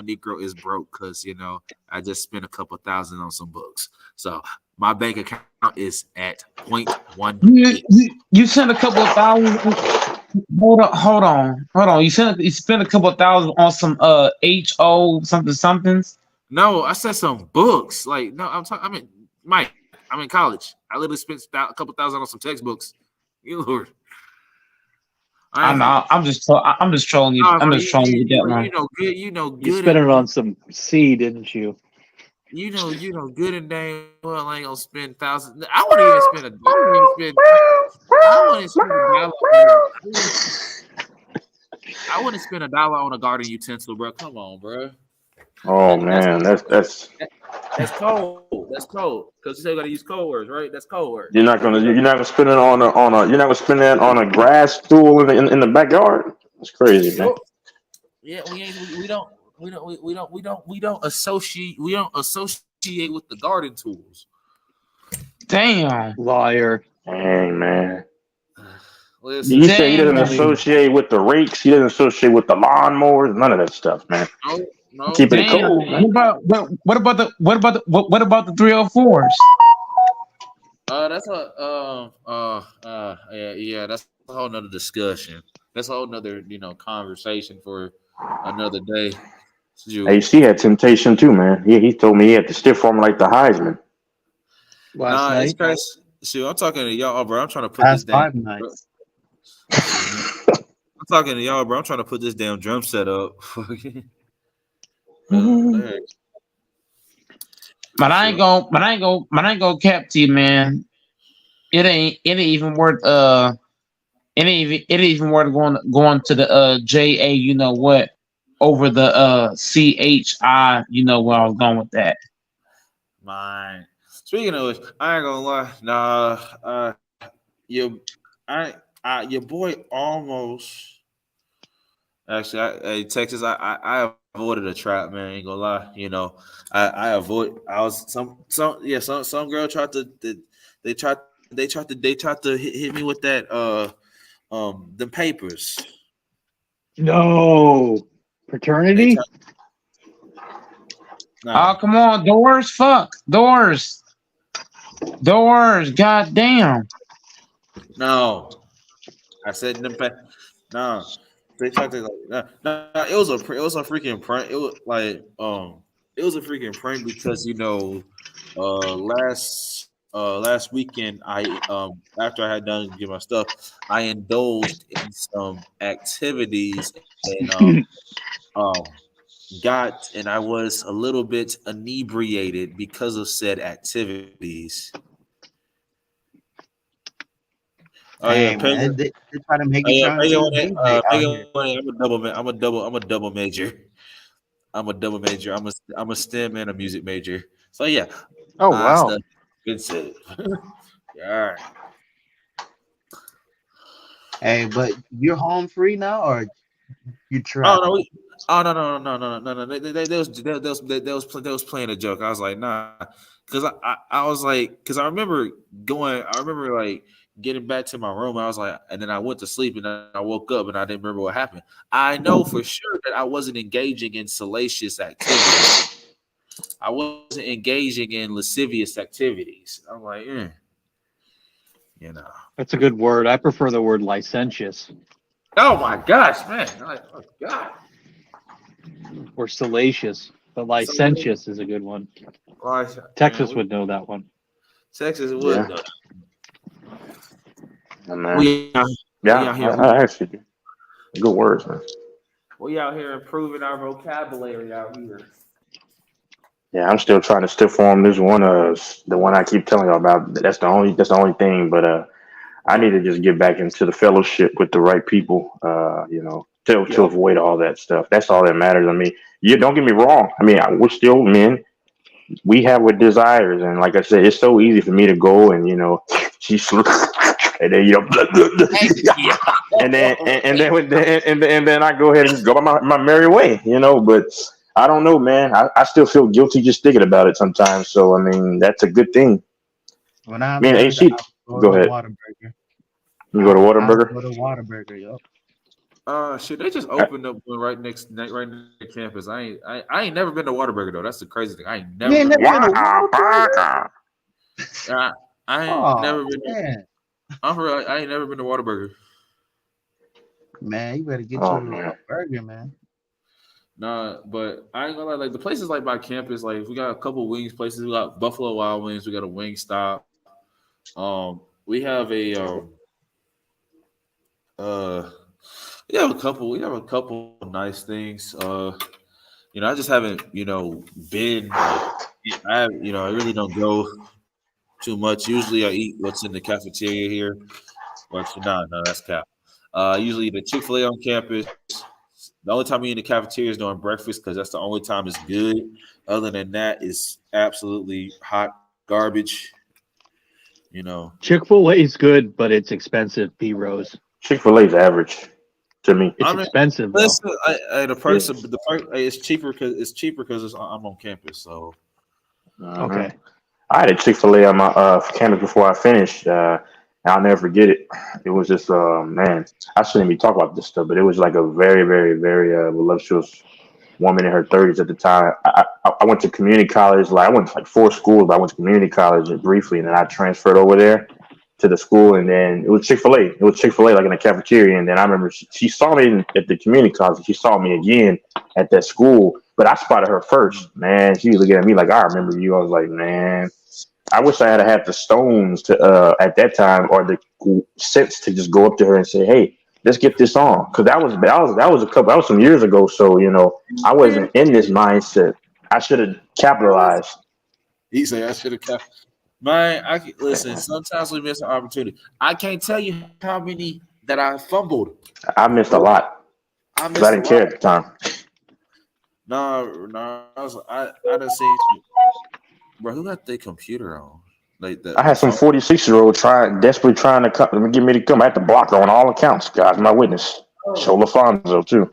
Negro is broke because I just spent a couple thousand on some books. So my bank account is at 0.1. You sent a couple of thousand. hold on. You spent a couple of thousand on some HO somethings. No, I said some books. Like, no, I'm talking. I mean, Mike. I'm in college. I literally spent a couple thousand on some textbooks. You Lord, I I ain't. know. I'm just trolling you. Nah, I'm bro, just trolling you with that one. you know good. You know You good spent and it on some C, didn't you? you know good and dang well. I ain't gonna spend thousands. I wouldn't even spend a. I wouldn't even spend. I wouldn't spend $1 on. I wouldn't spend $1 on a garden utensil, bro. Come on, bro. Oh That's man, that's that's cold. That's cold. Because you say you gotta use code words, right? That's code words. you're not gonna spend it on a you're not gonna spend that on a grass stool in the backyard. That's crazy, man. Nope. Yeah, we ain't. We don't associate. We don't associate with the garden tools. Damn. Liar. Dang, man. Listen, You say he Damn. doesn't associate with the rakes. He doesn't associate with the lawnmowers. None of that stuff, man. no, no. Keeping it Damn. cold, man. What about the 304s? That's yeah. That's a whole nother discussion. That's a whole nother conversation for another day. AC had temptation too, man. He told me he had to stiff arm like the Heisman. Last It's night. crazy. See, I'm talking to y'all, bro. I'm trying to put this Past damn. 5 nights. I'm talking to y'all, bro. I'm trying to put this damn drum set up. Hey. But I ain't gonna cap to you, man. It ain't even worth it ain't even worth going to the JA, you know what, over the CHI, you know where I was going with that. Mine. Speaking of which, I ain't gonna lie. Nah, your your boy almost. Actually, hey, Texas, I avoided a trap, man. Ain't gonna lie. I avoid. I was some girl tried to. They tried to hit me with that the papers. No. They Paternity? tried. Nah, Oh, come on, doors, fuck, doors, goddamn. no. I said them. No, they tried to it was a freaking prank. It was like it was a freaking prank because last weekend after I had done get my stuff, I indulged in some activities and um and I was a little bit inebriated because of said activities. Oh yeah, Hey Peggy. man, they try to make Oh you yeah, turn Peggy into a on it. DJ out Peggy here. on it. I'm a double major. I'm a double major. I'm a STEM and a music major. So yeah, Oh that's wow. the good said. Yeah, all right. Hey, but you're home free now, or you Oh trapped? no, oh no. They was playing a joke. I was like, nah, because I was like, because I remember like getting back to my room. I was like, and then I went to sleep and then I woke up and I didn't remember what happened. I know for sure that I wasn't engaging in salacious activities. I wasn't engaging in lascivious activities. I'm like, you know. That's a good word. I prefer the word licentious Oh my gosh, man! Like, oh God. or salacious. But So, licentious is a good one. like, man, Texas would know that one. Texas Yeah, would. man. We out, we Yeah, out here. I actually do. Good words, man. We out here improving our vocabulary out here. Yeah, I'm still trying to stiff arm this one. The one I keep telling y'all about. That's the only thing. But I need to just get back into the fellowship with the right people. To Yep. avoid all that stuff. That's all that matters. I mean, you don't get me wrong. I mean, we're still men. We have what desires, and like I said, it's so easy for me to go and she's and then Yeah. and then I go ahead and just go by my merry way, But I don't know, man. I still feel guilty just thinking about it sometimes. So I mean, that's a good thing. When I'm Man, married, I AC, will go go to ahead. Whataburger. You go to I will Whataburger. go to Whataburger, yo. Shit, they just opened up one right next campus. I ain't never been to Waterburger though. That's the crazy thing. I ain't You never ain't been to never been to Waterburger. Whataburger? I ain't Oh never been. man. I ain't never been to Waterburger. Man, you better get Oh your man. burger, man. Nah, but I ain't gonna lie. Like the places like by campus, like we got a couple wings places. We got Buffalo Wild Wings. We got a Wing Stop. We have a uh, we have a couple. We have a couple nice things. I just haven't, been like I really don't go too much. Usually, I eat what's in the cafeteria here. Well, actually, no, that's cap. Usually the Chick-fil-A on campus. The only time we eat in the cafeteria is during breakfast because that's the only time it's good. Other than that, it's absolutely hot garbage. You know, Chick-fil-A is good, but it's expensive. P Rose. Chick-fil-A's average to me. It's I mean, expensive though. listen, the price Yeah. of the price it's cheaper because I'm on campus. So Okay. I had a Chick-fil-A on my campus before I finished. I'll never forget it. It was just man, I shouldn't be talking about this stuff, but it was like a very, very, very voluptuous woman in her 30s at the time. I went to community college. Like I went to like 4 schools, but I went to community college briefly, and then I transferred over there to the school, and then it was Chick-fil-A. It was Chick-fil-A like in the cafeteria, and then I remember she saw me at the community college. She saw me again at that school, but I spotted her first. Man, she was looking at me like, I remember you. I was like, man, I wish I had the stones to at that time or the sense to just go up to her and say, hey, let's get this on, because that was some years ago. So I wasn't in this mindset. I should have capitalized. he said I should have kept. Man, listen. Sometimes we miss an opportunity. I can't tell you how many that I fumbled. I missed a lot I because I missed a didn't care lot. at the time. No, I done seen you. Bro, who got their computer on? Like I had some 46-year-old desperately trying to get me to come. I had to block her on all accounts. God's my witness. Show LaFonso too.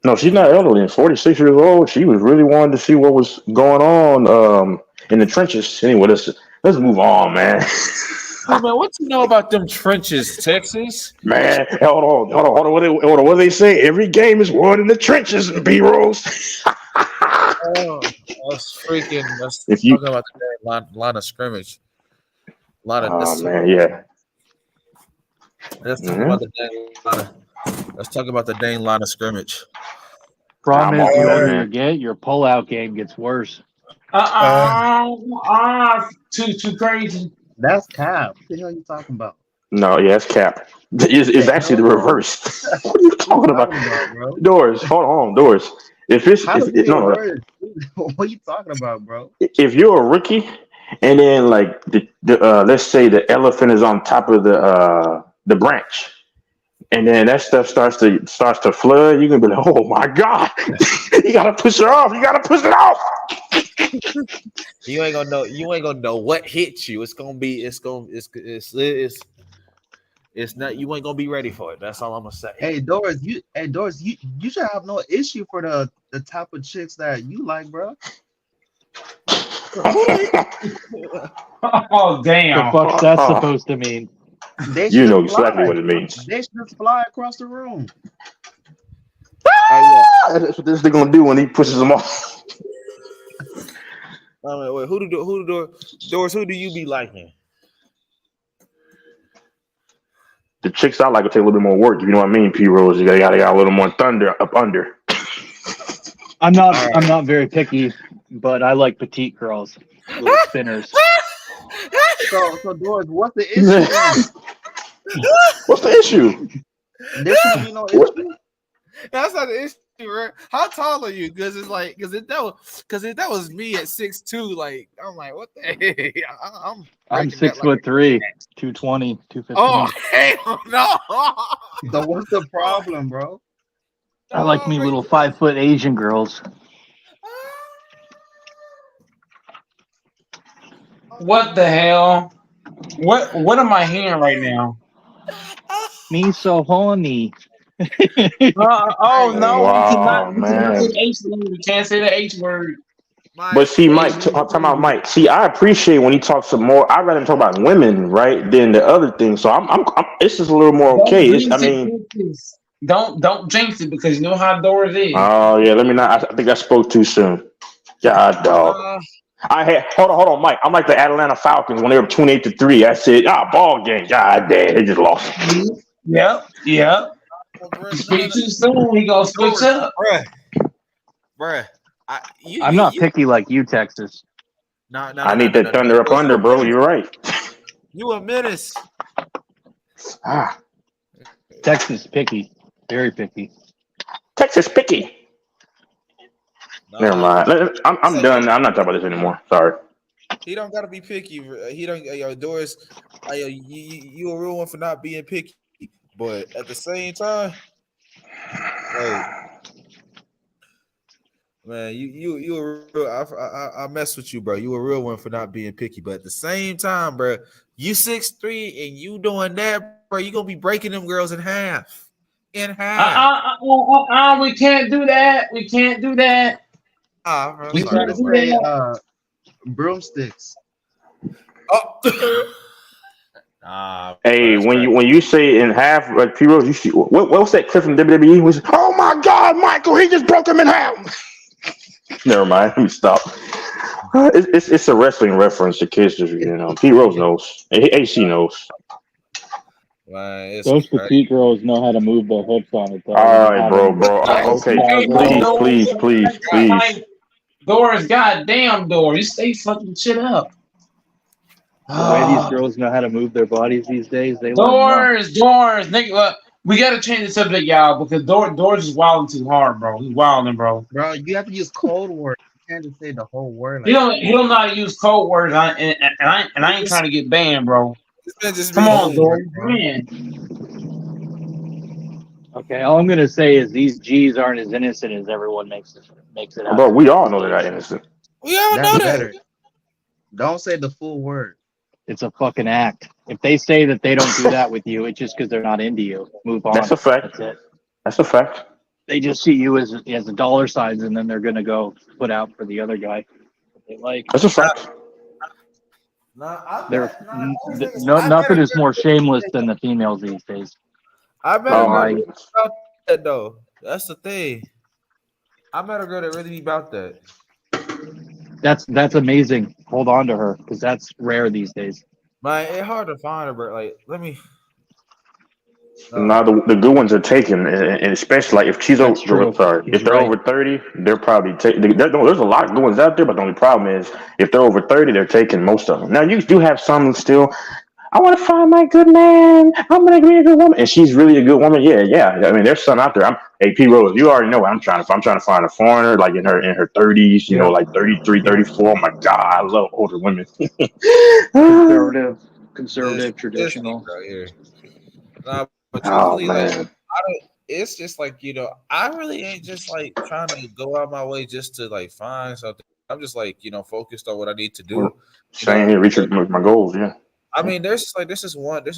No, she's not elderly. 46 years old. She was really wanting to see what was going on in the trenches. Anyway, let's move on, man. Hey, man, what you know about them trenches, Texas? Man, hold on. What do they say? Every game is won in the trenches, B-Rolls. Oh, that's If you, talking about the line of scrimmage. man, yeah. Let's talk about the dang line of scrimmage. Problem is, the all older man. you get, your pullout game gets worse. Too crazy. That's cap. What the hell you talking about? No, yeah, it's cap. It's actually the reverse. What are you talking about, bro? Doors? Hold on, Doors. If it's How does it no, work? What are you talking about, bro? if you're a rookie, and then like the let's say the elephant is on top of the branch, and then that stuff starts to flood, you're gonna be like, oh my god, you gotta push it off. You gotta push it off. You ain't gonna know what hit you. It's not. You ain't gonna be ready for it. That's all I'm gonna say. Hey Doris, you should have no issue for the type of chicks that you like, bro. Oh damn! The fuck's that supposed to mean? They You should know fly. exactly what it means. They should just fly across the room. That's what this thing gonna do when he pushes them off. I mean, wait, Doris? Who do you be liking? The chicks I like will take a little bit more work. You know what I mean? P Rose, you got a little more thunder up under. I'm not very picky, but I like petite girls, little spinners. So Doris, what's the issue? What's the issue? There should be no issue. That's not the issue, right? How tall are you? Because if that was me at 6'2", like I'm like, what the heck? I'm 6'3", 220, 215. Oh hell no! So what's the problem, bro? I like me little 5-foot Asian girls. What the hell? What am I hearing right now? Me so horny. Oh no, Wow, we cannot say man. the H word. We can't say the H word. But see, Mike, I'm talking about Mike. See, I appreciate when he talks some more. I'd rather talk about women, right, than the other thing. So I'm it's just a little more okay. Don't jinx it because you know how Doris is. Oh yeah, let me not. I think I spoke too soon. God dog. Hold on, Mike. I'm like the Atlanta Falcons when they were 28-3. I said, ball game. God damn, they just lost. Yep. Well, bro, You speak too soon, he gonna switch up. Bruh. I'm not picky like you, Texas. No. I need that thunder up under, bro. You're right. You a menace. Texas picky, very picky. Texas picky. Never mind. I'm done. I'm not talking about this anymore. Sorry. He don't gotta be picky. He don't. Doris, you a real one for not being picky, but at the same time, like, man, you a real. I mess with you, bro. You a real one for not being picky, but at the same time, bro, you 6'3" and you doing that, bro. You gonna be breaking them girls in half. We can't do that. We can't do that. Bro, We gotta say broomsticks. Hey, when you say in half, like P Rose, you see what's that clip from WWE? Was oh my God, Michael, he just broke him in half. Never mind, let me stop. It's a wrestling reference to kids, P Rose knows, AC knows. Man, those petite girls know how to move their hips on it. Though. All right, bro. Okay, please. Doris, goddamn Doris, you stay fucking shit up. The way these girls know how to move their bodies these days, they Doors, nigga. We gotta change the subject, y'all, because Doors is wilding too hard, bro. He's wilding, bro. Bro, you have to use code words. You can't just say the whole word. He don't know how to use code words, and I ain't trying to get banned, bro. Come on, Doors, man. Okay, all I'm gonna say is these G's aren't as innocent as everyone makes it out. Bro, we all know they're not innocent. We all know that. Don't say the full word. It's a fucking act. If they say that they don't do that with you, it's just because they're not into you. Move on. That's a fact. That's it. That's a fact. They just see you as the dollar signs, and then they're gonna go put out for the other guy that they like. That's a fact. Nothing is more shameless than the females these days. I met a girl about that though. That's the thing. I met a girl that really be about that. That's amazing. Hold on to her because that's rare these days. Man, it's hard to find her, but like, let me. Now the good ones are taken, and especially like if she's over. Sorry, if they're over 30, they're probably taking. There's a lot of good ones out there, but the only problem is if they're over 30, they're taking most of them. Now you do have some still. I want to find my good man. I'm gonna be a good woman, and she's really a good woman. Yeah. I mean, there's some out there. Hey, P Rose, you already know what I'm trying to find a foreigner like in her 30s. You know, like 33, 34. Oh my God, I love older women. conservative, traditional. Right here. Nah, but oh truthfully, man. like, it's just like, I really ain't just like trying to go out my way just to like find something. I'm just like, focused on what I need to do. Same here, reach my goals. Yeah. I mean, there's one girl,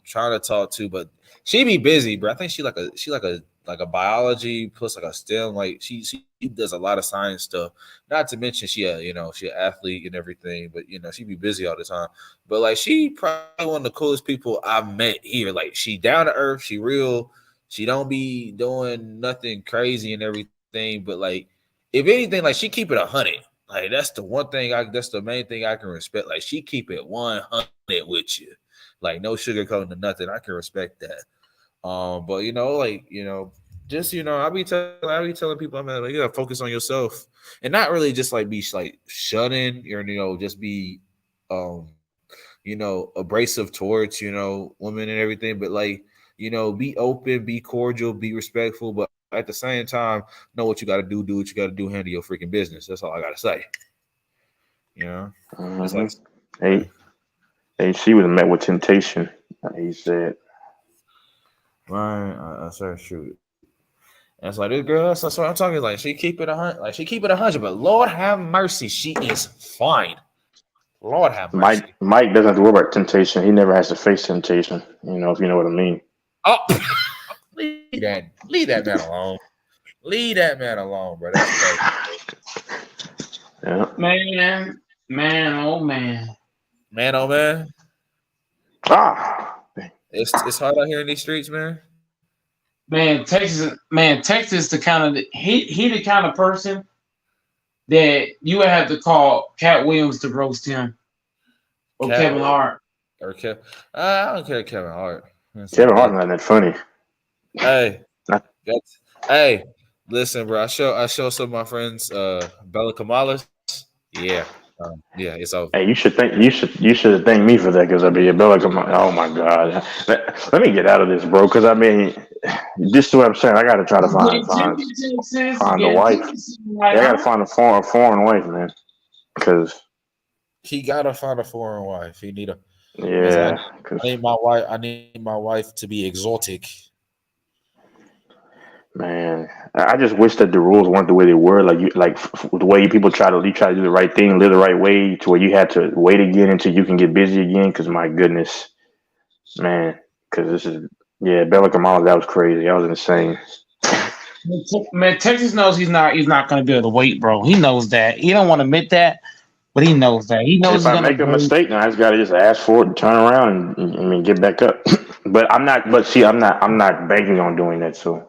trying to talk to, but she be busy, bro. I think she like a biology plus like a STEM. Like she does a lot of science stuff. Not to mention she an athlete and everything, but she be busy all the time. But like she probably one of the coolest people I've met here. Like she down to earth, she real. She don't be doing nothing crazy and everything. But like if anything, like she keep it 100. Like that's the one thing that's the main thing I can respect. Like she keep it 100 with you, like no sugarcoating or nothing. I can respect that. But just I be telling people, I'm like, you gotta focus on yourself and not really just like be like shunning or just be abrasive towards women and everything. But like be open, be cordial, be respectful, but at the same time, know what you got to do what you got to do, handle your freaking business. That's all I got to say. It's like, hey, she was met with temptation. He said, right. I started shoot. That's like this girl. That's what I'm talking. Like she keep it 100. Like she keep it 100. But Lord have mercy, she is fine. Lord have mercy. Mike doesn't have to worry about temptation. He never has to face temptation. If you know what I mean. Oh. Leave that man alone. Leave that man alone, bro. That's yeah. Man, oh man. It's hard out here in these streets, man. Texas the kind of he the kind of person that you would have to call Cat Williams to roast him or Cat Kevin Hart. or Kevin. I don't care Kevin Hart. It's Kevin like Hart's not that funny. hey, Not- hey, listen, bro. I show some of my friends Bella Kamala's. Yeah. Yeah, it's over. Hey, you should thank me for that because I mean, Bella, oh my God, let me get out of this, bro. Because I mean, this is what I'm saying. I got to try to find a wife. Yeah, I got to find a foreign wife, man. Because He gotta find a foreign wife. He need a yeah, I need my wife. I need my wife to be exotic. man, I just wish that the rules weren't the way they were. The way people try to do the right thing, live the right way, to where you had to wait again until you can get busy again. Because my goodness, man, because this is Bella Kamala, that was crazy. That was insane. Man, Texas knows he's not going to be able to wait, bro. He knows that. He don't want to admit that, but he knows that. He knows If he's I going to make a wait. mistake, now I just gotta just ask for it and turn around and I mean get back up. But I'm not. But see, I'm not banking on doing that. So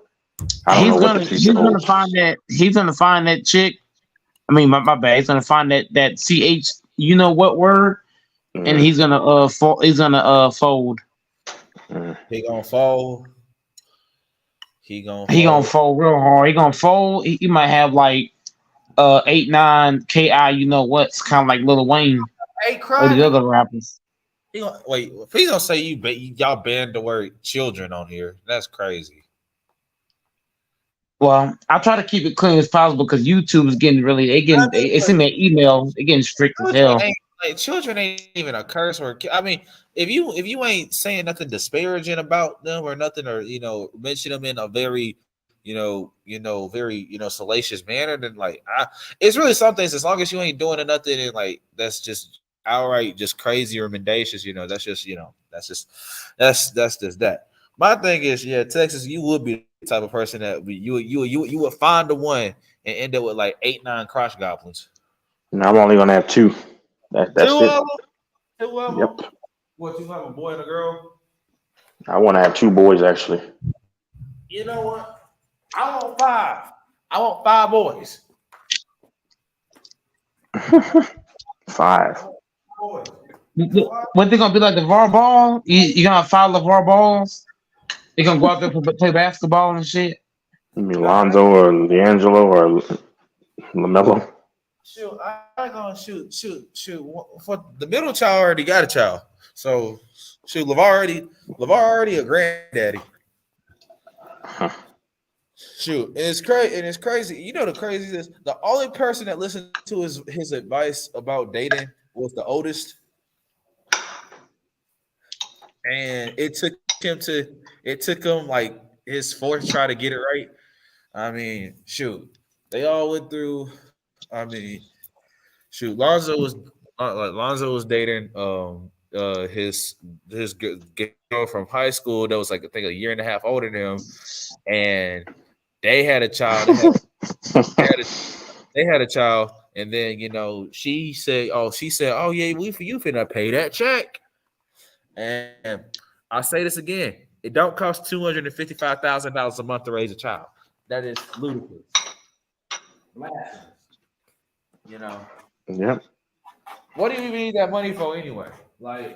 I don't know what the future holds. He's gonna find that chick. I mean, my bad. He's gonna find that ch. You know what word? And he's gonna fold. He gonna fold. He gonna fold real hard. He gonna fold. He might have like 8-9 ki. You know what's kind of like Lil Wayne Hey, or the cry. other rappers. Wait, please don't say y'all banned the word children on here. That's crazy. Well, I try to keep it clean as possible because YouTube is getting really. It's in their email. They're getting strict as hell. Children ain't even a curse or. I mean, if you ain't saying nothing disparaging about them or nothing, or mention them in a very very salacious manner, then it's really some things. As long as you ain't doing nothing and that's just outright just crazy or mendacious, that's just that's just that. My thing is, Texas, you would be the type of person that you would find the one and end up with 8-9 crotch goblins. No, I'm only gonna have two. That's Two it. of them? Two of them? Yep. What, you have a boy and a girl? I want to have two boys actually. You know what? I want 5. I want 5 boys. 5. What they gonna be like LeVar Ball? You gonna follow LeVar Balls? You gonna go out there to play basketball and shit? You mean Lonzo or D'Angelo or LaMelo? Shoot, I ain't gonna shoot. For the middle child already got a child. So shoot, LeVar already a granddaddy. Huh. Shoot, and it's crazy. And it's crazy. You know the craziest is the only person that listened to his advice about dating was the oldest. And it took him his fourth try to get it right. I mean, shoot, they all went through. I mean, shoot, Lonzo was dating his girl from high school that was I think a year and a half older than him, and they had a child. They had a child, and then she said, "Oh yeah, you finna pay that check." And I'll say this again: it don't cost $255,000 a month to raise a child. That is ludicrous. Yep. What do you need that money for anyway? We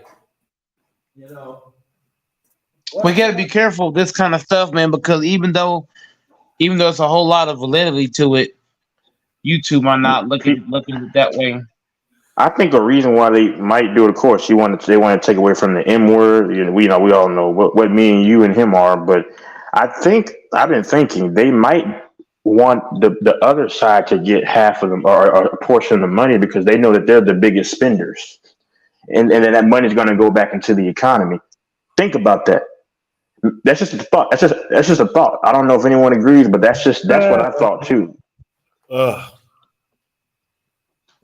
gotta be careful with this kind of stuff, man, because even though it's a whole lot of validity to it, YouTube might not looking at it that way. I think a reason why they might do it, of course, they want to take away from the M word. We all know what me and you and him are, but I've been thinking they might want the other side to get half of them or a portion of the money because they know that they're the biggest spenders, and then that money is going to go back into the economy. Think about that. That's just a thought. That's just a thought. I don't know if anyone agrees, but that's what I thought too.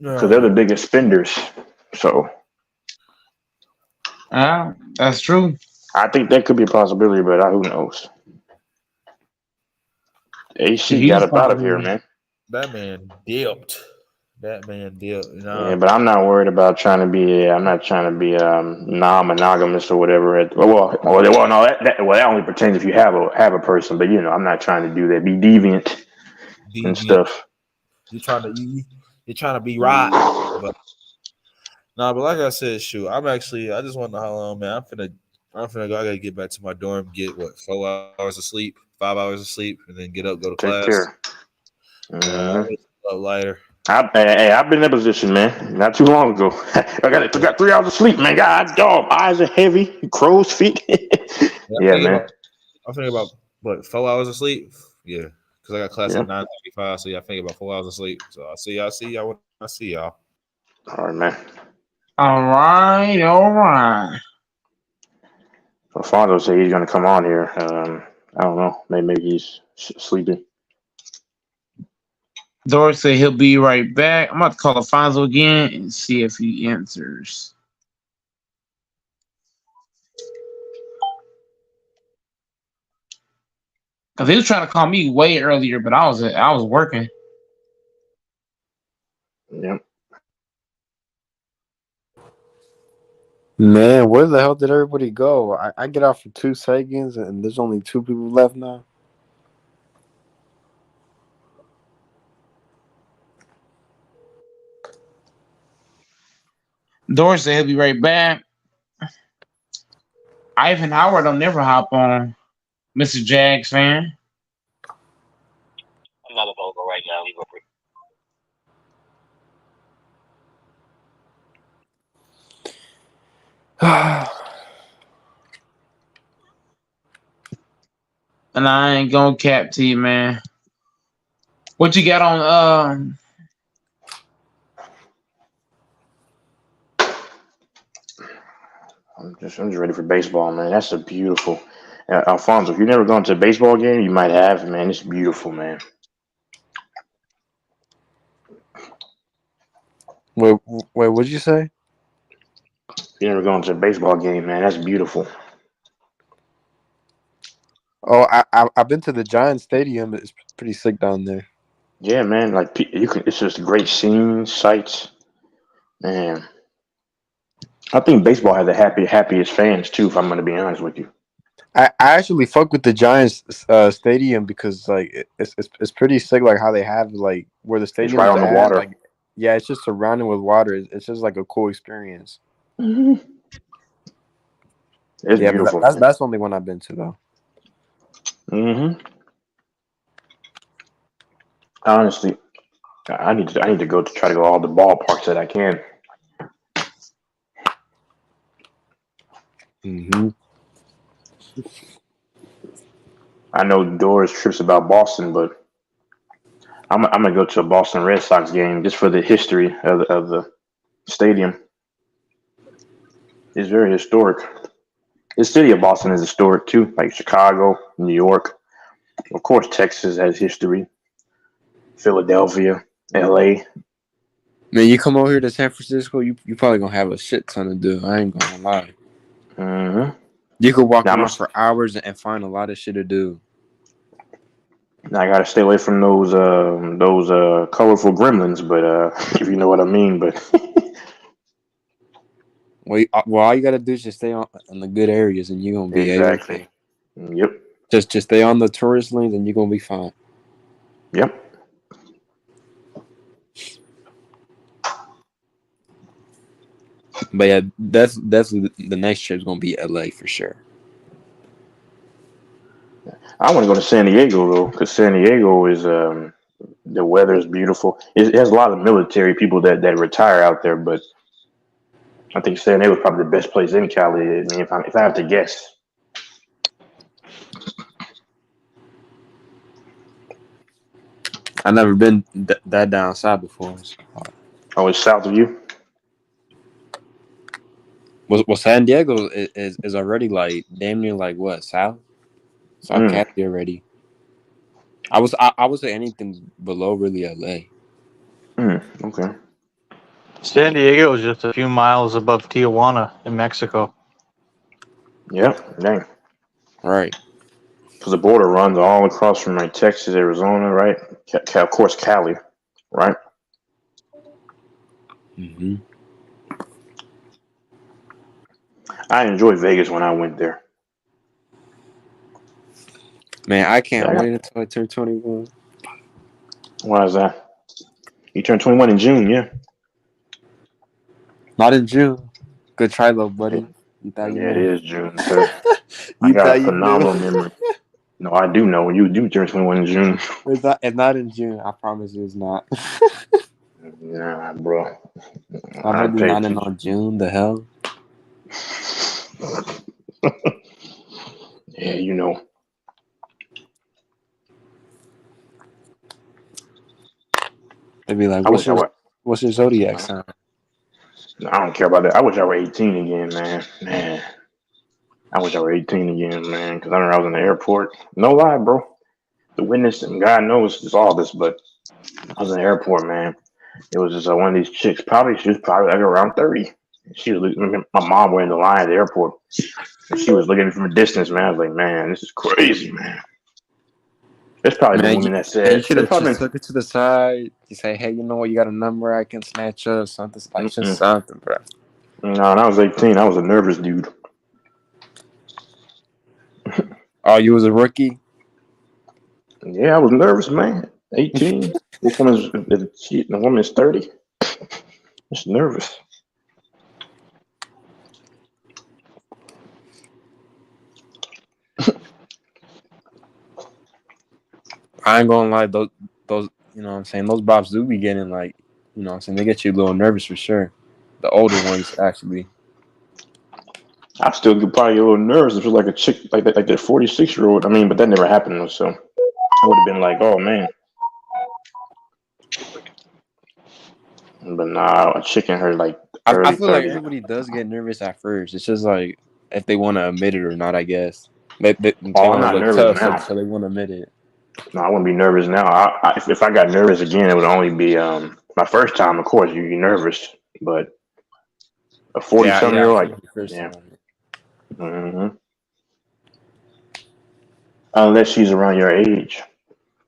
Because they're the biggest spenders. So that's true. I think that could be a possibility, but who knows? AC got up out of here, man. That man dipped. Yeah, but I'm not worried about trying to be. I'm not trying to be non-monogamous or whatever. No, that only pertains if you have a person. But I'm not trying to do that. Be deviant and stuff. You trying to He trying to be right, but nah. But like I said, shoot, I just want to know how long, man. I gotta get back to my dorm, get 4 hours of sleep, 5 hours of sleep, and then get up, go to Take class. care. I'll wake up later. I've been in that position, man. Not too long ago. I got 3 hours of sleep, man. God, dog, eyes are heavy, crow's feet. Yeah, man. I'm thinking about 4 hours of sleep. Yeah, because I got class Yeah. at 9:35, so yeah, I think about 4 hours of sleep. So I'll see y'all when I see y'all. All right, man. All right. Alfonso said he's gonna come on here. I don't know. Maybe he's sleeping. Doris said he'll be right back. I'm about to call Alfonso again and see if he answers. Cause he was trying to call me way earlier, but I was working. Yep. Man, where the hell did everybody go? I get out for 2 seconds, and there's only 2 people left now. Doris said he'll be right back. Ivan Howard will never hop on. Mr. Jags fan. I'm not available right now. Leave a break. And I ain't gonna cap to you, man. What you got on I'm just ready for baseball, man. That's a beautiful. Alfonso, if you've never gone to a baseball game, you might have, man. It's beautiful, man. Wait, what'd you say? If you've never gone to a baseball game, man, that's beautiful. Oh, I've been to the Giants Stadium. It's pretty sick down there. Yeah, man. Like you can, it's just great scenes, sights, man. I think baseball has the happiest fans too. If I'm going to be honest with you. I actually fuck with the Giants stadium because like it's pretty sick. Like how they have like where the It's right stadium's on the at. water. Like yeah, it's just surrounded with water. It's just like a cool experience. Mm-hmm. It's Yeah, but beautiful. that's the only one I've been to though. Mm-hmm. Honestly, I need to go to try to go all the ballparks that I can. Mm-hmm. I know Doris trips about Boston, but I'm gonna go to a Boston Red Sox game just for the history of the stadium. It's very historic. The city of Boston is historic too, like Chicago, New York. Of course, Texas has history. Philadelphia, LA. Man, you come over here to San Francisco, you probably gonna have a shit ton to do. I ain't gonna lie. Mm-hmm. You could walk Now, around for hours and find a lot of shit to do. I gotta stay away from those colorful gremlins, but if you know what I mean. But Well, all you gotta do is just stay in the good areas, and you're gonna be exactly. A-okay. Yep. Just stay on the tourist lanes, and you're gonna be fine. Yep. But yeah, that's the next trip's gonna be LA for sure. I want to go to San Diego though, because San Diego is the weather is beautiful. It has a lot of military people that retire out there, but I think San Diego is probably the best place in Cali. I mean, if I have to guess. I've never been that down south before. So. Oh, it's south of you. Well, San Diego is already like damn near like what South Mm, Cali already. I would say anything below really LA. okay. San Diego is just a few miles above Tijuana in Mexico. Yep. Dang. Right. Because the border runs all across from like Texas, Arizona, right? Of course, Cali, right? Mm-hmm. I enjoyed Vegas when I went there. Man, I can't Yeah. wait until I turn 21. Why is that? He turned 21 in June. Yeah. Not in June. Good try, little buddy. You thought you Yeah, it knew. is June, sir. I You got a thought you knew. phenomenal memory. No, I do know. You do turn 21 in June. It's not in June. I promise you, it's not. Nah, bro. My I birthday's pay not in attention. on June. The hell? Yeah, you know. They'd be like, I wish I were. what's your zodiac sign? I don't care about that. I wish I were 18 again, man. Man, I wish I were 18 again, man. Because I remember I was in the airport. No lie, bro. The witness, and God knows it's all this, but I was in the airport, man. It was just one of these chicks. She was probably like around 30. She was looking, my mom went in the line at the airport. And she was looking from a distance, man. I was like, man, this is crazy, man. There's probably been Man, women that you said, should there's have probably just been, took it to the side. You say, hey, you know what? You got a number I can snatch up. Something like just mm-mm. something, bro. No, when I was 18, I was a nervous dude. Oh, you was a rookie? Yeah, I was nervous, man. 18. This the woman's 30. Just nervous. I ain't gonna lie, those you know what I'm saying, those bops do be getting like, you know what I'm saying, they get you a little nervous for sure. The older ones actually. I still get probably a little nervous if it was like a chick like that 46-year-old. I mean, but that never happened though, so I would have been like, oh man. But nah, a chick in her like I early feel like 30s. everybody does get nervous at first. It's just like if they want to admit it or not, I guess. They Oh, I'm want to not look nervous tough, so now. they want to admit it. No, I wouldn't be nervous now. If I got nervous again, it would only be my first time. Of course, you're nervous, but a 40 something Yeah, year I old, feel like, like the first yeah. time. hmm Unless she's around your age,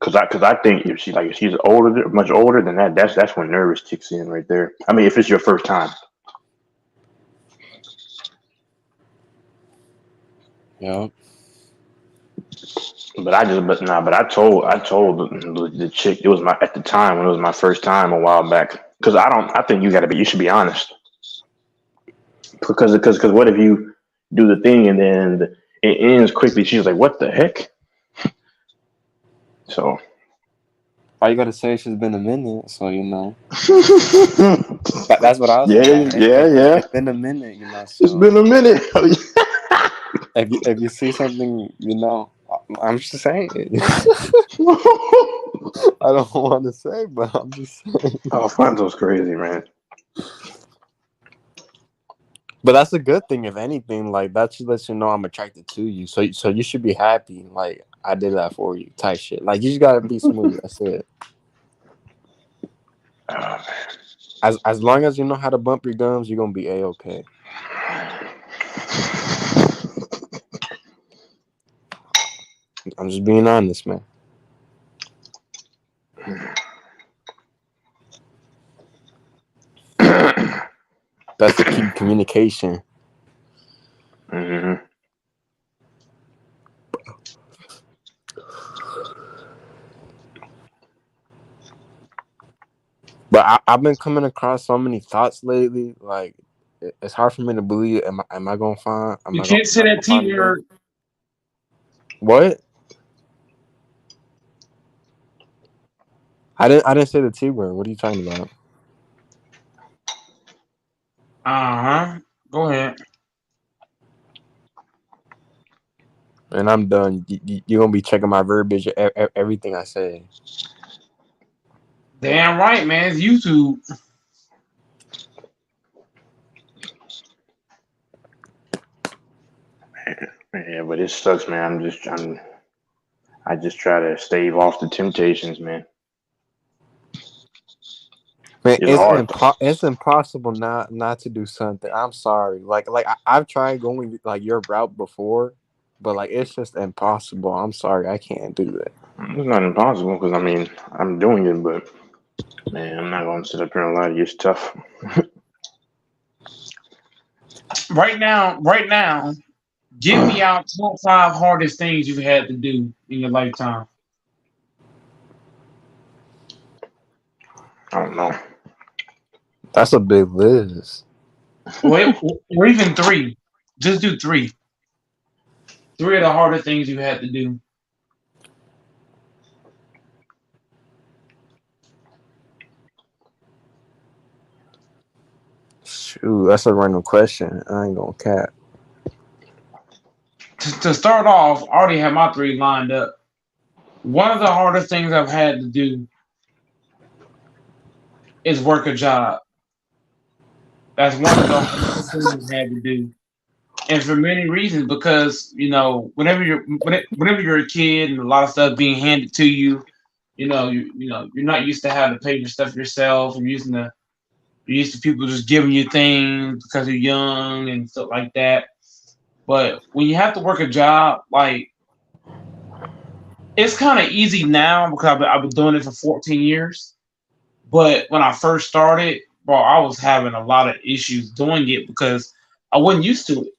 because I think if she's older, much older than that, that's when nervous kicks in right there. I mean, if it's your first time. Yeah. But I told the chick, it was my, at the time when it was my first time a while back, because I think you should be honest, because what if you do the thing and then it ends quickly? She's like, what the heck? So All you gotta say is she's been a minute, so you know. That's what I'll say. yeah, Like, yeah, yeah. it's been a minute, you know. It's So been a minute. if you see something, you know, I'm just saying. I don't want to say, but I'm just saying. Alfonso's crazy, man. But that's a good thing, if anything. Like that just lets you know I'm attracted to you. So you should be happy. Like I did that for you, type shit. Like you just gotta be smooth. That's it. Oh, man. As long as you know how to bump your gums, you're gonna be a-okay. I'm just being honest, man. Best to keep communication. hmm But I've been coming across so many thoughts lately. Like it's hard for me to believe. Am I gonna find? You can't say Am I that gonna find a T girl? word. What? I didn't say the T word. What are you talking about? Go ahead. And I'm done. You're gonna be checking my verbiage, everything I say. Damn right, man. It's YouTube. Yeah, but it sucks, man. I just try to stave off the temptations, man. Man, It's hard. it's impossible not to do something. I'm sorry. I've tried going like your route before, but like it's just impossible. I'm sorry, I can't do that. It's not impossible because I mean I'm doing it, but man, I'm not gonna sit up here and lie to you. It's tough. Right now, give me out top 5 hardest things you've had to do in your lifetime. I don't know. That's a big list. Or even three. Just do three. Three of the harder things you had to do. Shoot, that's a random question. I ain't gonna cap. To start off, I already have my three lined up. One of the hardest things I've had to do is work a job. That's one of the hardest things I've had to do, and for many reasons. Because whenever you're a kid and a lot of stuff being handed to you, you're not used to having to pay your stuff yourself. You're used to people just giving you things because you're young and stuff like that. But when you have to work a job, like it's kind of easy now because I've been doing it for 14 years. But when I first started, bro, I was having a lot of issues doing it because I wasn't used to it.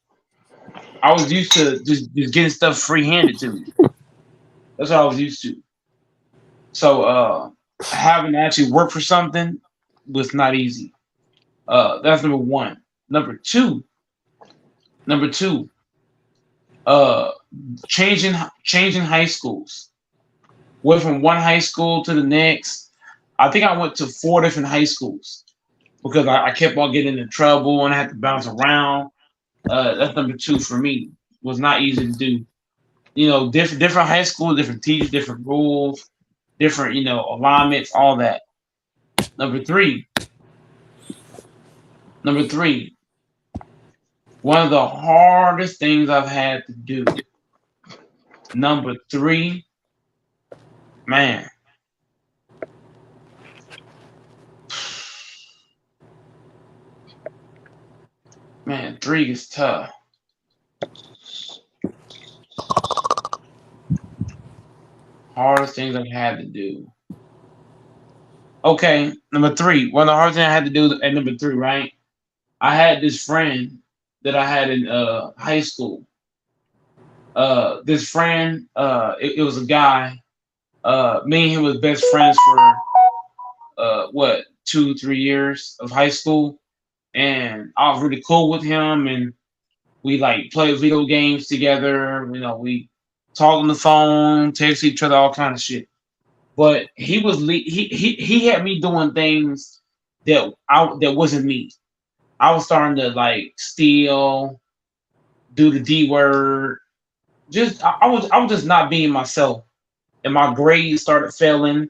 I was used to just getting stuff free handed to me. That's what I was used to. So having to actually work for something was not easy. That's number one. Number two, number two, uh, changing high schools. Went from one high school to the next. I think I went to four different high schools because I kept on getting in trouble and I had to bounce around. That's number two for me. Was not easy to do. Different high schools, different teachers, different rules, different alignments, all that. Number three, number three. One of the hardest things I've had to do. Number three, man. Man, three is tough. Hardest things I've had to do. Okay, number three. One of the hardest things I had to do at number three, right? I had this friend that I had in high school. This friend, it was a guy. Me and him was best friends for what 2-3 years of high school, and I was really cool with him, and we like played video games together. We talked on the phone, text each other, all kind of shit. But he had me doing things that wasn't me. I was starting to like steal, do the D word. I was just not being myself, and my grades started failing,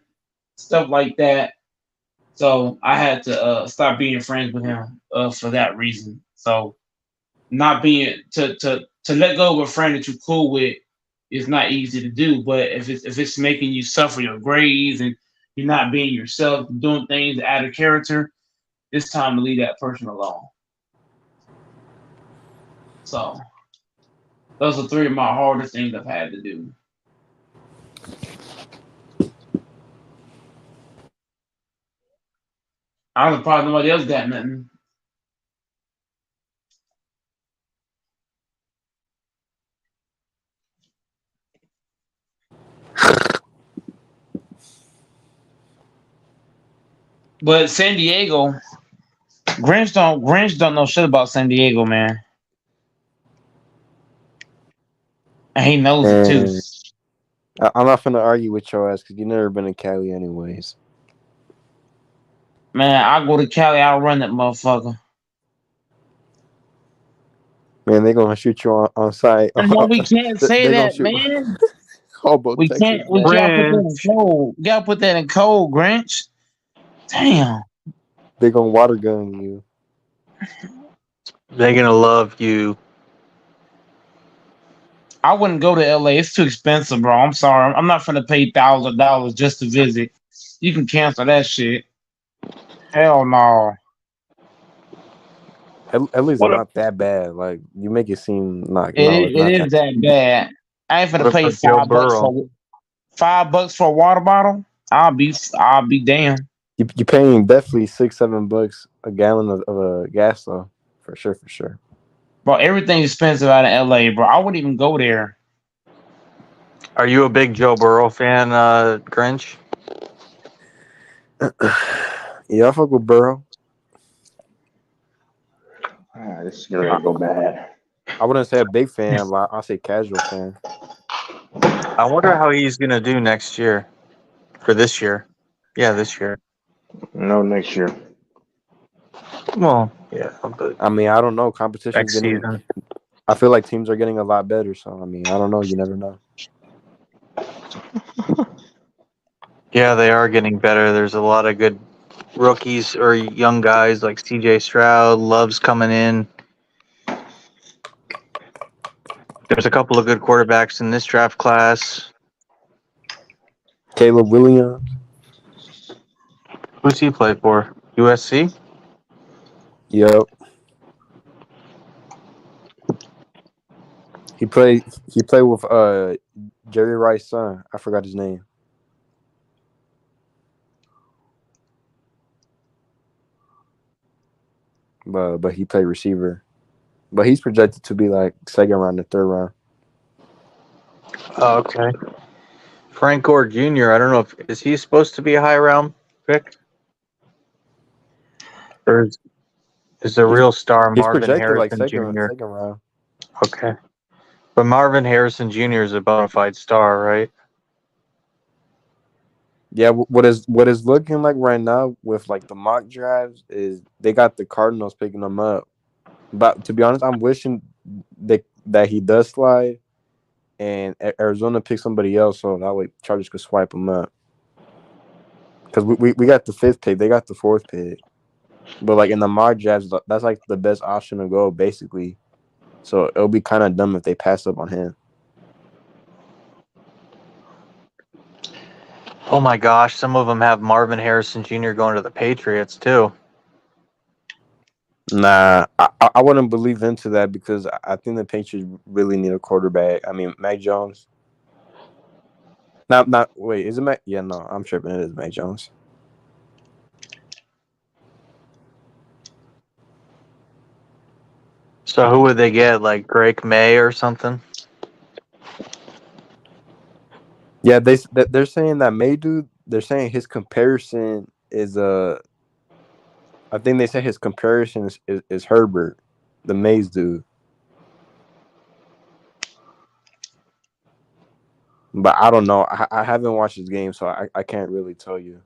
stuff like that. So I had to stop being friends with him for that reason. So not being to let go of a friend that you're cool with is not easy to do. But if it's making you suffer your grades and you're not being yourself, doing things out of character, it's time to leave that person alone. So those are three of my hardest things I've had to do. I don't probably nobody else got nothing. But San Diego, Grinch don't know shit about San Diego, man. And he knows it too. And I'm not gonna argue with your ass because you never been in Cali, anyways. Man, I go to Cali, I'll run that motherfucker. Man, they gonna shoot you on site. No, we can't say They gonna that, shoot man. Hobo, We Texas. can't. We gotta put that in code. We gotta put that in code, Grinch. Damn. They gonna water gun you. They're gonna love you. I wouldn't go to LA. It's too expensive, bro. I'm sorry. I'm not gonna pay $1,000 just to visit. You can cancel that shit. Hell no. At least What it's up? not that bad. Like you make it seem like It no, it's not it that. is that bad. I ain't What gonna pay about Joe $5 Burrow? for $5 for a water bottle. I'll be damned. You're paying definitely $6-7 a gallon of a gas though, for sure, for sure. Bro, everything's expensive out of LA, bro. I wouldn't even go there. Are you a big Joe Burrow fan, Grinch? Yeah, I fuck with Burrow. This is gonna go bad. I wouldn't say a big fan, but I'll say casual fan. I wonder how he's gonna do next year. For this year. Yeah, this year. No, next year. Well, yeah, but I mean, I don't know. Competition's next getting. season. I feel like teams are getting a lot better. So I mean, I don't know. You never know. Yeah, they are getting better. There's a lot of good rookies or young guys like CJ Stroud, Love's coming in. There's a couple of good quarterbacks in this draft class. Caleb Williams. Who's he play for? USC? Yep. He played. He played with Jerry Rice's son. I forgot his name. But he played receiver. But he's projected to be like second round to third round. Oh, okay. Frank Gore Jr. I don't know if is he supposed to be a high round pick? Or is the He's real star he's Marvin projected like Harrison second Jr.? round. Okay. But Marvin Harrison Jr. is a bona fide star, right? Yeah, what is looking like right now with like the mock drafts is they got the Cardinals picking him up. But to be honest, I'm wishing that he does slide and Arizona picks somebody else so that way Chargers could swipe him up. Because we got the 5th pick, they got the 4th pick. But like in the mock drafts, that's like the best option to go basically. So it'll be kind of dumb if they pass up on him. Oh my gosh, some of them have Marvin Harrison Jr. going to the Patriots too. Nah, I wouldn't believe into that because I think the Patriots really need a quarterback. I mean, Mac Jones. Not wait, is it Mac? Yeah, no, I'm tripping. It is Mac Jones. So who would they get? Like Drake May or something? Yeah, they're saying that May dude. They're saying his comparison is I think they say his comparison is Herbert, the Mays dude. But I don't know. I haven't watched his game, so I can't really tell you.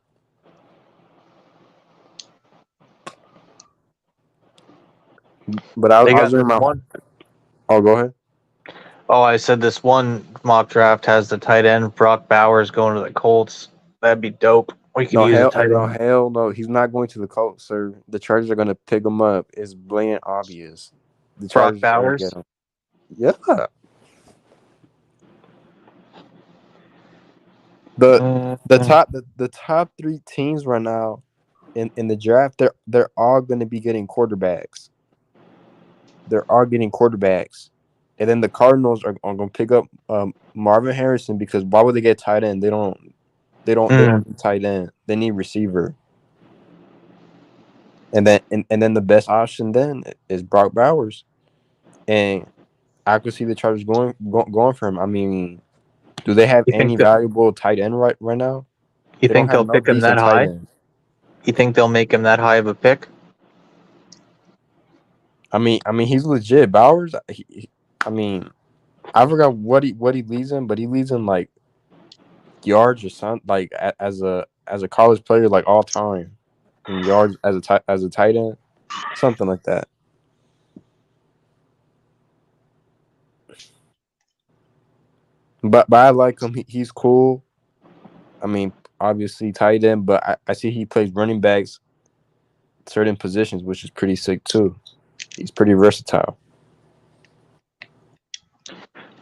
But I They was got doing this my. one. Oh, go ahead. Oh, I said this one mock draft has the tight end Brock Bowers going to the Colts. That'd be dope. We could No use a hell, tight no end. hell, no. He's not going to the Colts, sir. The Chargers are going to pick him up. It's blatant obvious. The Brock Chargers are going to get Bowers. him. Yeah. The the top 3 teams right now in the draft, they're all going to be getting quarterbacks. They're all getting quarterbacks, and then the Cardinals are going to pick up Marvin Harrison because why would they get tight end? They don't need tight end. They need receiver. And then the best option then is Brock Bowers, and I could see the Chargers going for him. I mean, do they have You any think that valuable tight end right now? you They don't think have they'll no pick him that decent tight high? end. You think they'll make him that high of a pick? I mean, he's legit. Bowers. I mean, I forgot what he leads in, but he leads in like yards or something. Like as a college player, like all time in yards as a tight end, something like that. But I like him. He's cool. I mean, obviously tight end, but I see he plays running backs, certain positions, which is pretty sick too. He's pretty versatile.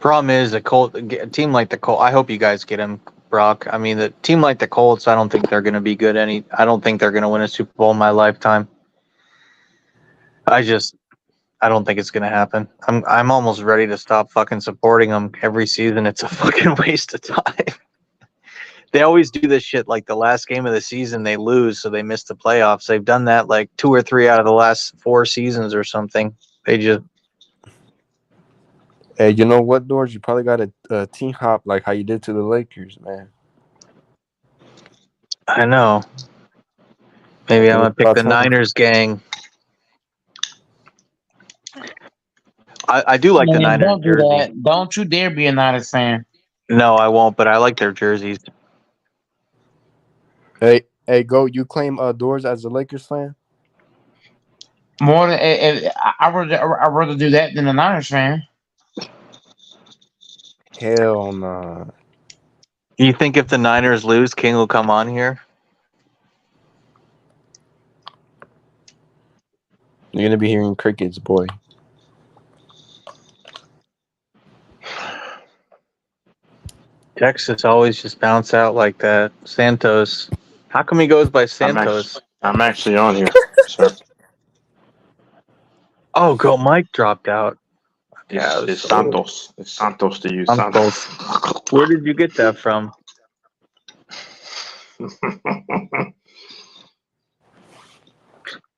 Problem is, a team like the Colts. I hope you guys get him, Brock. I mean, the team like the Colts. I don't think they're going to be good. I don't think they're going to win a Super Bowl in my lifetime. I don't think it's going to happen. I'm almost ready to stop fucking supporting them every season. It's a fucking waste of time. They always do this shit like the last game of the season they lose, so they miss the playoffs. They've done that like 2 or 3 out of the last 4 seasons or something. They just Hey, you know what, George? You probably got a team hop like how you did to the Lakers, man. I know. Maybe I'm gonna pick the About time. Niners gang. I do like the Man, Niners don't do jersey. that. Don't you dare be a Niners fan. No, I won't, but I like their jerseys. Hey, go. You claim Doors as a Lakers fan? More than I rather do that than a Niners fan. Hell nah. You think if the Niners lose, King will come on here? You're gonna be hearing crickets, boy. Texas always just bounce out like that. Santos. How come he goes by Santos? I'm actually on here, sir. Oh, go Mike dropped out. It's Santos. It's Santos to you. Santos. Where did you get that from?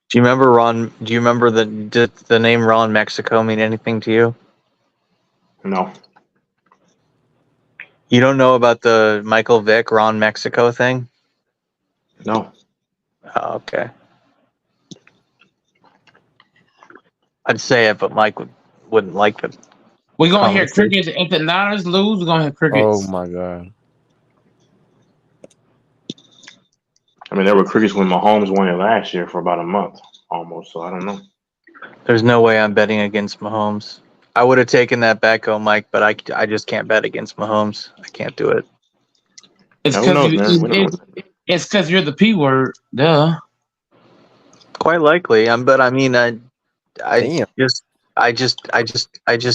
Do you remember Ron? Do you remember the name Ron Mexico mean anything to you? No. You don't know about the Michael Vick Ron Mexico thing? No. Oh, okay. I'd say it, but Mike wouldn't like it. We're gonna hear crickets if the Niners lose. We're gonna hear Oh crickets. my god. I mean, there were crickets when Mahomes won it last year for about a month, almost. So I don't know. There's no way I'm betting against Mahomes. I would have taken that bet, go Mike, but I just can't bet against Mahomes. I can't do it. It's Who knows, man? it's because you're the P word. Duh. Quite likely. But I mean, I Damn. just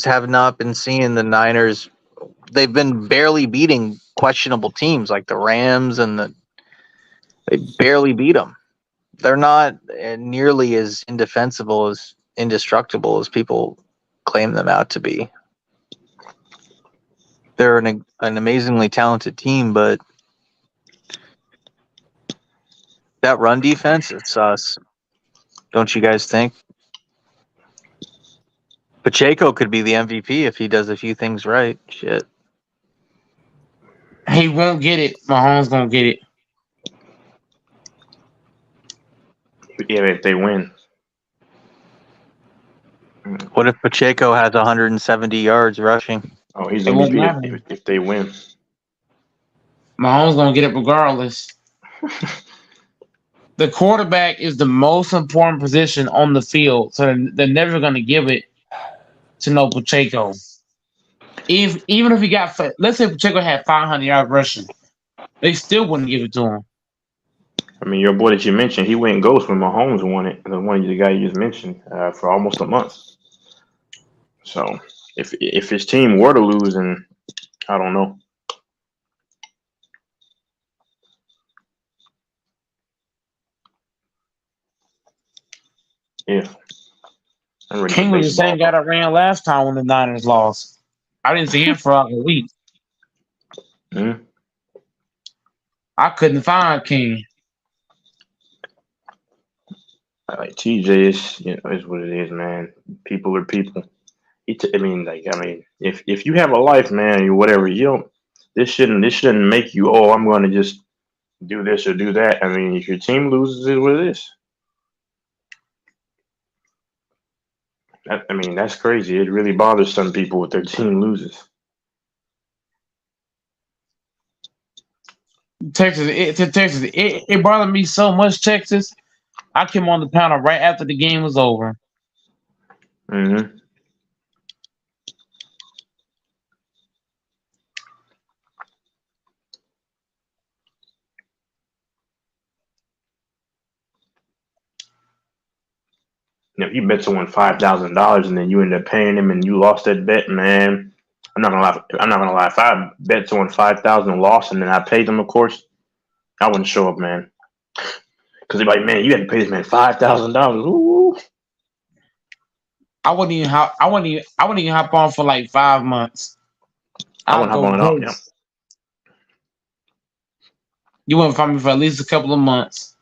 have not been seeing the Niners. They've been barely beating questionable teams like the Rams, and they barely beat them. They're not nearly as indefensible as indestructible as people claim them out to be. They're an amazingly talented team, but that run defense is sus. Don't you guys think? Pacheco could be the MVP if he does a few things right. Shit. He won't get it. Mahomes gonna get it. Yeah, if they win. What if Pacheco has 170 yards rushing? Oh, he's It won't MVP matter. if they win. Mahomes gonna get it regardless. The quarterback is the most important position on the field, so they're never gonna give it to no Pacheco. Even if he got, let's say Pacheco had 500 yards rushing, they still wouldn't give it to him. I mean, your boy that you mentioned, he went ghost when Mahomes won it. The one the guy you just mentioned for almost a month. So if his team were to lose, and I don't know. Yeah. I'm ready for King was the baseball. same guy that ran last time when the Niners lost. I didn't see him for like a week. Mm-hmm. I couldn't find King. Like TJ is what it is, man. People are people. I mean, if you have a life, man, or whatever, you don't. This shouldn't make you. Oh, I'm going to just do this or do that. I mean, if your team loses, it what it is. I mean, that's crazy. It really bothers some people if their team loses. Texas, it bothered me so much. Texas, I came on the panel right after the game was over. Mm-hmm. If you bet someone $5,000 and then you end up paying them and you lost that bet, man, I'm not gonna lie. I'm not gonna lie. If I bet someone 5,000 and lost and then I paid them, of course, I wouldn't show up, man. Because they're like, man, you had to pay this man $5,000. Ooh. I wouldn't even hop on for like 5 months. I I'll wouldn't hop go on it all. Yeah. ghost. You wouldn't find me for at least a couple of months.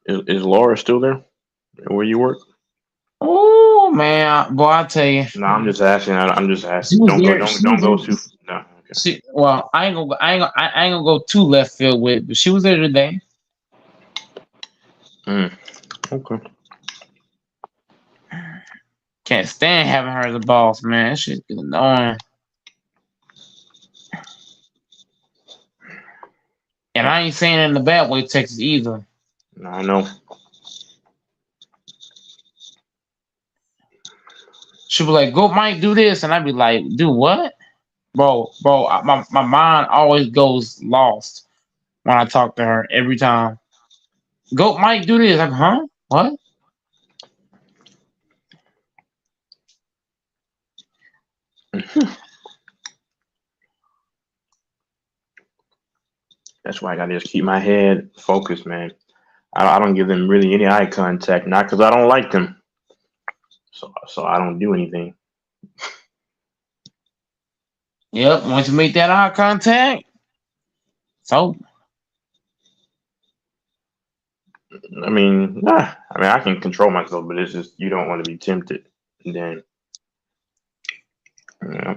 Is Laura still there? Where you work? Oh man, boy, I tell you, No, I'm just asking. I'm just she asking. was Don't go. there. Don't She was don't go there. too. No. Okay. Well, I ain't gonna go too left field with it, but she was there today. Okay. Can't stand having her as a boss, man. That shit's annoying. And I ain't saying it in the bad way, Texas either. No, I know. She'll be like, "Go, Mike, do this," and I'd be like, "Do what, bro? My mind always goes lost when I talk to her every time. Go, Mike, do this." I'm, huh? What? That's why I gotta just keep my head focused, man. I don't give them really any eye contact, not because I don't like them. So I don't do anything. Yep. Once you make that eye contact, so I mean, I can control myself, but it's just you don't want to be tempted. And then, yeah.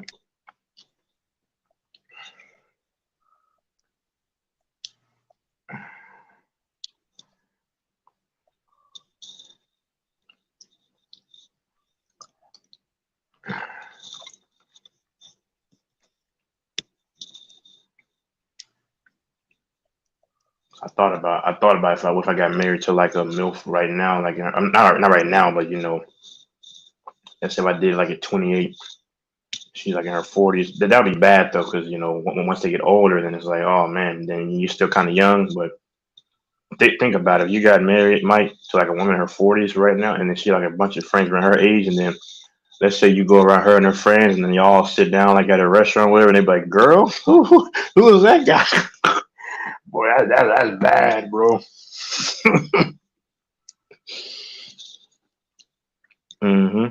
I thought about if I got married to like a MILF right now, like I'm not right now, but let's say if I did like at 28, she's like in her 40s. That would be bad though, because once they get older, then it's like, oh man, then you're still kind of young. But think about it. If you got married, Mike, to like a woman in her 40s right now, and then she like a bunch of friends around her age, and then let's say you go around her and her friends, and then y'all sit down like at a restaurant, or whatever, and they be like, "Girl, who is that guy?" Boy, that's bad, bro. hmm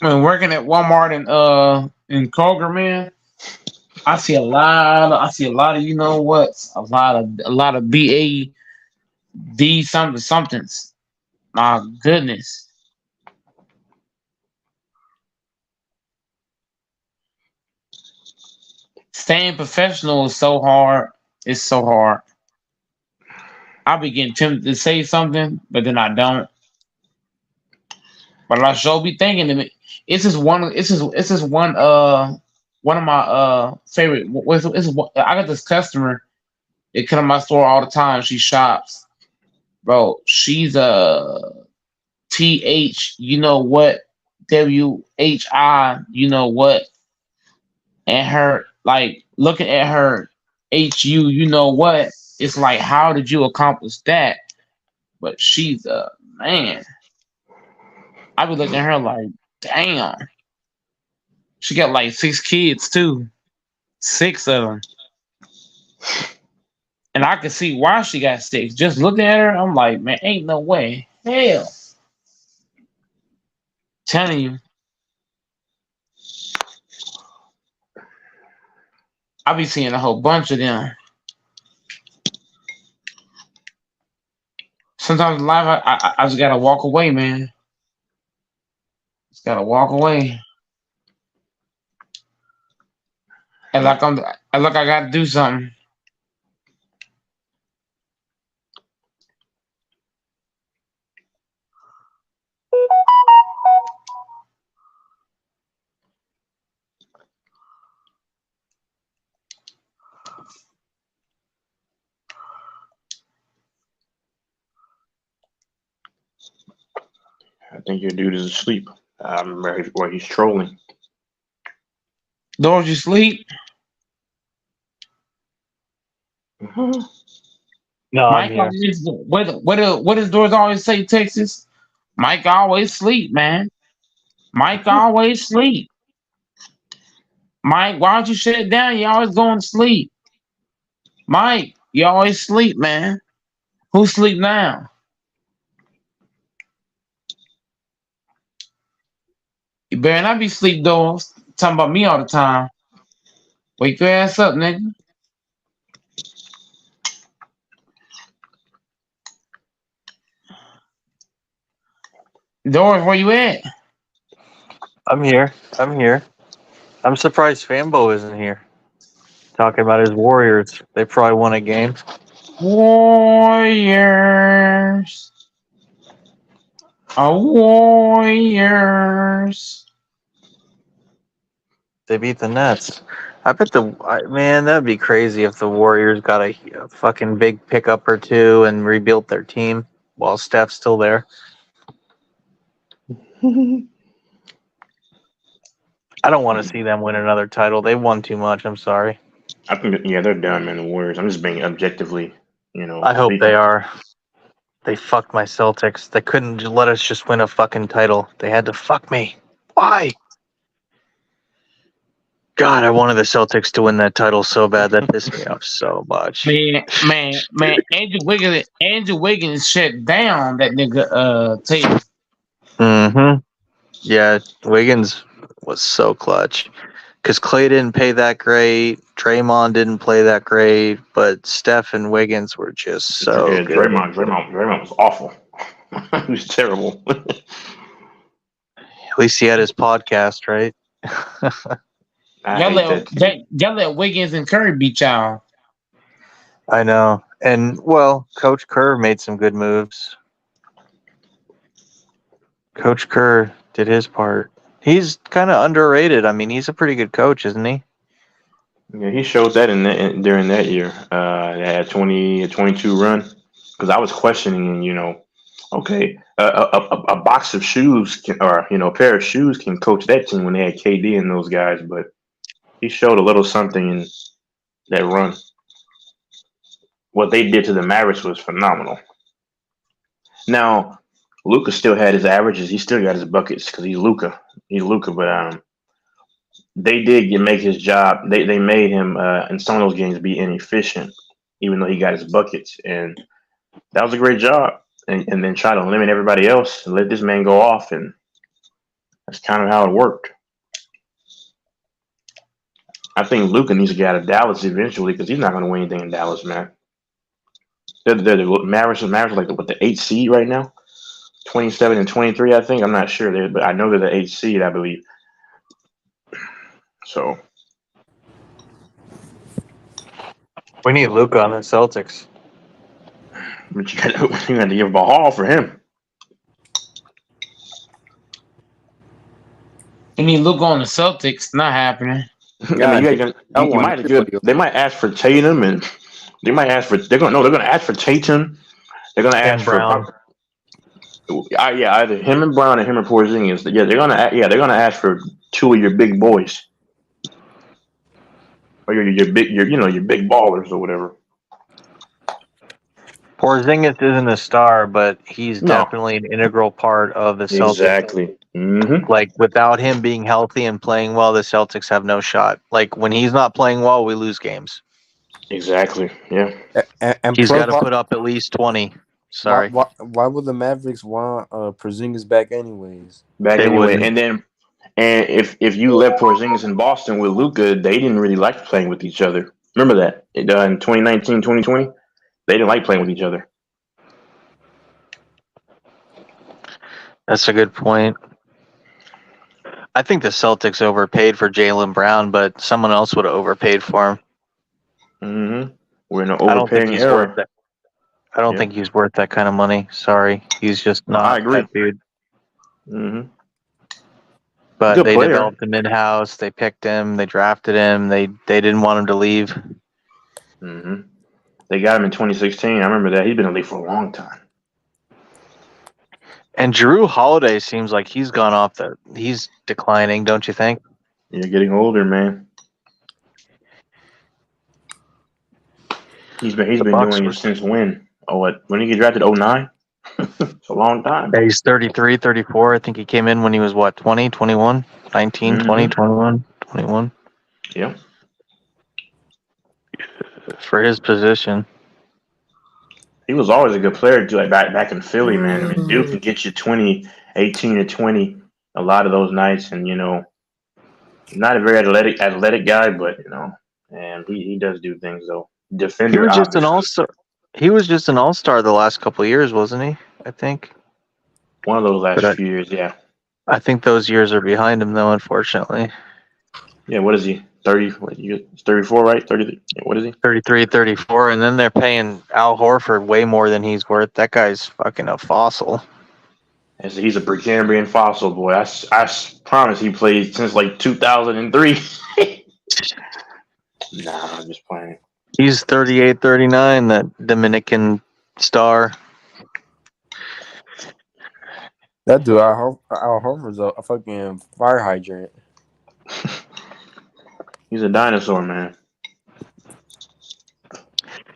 man, working at Walmart in Kroger, man, I see a lot. Of you know what? A lot of BAD somethings. My goodness, staying professional is so hard. It's so hard. I be getting tempted to say something, but then I don't. But I sure be thinking of it. It's just one of my favorite. I got this customer. It come to my store all the time. She shops, bro. She's a you know what, WHI, you know what, and her like looking at her HU, you know what. It's like, how did you accomplish that? But she's a man. I be looking at her like, damn. She got like 6 kids too, 6 of them, and I can see why she got 6. Just looking at her, I'm like, man, ain't no way, hell, telling you. I be seeing a whole bunch of them. Sometimes in life, I just gotta walk away, man. Just gotta walk away, and I gotta do something. I think your dude is asleep. Where he's trolling. Doors, you sleep, No, I'm Mike. here. What does Doors always say, Texas? Mike always sleep, man. Mike always sleep. Mike, why don't you shut it down? You always going to sleep. Mike, you always sleep, man. Who sleep now? You better not be sleep doors. Talking about me all the time. Wake your ass up, nigga. Doris, where you at? I'm here. I'm surprised Fambo isn't here. Talking about his Warriors. They probably won a game. Warriors. Warriors. They beat the Nets. I bet man, that'd be crazy if the Warriors got a fucking big pickup or two and rebuilt their team while Steph's still there. I don't want to see them win another title. They won too much. I'm sorry. I think they're done, man. The Warriors. I'm just being objectively, I hope speaking. they are. They fucked my Celtics. They couldn't let us just win a fucking title. They had to fuck me. Why? God, I wanted the Celtics to win that title so bad. That pissed me off so much. Man. Andrew Wiggins shut down that nigga Tatum. Mm-hmm. Yeah, Wiggins was so clutch. Because Clay didn't play that great. Draymond didn't play that great. But Steph and Wiggins were just so good. Draymond was awful. He was terrible. At least he had his podcast, right? Y'all let Wiggins and Curry beat y'all. I know. And, well, Coach Kerr made some good moves. Coach Kerr did his part. He's kind of underrated. I mean, he's a pretty good coach, isn't he? Yeah, he showed that during that year. That 22 run. Because I was questioning, okay, a box of shoes or a pair of shoes can coach that team when they had KD and those guys, but he showed a little something in that run. What they did to the Mavericks was phenomenal. Now, Luka still had his averages. He still got his buckets because he's Luka. But they did make his job. They made him in some of those games be inefficient, even though he got his buckets, and that was a great job. And then try to limit everybody else and let this man go off, and that's kind of how it worked. I think Luka needs to get out of Dallas eventually because he's not going to win anything in Dallas, man. They're the Mavericks are like the 8th seed right now, 27 and 23, I think. I'm not sure, but I know they're the 8th seed, I believe. So we need Luka on the Celtics. But you got to give a haul for him. You need Luka on the Celtics. Not happening. I mean, they might ask for Tatum, and they might ask for. They're going to ask for Tatum. They're going to ask Brown. Either him and Brown or him and Porzingis. Yeah, they're going to ask for 2 of your big boys, or your big ballers or whatever. Porzingis isn't a star, but he's definitely an integral part of the Celtics. Exactly. Mm-hmm. Like, without him being healthy and playing well, the Celtics have no shot. Like, when he's not playing well, we lose games. Exactly. Yeah. And he's got to put up at least 20. Sorry. Why would the Mavericks want Porzingis back anyways? And if you left Porzingis in Boston with Luka, they didn't really like playing with each other. Remember that in 2019, 2020, they didn't like playing with each other. That's a good point. I think the Celtics overpaid for Jaylen Brown, but someone else would have overpaid for him. Mm-hmm. We're in an overpaying era. I don't think he's worth that kind of money. Sorry, he's just not that dude. Mm-hmm. But they developed him in-house. They picked him. They drafted him. They didn't want him to leave. Mm-hmm. They got him in 2016. I remember that. He's been in the league for a long time. And Jrue Holiday seems like he's gone off he's declining, don't you think? You're getting older, man. He's been doing it since when? When did he get drafted? 2009? It's a long time. Yeah, he's 33, 34. I think he came in when he was, what, 20, 21, 19, 20, 21, 21 Yeah. for his position. He was always a good player too, like back in Philly, man. I mean, Duke can get you 20, 18 to 20 a lot of those nights, and not a very athletic guy, but and he does do things though. He Defender, was just an obviously. all-star. He was just an all-star the last couple of years, wasn't he? I think. One of those last But few years, yeah. I think those years are behind him, though, unfortunately. Yeah, what is he? 30, he's 34, right? 30, what is he? 33, 34, and then they're paying Al Horford way more than he's worth. That guy's fucking a fossil. He's a Precambrian fossil, boy. I promise he played since like 2003. Nah, I'm just playing. He's 38, 39, that Dominican star. That dude, Al Horford's a fucking fire hydrant. He's a dinosaur, man.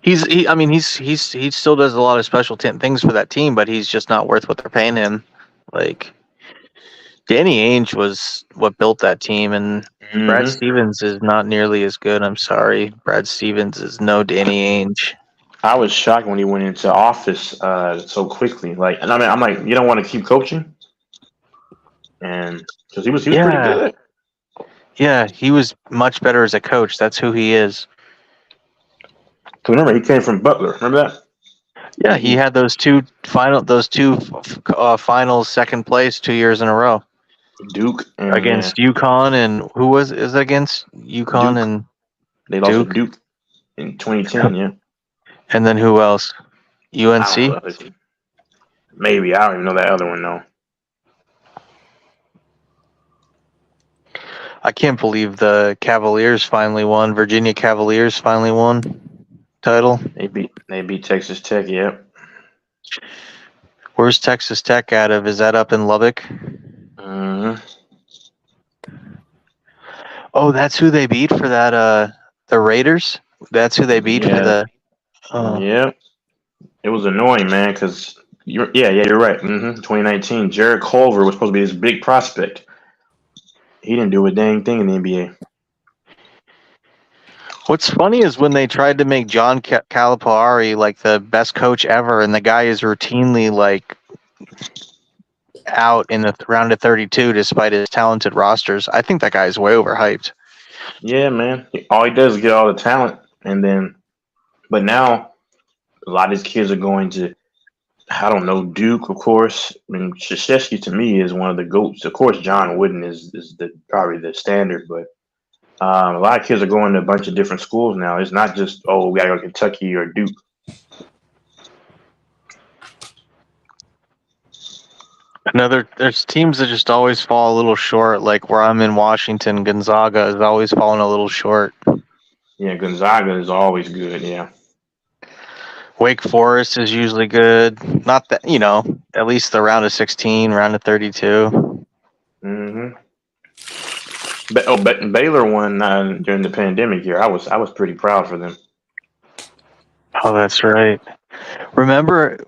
He still does a lot of special things for that team, but he's just not worth what they're paying him. Like, Danny Ainge was what built that team, and Brad Stevens is not nearly as good. I'm sorry. Brad Stevens is no Danny Ainge. I was shocked when he went into office so quickly. And I mean, I'm like, you don't want to keep coaching, and because he was pretty good. Yeah, he was much better as a coach. That's who he is. So remember, he came from Butler. Remember that? Yeah, he had those two finals, second place 2 years in a row. Duke against UConn, and who is it against? UConn Duke. and they lost to Duke in 2010. Yeah, and then who else? UNC. Maybe I don't even know that other one though. I can't believe the Cavaliers finally won. Virginia Cavaliers finally won title. They beat Texas Tech. Yep. Where's Texas Tech out of? Is that up in Lubbock? Oh, that's who they beat for that. The Raiders. That's who they beat for the. Yeah. It was annoying, man, because you're right. 2019, Jared Culver was supposed to be this big prospect. He didn't do a dang thing in the NBA. What's funny is when they tried to make John Calipari like the best coach ever, and the guy is routinely like out in the round of 32 despite his talented rosters. I think that guy is way overhyped. Yeah, man. All he does is get all the talent, but now a lot of these kids are going to, I don't know, Duke, of course. I mean, Krzyzewski to me is one of the GOATs. Of course, John Wooden is probably the standard, but a lot of kids are going to a bunch of different schools now. It's not just, we got to go to Kentucky or Duke. There's teams that just always fall a little short. Like where I'm in Washington, Gonzaga is always falling a little short. Yeah, Gonzaga is always good. Yeah. Wake Forest is usually good. Not that, at least the round of 16, round of 32. But Baylor won during the pandemic year. I was pretty proud for them. Oh, that's right. Remember,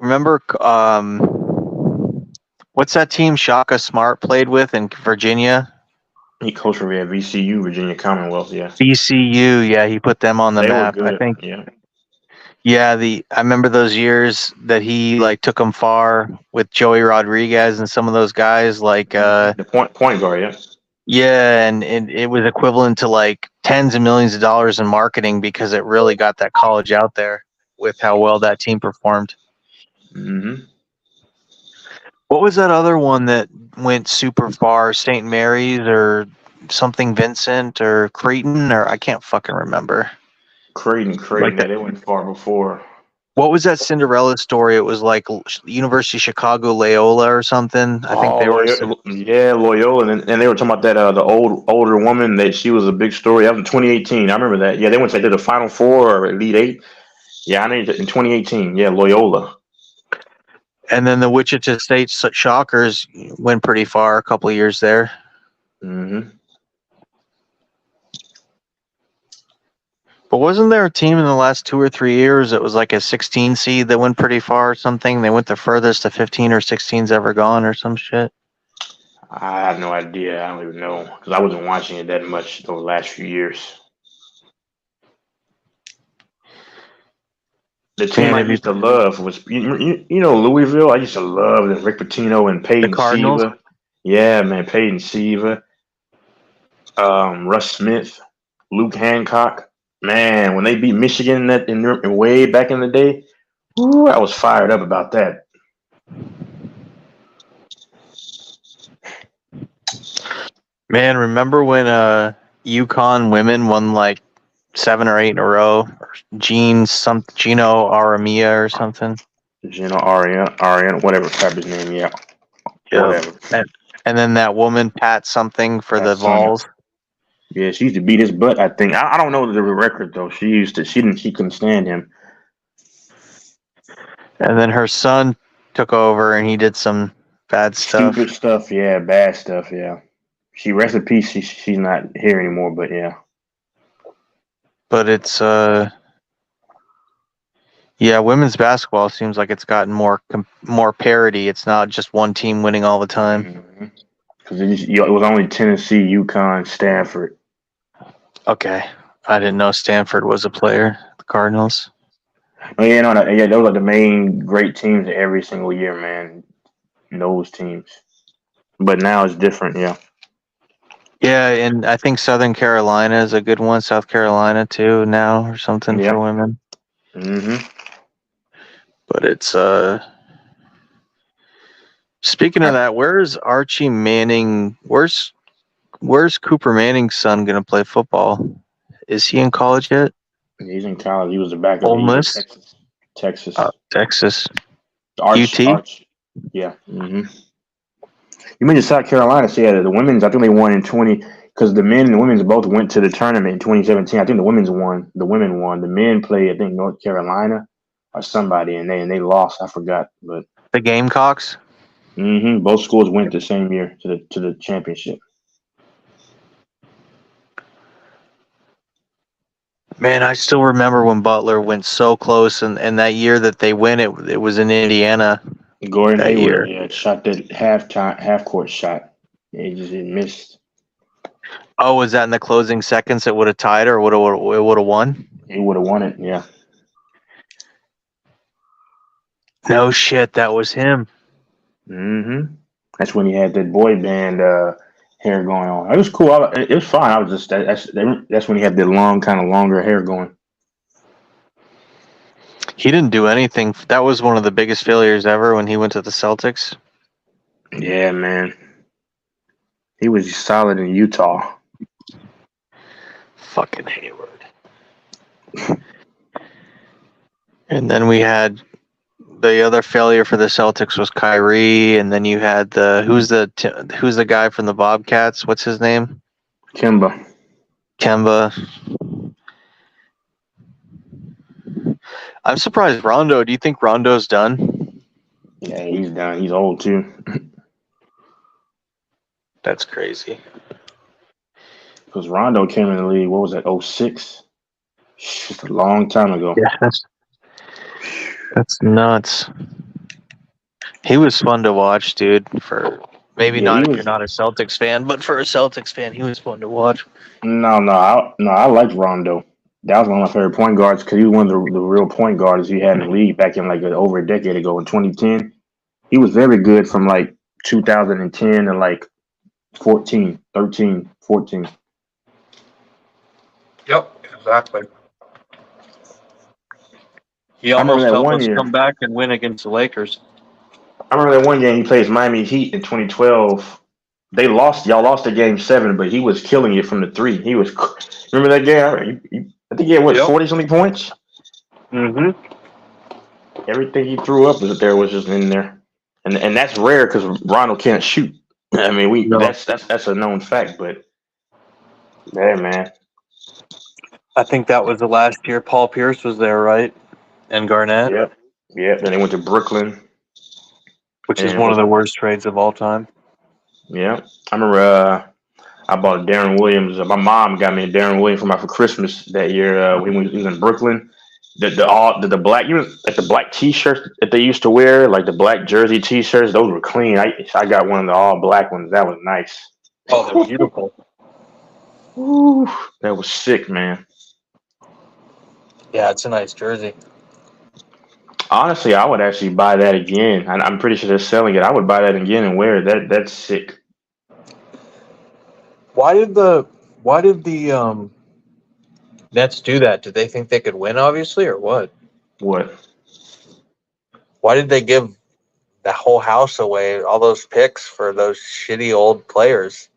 what's that team Shaka Smart played with in Virginia? He coached for VCU, Virginia Commonwealth. Yeah. VCU, yeah, he put them on the map. Were good. I think. Yeah. Yeah, I remember those years that he took them far with Joey Rodriguez and some of those guys the point guard, yeah. Yeah, and it was equivalent to tens of millions of dollars in marketing because it really got that college out there with how well that team performed. What was that other one that went super far? St. Mary's or something Vincent or Creighton, or I can't fucking remember. Creighton. They went far before. What was that Cinderella story? It was like University of Chicago Loyola or something. I think they were. Loyola, and they were talking about that the older woman that she was a big story. That was in 2018. I remember that. Yeah, they went to the Final Four or Elite Eight. Yeah, I know in 2018. Yeah, Loyola. And then the Wichita State Shockers went pretty far a couple of years there. But wasn't there a team in the last 2 or 3 years that was like a 16 seed that went pretty far or something? They went the furthest a 15 or 16's ever gone or some shit. I have no idea. I don't even know because I wasn't watching it that much those last few years. The team Man, I have you used to love was Louisville. I used to love the Rick Pitino and the Peyton Cardinals? Siva. Yeah, man, Peyton Siva, Russ Smith, Luke Hancock. Man, when they beat Michigan in way back in the day, ooh, I was fired up about that. Man, remember when UConn women won like 7 or 8 in a row? Gino Aramia or something. Gino Arian, whatever type his name, yeah, Yeah. whatever. And then that woman Pat something for the That summer. Vols. Yeah, she used to beat his butt. I think I don't know the record though. She couldn't stand him. And then her son took over and he did some bad stuff. Stupid stuff, yeah, bad stuff, yeah. She rest in peace. She's not here anymore, but yeah. But it's yeah, women's basketball seems like it's gotten more parity. It's not just one team winning all the time. Because it was only Tennessee, UConn, Stanford. Okay, I didn't know Stanford was a player. The Cardinals. Oh yeah, no, yeah, those are the main great teams every single year, man. Those teams. But now it's different, yeah. Yeah, and I think Southern Carolina is a good one. South Carolina too now or something for women. Mm-hmm. But it's speaking of that, where's Archie Manning? Where's Cooper Manning's son gonna play football? Is he in college yet? He's in college. He was the backup. Ole Miss? Texas. Texas. UT? Yeah. Mm-hmm. You mentioned South Carolina. So yeah, the women's, I think they won in 20 because the men and the women's both went to the tournament in 2017. I think the women won. The men played, I think, North Carolina or somebody, and they lost. I forgot, but the Gamecocks. Mm-hmm. Both schools went the same year to the championship. Man, I still remember when Butler went so close, and that year that they win, it was in Indiana. Gordon that Hayward, year. yeah, shot that half court shot. It missed. Oh, was that in the closing seconds? It would have tied, or it would have won. He would have won it, yeah. No shit, that was him. Mm-hmm. That's when he had that boy band hair going on. It was cool. It was fine. I was just that's when he had the longer hair going. He didn't do anything. That was one of the biggest failures ever when he went to the Celtics. Yeah, man. He was solid in Utah. Fucking Hayward. And then we had the other failure for the Celtics was Kyrie, and then you had who's the guy from the Bobcats? What's his name? Kemba. I'm surprised Rondo. Do you think Rondo's done? Yeah, he's done. He's old too. That's crazy. Because Rondo came in the league, what was that, 06? Just a long time ago. Yeah, that's nuts. He was fun to watch, dude. For maybe not if you're not a Celtics fan, but for a Celtics fan, he was fun to watch. No, I liked Rondo. That was one of my favorite point guards because he was one of the real point guards he had in the league back in like over a decade ago in 2010. He was very good from like 2010 to like 14. Yep, exactly. He almost helped us come back and win against the Lakers. I remember that one game he plays Miami Heat in 2012. Y'all lost the game 7, but he was killing it from the 3. Remember that game? I think he had 40-something points? Mm-hmm. Everything he threw up was just in there. And that's rare because Rondo can't shoot. I mean, that's a known fact, but yeah, man. I think that was the last year Paul Pierce was there, right? And Garnett. Yep. Then they went to Brooklyn, which is one of the worst trades of all time. Yeah, I remember. I bought Darren Williams. My mom got me a Darren Williams for Christmas that year when we was in Brooklyn. The black, you know, like the black T-shirts that they used to wear, like the black jersey T-shirts. Those were clean. I got one of the all black ones. That was nice. Oh, they're beautiful. Ooh, that was sick, man. Yeah, it's a nice jersey. Honestly, I would actually buy that again. I'm pretty sure they're selling it. I would buy that again and wear it. That's sick. Why did the Nets do that? Did they think they could win, obviously, or what? What? Why did they give the whole house away, all those picks for those shitty old players?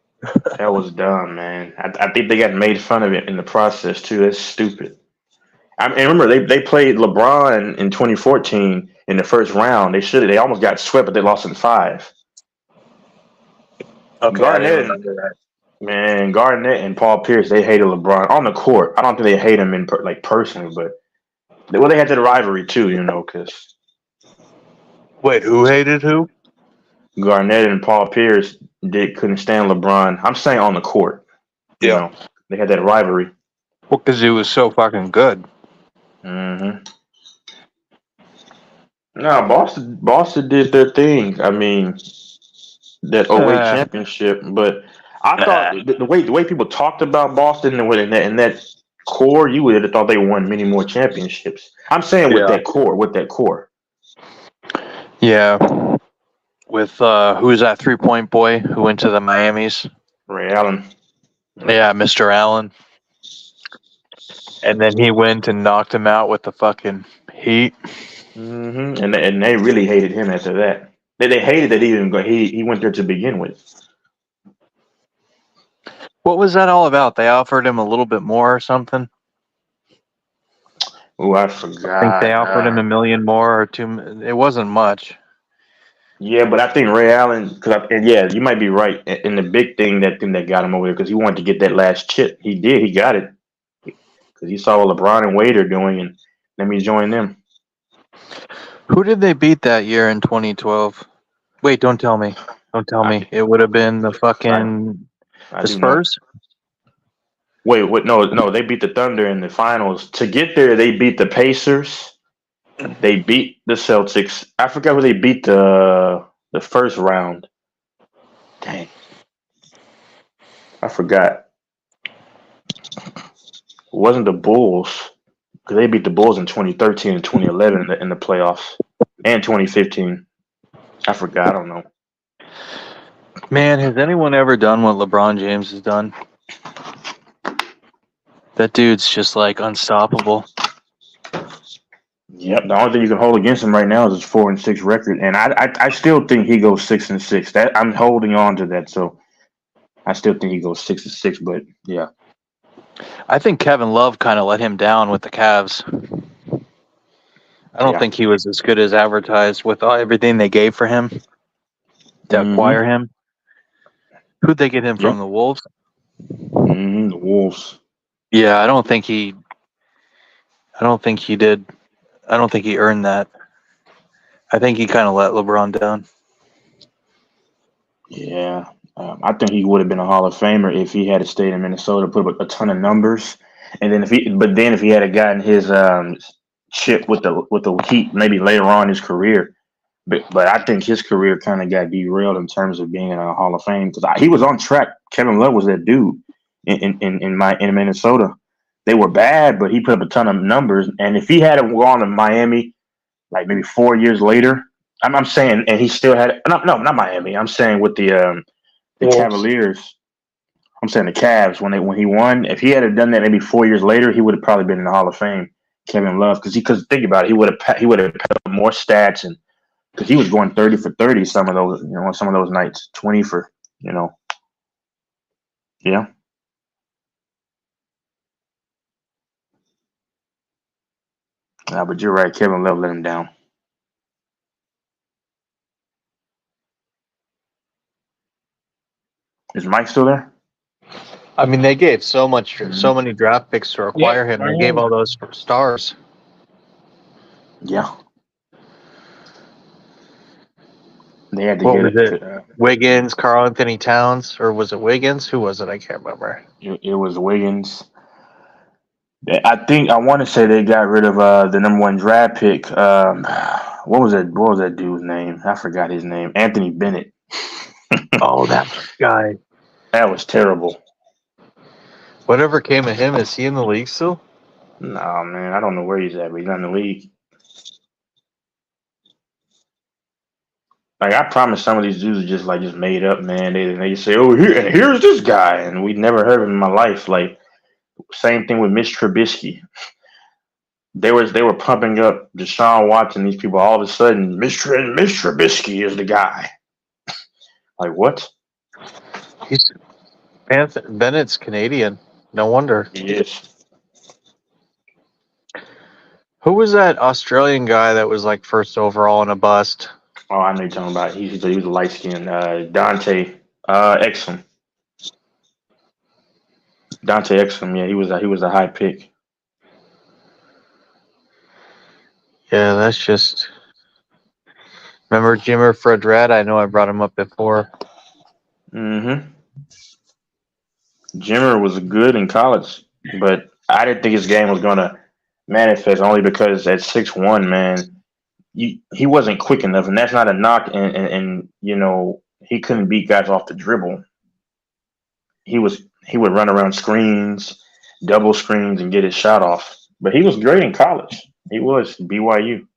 That was dumb, man. I think they got made fun of it in the process too. That's stupid. I mean, remember they played LeBron in 2014 in the first round. They almost got swept, but they lost in 5. Okay, I didn't remember that. Man, Garnett and Paul Pierce, they hated LeBron on the court. I don't think they hate him like personally, but they had that rivalry too, you know, because Wait, who hated who? Garnett and Paul Pierce couldn't stand LeBron. I'm saying on the court, you know, they had that rivalry. Well, because he was so fucking good. Mm-hmm. No, Boston did their thing. I mean, that 08 championship, but I thought the way people talked about Boston and in that core, you would have thought they won many more championships. I'm saying with that core. Yeah. With who's that 3-point boy who went to the Miamis? Ray Allen. Yeah, Mr. Allen. And then he went and knocked him out with the fucking Heat. Mm-hmm. And they really hated him after that. They hated that he went there to begin with. What was that all about? They offered him a little bit more or something? Oh, I forgot. I think they offered him $1 million more or $2 million. It wasn't much. Yeah, but I think Ray Allen, you might be right. And the big thing that got him over there, because he wanted to get that last chip. He did. He got it. Because he saw what LeBron and Wade are doing, and let me join them. Who did they beat that year in 2012? Wait, don't tell me. Don't tell me. It would have been the fucking the Spurs? Wait, what? No, they beat the Thunder in the finals. To get there, they beat the Pacers. They beat the Celtics. I forgot who they beat the first round. Dang. I forgot. It wasn't the Bulls. Because they beat the Bulls in 2013 and 2011 in the playoffs. And 2015. I forgot. I don't know. Man, has anyone ever done what LeBron James has done? That dude's just like unstoppable. Yep, the only thing you can hold against him right now is his 4-6 record, and I still think he goes 6-6. That I'm holding on to that, so I still think he goes 6-6. But yeah, I think Kevin Love kind of let him down with the Cavs. I don't think he was as good as advertised with everything they gave for him to acquire him. Who'd they get him from? The Wolves. The Wolves. Yeah, I don't think he did. I don't think he earned that. I think he kind of let LeBron down. Yeah, I think he would have been a Hall of Famer if he had stayed in Minnesota, put up a ton of numbers, and then if he had gotten his chip with the Heat, maybe later on in his career. But I think his career kind of got derailed in terms of being in a Hall of Fame because he was on track. Kevin Love was that dude in Minnesota. They were bad, but he put up a ton of numbers. And if he had gone to Miami, like maybe 4 years later, I'm saying, and he still had not Miami. I'm saying with the Cavaliers. I'm saying the Cavs when he won. If he had done that maybe 4 years later, he would have probably been in the Hall of Fame. Kevin Love, because think about it, he would have had more stats and. Because he was going 30 for 30 some of those nights, 20 for, yeah. But you're right. Kevin Love let him down. Is Mike still there? I mean, they gave so many draft picks to acquire him. They gave all those stars. Yeah. They had to What get was it. it? Wiggins, Karl Anthony Towns, or was it Wiggins? Who was it? I can't remember. It was Wiggins. I want to say they got rid of the number one draft pick. What was that? What was that dude's name? I forgot his name. Anthony Bennett. Oh, that guy. That was terrible. Whatever came of him, is he in the league still? Nah, man, I don't know where he's at, but he's not in the league. Like I promise, some of these dudes are just made up, man. They just say, "Oh, here's this guy," and we never heard of him in my life. Like same thing with Mitch Trubisky. They were pumping up Deshaun Watson. These people all of a sudden, Mitch Trubisky is the guy. Like what? He's Bennett's Canadian. No wonder. He is. Who was that Australian guy that was like first overall in a bust? Oh, I know you're talking about. He was a light skinned Dante Exum. Dante Exum, yeah, he was a high pick. Yeah, that's just. Remember Jimmer Fredette? I know I brought him up before. Mm-hmm. Jimmer was good in college, but I didn't think his game was gonna manifest only because at 6'1", man, he wasn't quick enough, and that's not a knock. And you know he couldn't beat guys off the dribble. He would run around screens, double screens, and get his shot off. But he was great in college. He was BYU.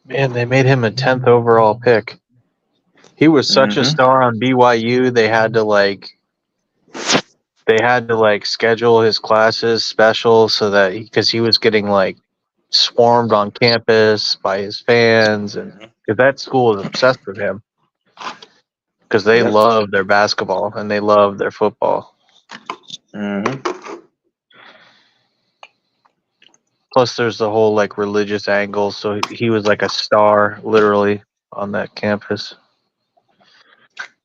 Man, they made him a 10th overall pick. He was such a Mm-hmm. star on BYU. They had to schedule his classes special so that because he was getting like swarmed on campus by his fans, and because that school is obsessed with him because they Yep. love their basketball and they love their football. Mm-hmm. Plus, there's the whole like religious angle. So he was like a star, literally, on that campus.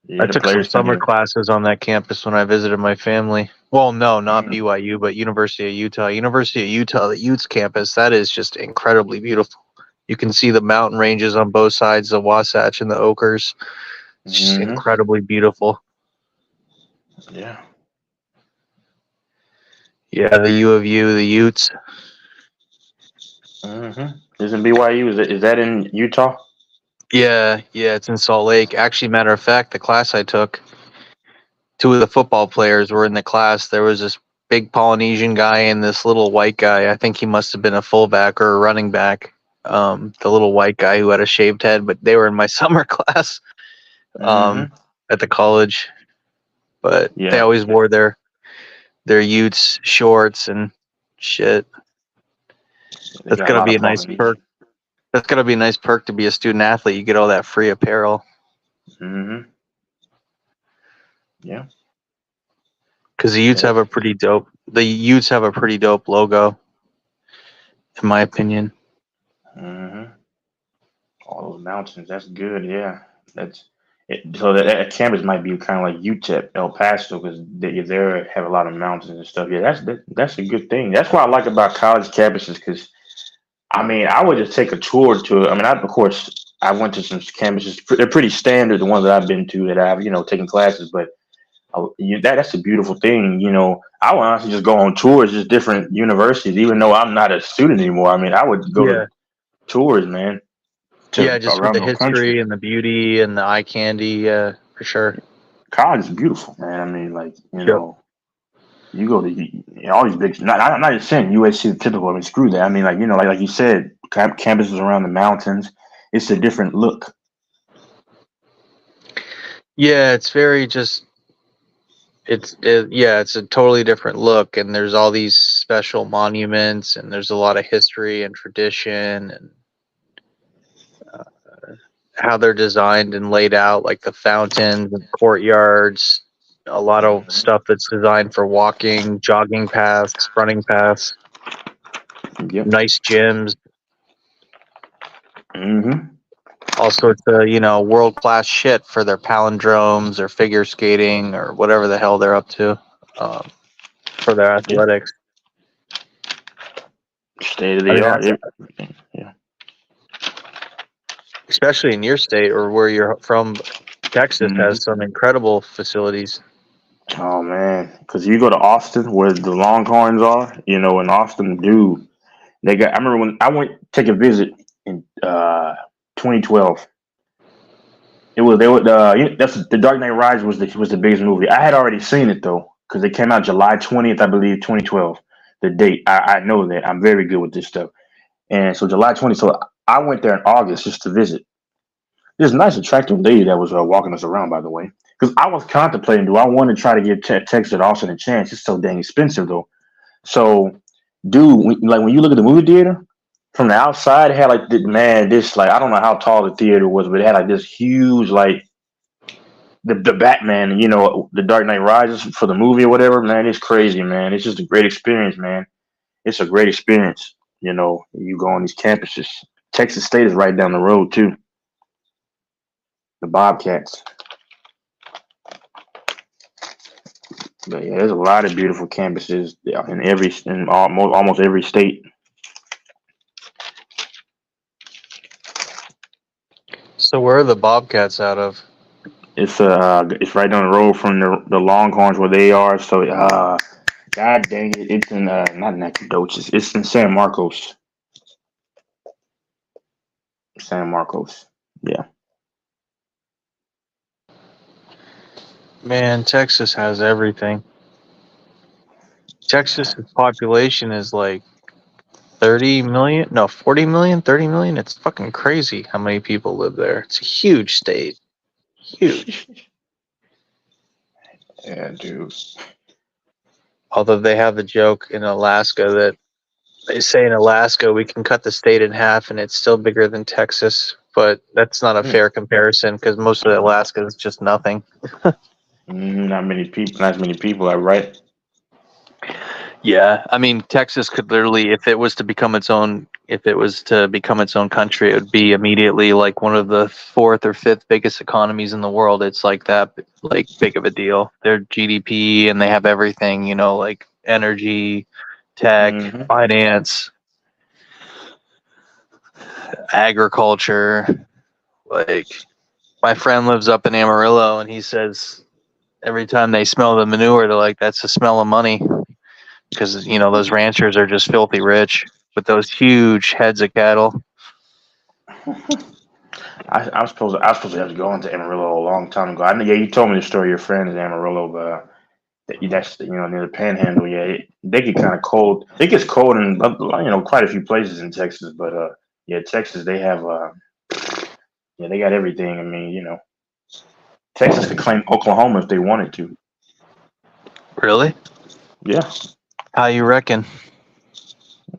Yeah, I the took some players summer think classes on that campus when I visited my family. Well, no, not Mhm. BYU, but University of Utah. University of Utah, the Utes campus, that is just incredibly beautiful. You can see the mountain ranges on both sides, the Wasatch and the Oakers. It's just Mhm. incredibly beautiful. Yeah. Yeah, the U of U, the Utes. Mm-hmm. Isn't BYU? Is that in Utah? Yeah, it's in Salt Lake. Actually, matter of fact, the class I took, two of the football players were in the class. There was this big Polynesian guy and this little white guy. I think he must have been a fullback or a running back. The little white guy who had a shaved head, but they were in my summer class Mm-hmm. at the college. But they Yeah. always wore their Utes shorts and shit. They That's got a gonna lot be of a nice Polynesian. perk. That's gonna be a nice perk to be a student athlete. You get all that free apparel. Mm-hmm. Yeah. Because the Utes Yeah. have a pretty dope. The Utes have a pretty dope logo, in my opinion. Mm-hmm. All those mountains. That's good. Yeah. That's it. So that campus might be kind of like UTEP, El Paso, because they there have a lot of mountains and stuff. Yeah, that's a good thing. That's what I like about college campuses, because I mean, I would just take a tour to. I mean, of course, I went to some campuses. They're pretty standard, the ones that I've been to that I've taken classes. But that's a beautiful thing. I would honestly just go on tours, just different universities, even though I'm not a student anymore. I mean, I would go to Yeah. tours, man, Yeah, to just with around the the country. history and the beauty and the eye candy, for sure. College is beautiful, man. I mean, like Yep. you go to all these big. Not just saying USC the typical. I mean, screw that. I mean, like you said, campuses around the mountains. It's a different look. Yeah, it's very just. It's a totally different look, and there's all these special monuments, and there's a lot of history and tradition, and how they're designed and laid out, like the fountains and courtyards. A lot of stuff that's designed for walking, jogging paths, running paths. Yep. Nice gyms. Mm-hmm. All sorts of, world class shit for their palindromes or figure skating or whatever the hell they're up to, for their athletics. State of I the mean, art. that's Everything. Yeah. especially in your state or where you're from. Texas Mhm. has some incredible facilities. Oh man, because you go to Austin where the Longhorns are, in Austin, dude, they got. I remember when I went take a visit in 2012. It was they would that's the Dark Knight Rises was the biggest movie. I had already seen it though because it came out July 20th, I believe, 2012. The date I know that I'm very good with this stuff, and so July 20th. So I went there in August just to visit. This nice, attractive lady that was walking us around, by the way. Because I was contemplating, do I want to try to give Texas at Austin a chance? It's so dang expensive, though. So, dude, when you look at the movie theater from the outside, it had like this like I don't know how tall the theater was, but it had like this huge like the Batman, the Dark Knight Rises for the movie or whatever. Man, it's crazy, man. It's just a great experience, man. It's a great experience. You go on these campuses. Texas State is right down the road too. The Bobcats. But yeah, there's a lot of beautiful campuses in almost every state. So where are the Bobcats out of? It's right down the road from the Longhorns where they are. So God dang it, it's in not Nacogdoches. It's in San Marcos. San Marcos. Yeah. Man, Texas has everything. Texas's population is like 30 million, no, 40 million, 30 million. It's fucking crazy how many people live there. It's a huge state. Huge. Yeah, dude. Although they have the joke in Alaska that they say in Alaska we can cut the state in half and it's still bigger than Texas, but that's not a fair comparison because most of Alaska is just nothing. Not many people. Not as many people. Are right. Yeah, I mean Texas could literally, if it was to become its own country, it would be immediately like one of the fourth or fifth biggest economies in the world. It's like that, like big of a deal. Their GDP and they have everything, like energy, tech, finance, agriculture. Like my friend lives up in Amarillo, and he says every time they smell the manure, they're like, "That's the smell of money." Because those ranchers are just filthy rich with those huge heads of cattle. I was supposed to have gone to Amarillo a long time ago. Yeah, you told me the story. Your friend is Amarillo, but that's near the Panhandle. Yeah, they get kind of cold. It gets cold in quite a few places in Texas, but yeah, Texas they have they got everything. I mean, Texas could claim Oklahoma if they wanted to. Really? Yeah. How you reckon?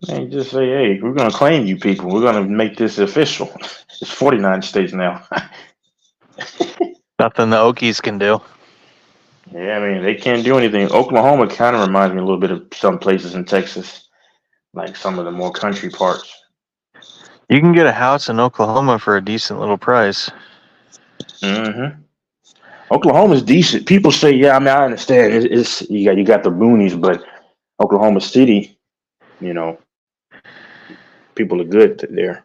They just say, hey, we're gonna claim you people. We're gonna make this official. It's 49 states now. Nothing the Okies can do. Yeah, I mean they can't do anything. Oklahoma kind of reminds me a little bit of some places in Texas, like some of the more country parts. You can get a house in Oklahoma for a decent little price. Mm-hmm. Oklahoma's decent. People say, yeah, I mean, I understand. It's you got the boonies, but Oklahoma City, people are good there.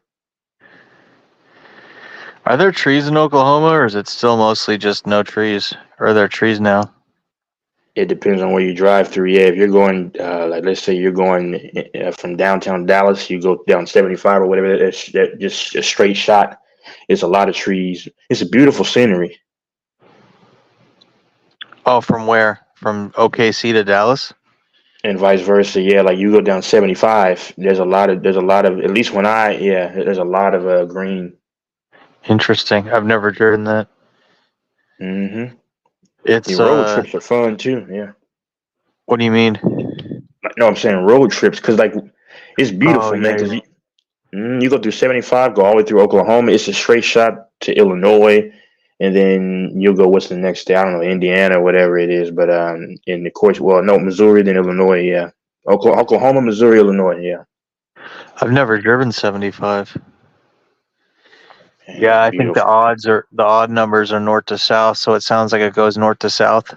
Are there trees in Oklahoma, or is it still mostly just no trees? Or are there trees now? It depends on where you drive through. Yeah, if you're going, like let's say you're going from downtown Dallas, you go down 75 or whatever. That just a straight shot. It's a lot of trees. It's a beautiful scenery. Oh, from where? From OKC to Dallas? And vice versa. Yeah, like you go down 75. There's a lot of at least there's a lot of green. Interesting. I've never driven that. Mm-hmm. It's The road trips are fun too. Yeah. What do you mean? No, I'm saying road trips because like it's Oh beautiful, man. yeah. Because you go through 75, go all the way through Oklahoma. It's a straight shot to Illinois, and then you'll go. What's the next day? I don't know, Indiana, whatever it is. But in the course, well, no, Missouri, then Illinois. Yeah, Oklahoma, Missouri, Illinois. Yeah. I've never driven 75. Man, Yeah, I think beautiful. the odd numbers are north to south, so it sounds like it goes north to south.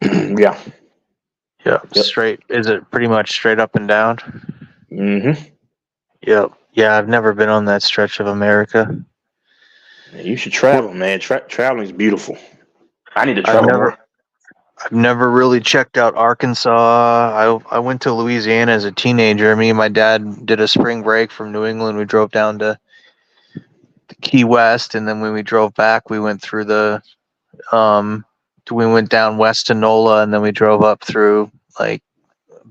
Yeah. Yeah. Straight. Is it pretty much straight up and down? Mm-hmm. Yep. Yeah, I've never been on that stretch of America. Yeah, you should travel, man. Traveling is beautiful. I need to I've travel never more. I've never really checked out Arkansas. I went to Louisiana as a teenager. Me and my dad did a spring break from New England. We drove down to Key West, and then when we drove back, we went through um we went down west to NOLA, and then we drove up through like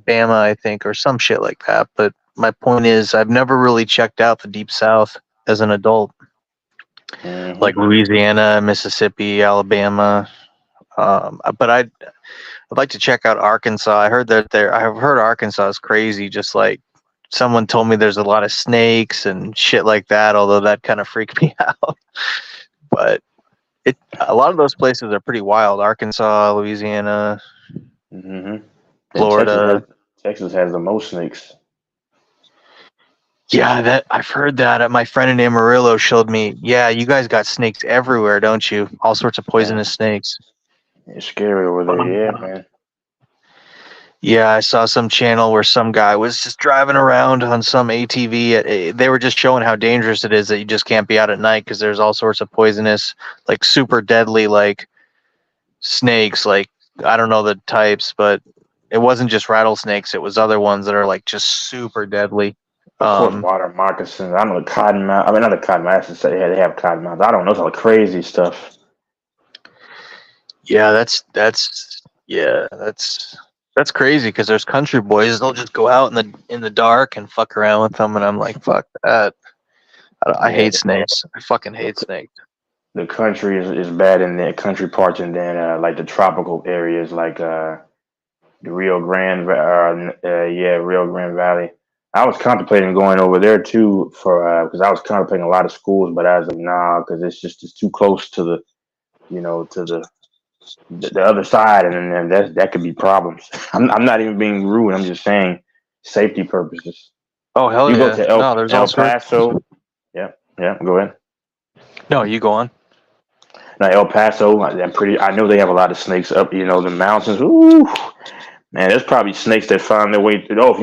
Bama, I think, or some shit like that. But my point is, I've never really checked out the Deep South as an adult, Hmm. like Louisiana, Mississippi, Alabama. But I'd like to check out Arkansas. I heard that there. I've heard Arkansas is crazy. Just like someone told me, there's a lot of snakes and shit like that. Although that kind of freaked me out. But a lot of those places are pretty wild. Arkansas, Louisiana, Hmm. And Florida. Texas has the most snakes. Yeah, that I've heard that. My friend in Amarillo showed me. Yeah, you guys got snakes everywhere, don't you? All sorts of Yeah, poisonous snakes. it's scary over there. Yeah, man. Yeah, I saw some channel where some guy was just driving around on some ATV. They were just showing how dangerous it is that you just can't be out at night because there's all sorts of poisonous, like super deadly, like snakes. Like I don't know the types, but it wasn't just rattlesnakes. It was other ones that are like just super deadly. Of course, water moccasins. I know the cottonmouth. I mean, not the cottonmouth. I should say, yeah, they have cottonmouths. I don't know. It's all crazy stuff. Yeah, that's crazy because there's country boys. They'll just go out in the dark and fuck around with them, and I'm like, fuck that. I Yeah, hate snakes. I fucking hate snakes. the country is bad in the country parts, and then like the tropical areas, like the Rio Grande, Rio Grande Valley. I was contemplating going over there too for because I was contemplating a lot of schools, but I was like, nah, because it's too close to the to the other side, and then that could be problems. I'm not even being rude. I'm just saying safety purposes. Oh hell You go yeah! to No, there's all El sorts. Paso. Yeah, yeah. Go ahead. No, you go on. Now El Paso, I know they have a lot of snakes up. The mountains. Ooh, man, there's probably snakes that find their way. If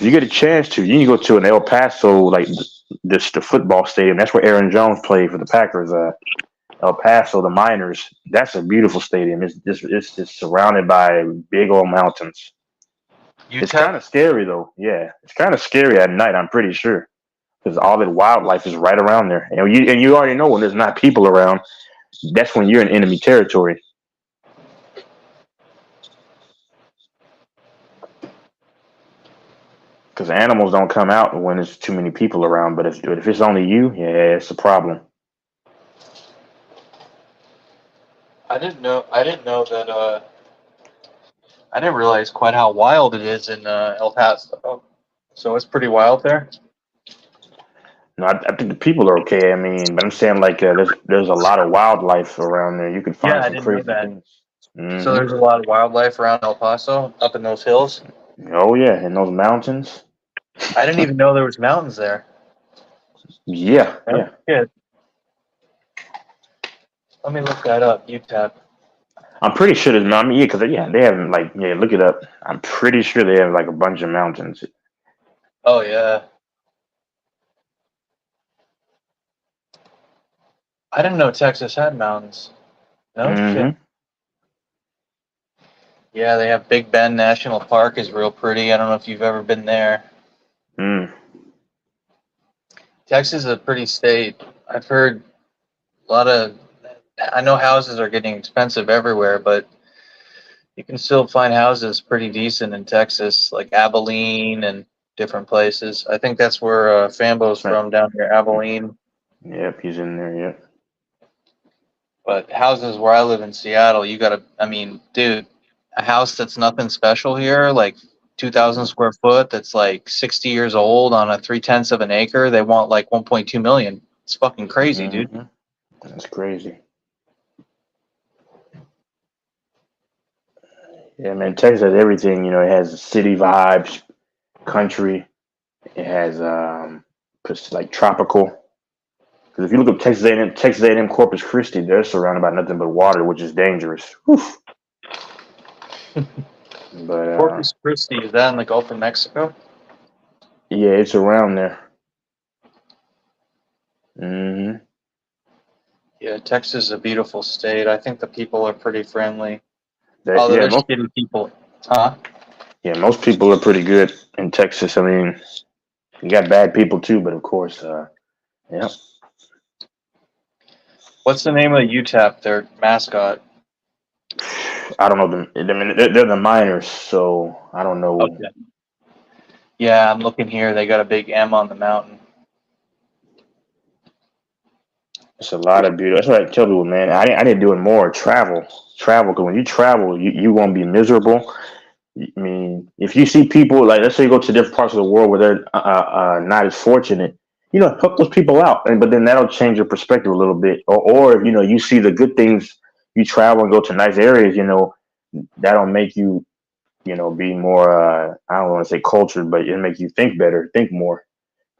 you get a chance to, you can go to an El Paso like the football stadium. That's where Aaron Jones played for the Packers. El Paso, the Miners. That's a beautiful stadium. It's surrounded by big old mountains. It's UTEP. kind of scary though. Yeah, it's kind of scary at night. I'm pretty sure because all that wildlife is right around there. And you already know when there's not people around. That's when you're in enemy territory. Because animals don't come out when there's too many people around. But if it's only you, yeah, it's a problem. I didn't know. I didn't know that. I didn't realize quite how wild it is in El Paso. So it's pretty wild there. No, I think the people are okay. I mean, but I'm saying like there's a lot of wildlife around there. You can Yeah, find I some didn't know crazy that. things. So Hmm. there's a lot of wildlife around El Paso, up in those hills. Oh yeah, in those mountains. I didn't even know there was mountains there. Yeah, Oh, yeah. shit. Let me look that up. UTEP. I'm pretty sure there's. I mean, yeah, because they have like look it up. I'm pretty sure they have like a bunch of mountains. Oh yeah. I didn't know Texas had mountains. No shit. Hmm. Yeah, they have Big Bend National Park is real pretty. I don't know if you've ever been there. Mm. Texas is a pretty state. I've heard a lot of. I know houses are getting expensive everywhere, but you can still find houses pretty decent in Texas, like Abilene and different places. I think that's where Fambo's Right. from, down here, Abilene. Yep, he's in there. Yep. But houses where I live in Seattle, you gotta. I mean, dude, a house that's nothing special here, like 2,000 square foot, that's like 60 years old on a 3/10 of an acre. They want like 1.2 million. It's fucking crazy, dude. Hmm. That's crazy. Yeah, man. Texas has everything. It has city vibes, country. It has like tropical. Because if you look up Texas A&M Corpus Christi, they're surrounded by nothing but water, which is dangerous. Whew. But Corpus Christi, is that in the Gulf of Mexico? yeah, it's around there. Hmm. Yeah, Texas is a beautiful state. I think the people are pretty friendly. That, Although yeah, there's most, shitty people. Huh? yeah, most people are pretty good in Texas. I mean, you got bad people too, but of course, yeah. What's the name of UTEP, their mascot? I don't know them. I mean, they're the miners, so I don't know. Okay. Yeah, I'm looking here. They got a big M on the mountain. It's a lot of beauty. That's what I tell people, man. I need to do it more. Travel. Because when you travel, you won't be miserable. I mean, if you see people, like, let's say you go to different parts of the world where they're not as fortunate, help those people out. But then that'll change your perspective a little bit. Or if, you see the good things, you travel and go to nice areas, that'll make you, be more, I don't want to say cultured, but it'll make you think better, think more.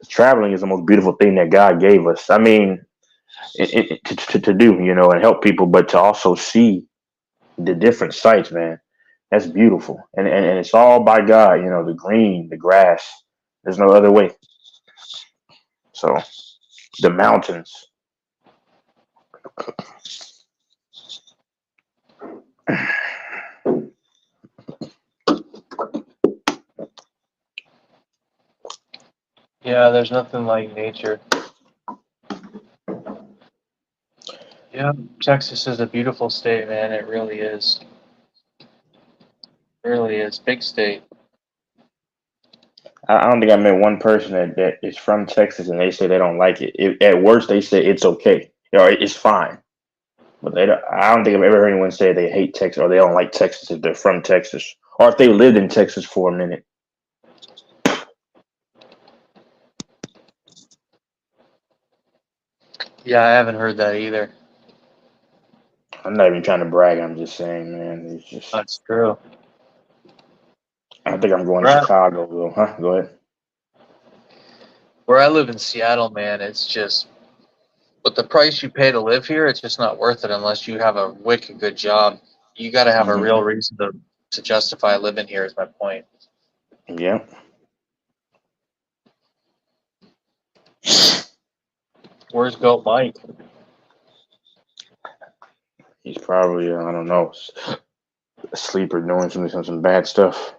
Traveling is the most beautiful thing that God gave us. I mean, to do, and help people, but to also see the different sights, man. That's beautiful. And it's all by God, the green, the grass. There's no other way. So the mountains. Yeah, there's nothing like nature. Yeah, Texas is a beautiful state, man. It really is. It really is. Big state. I don't think I met one person that is from Texas and they say they don't like it. At worst, they say it's okay. It's fine. But I don't think I've ever heard anyone say they hate Texas or they don't like Texas if they're from Texas or if they lived in Texas for a minute. Yeah, I haven't heard that either. I'm not even trying to brag. I'm just saying, man. It's just. That's true. I think I'm going to Where I, Chicago, though. Huh? Go ahead. where I live in Seattle, man, it's just with the price you pay to live here, it's just not worth it unless you have a wicked good job. You got to have a Hmm. real reason to justify living here. Is my point. Yeah. Where's Goat Mike? He's probably, I don't know, asleep or doing some bad stuff.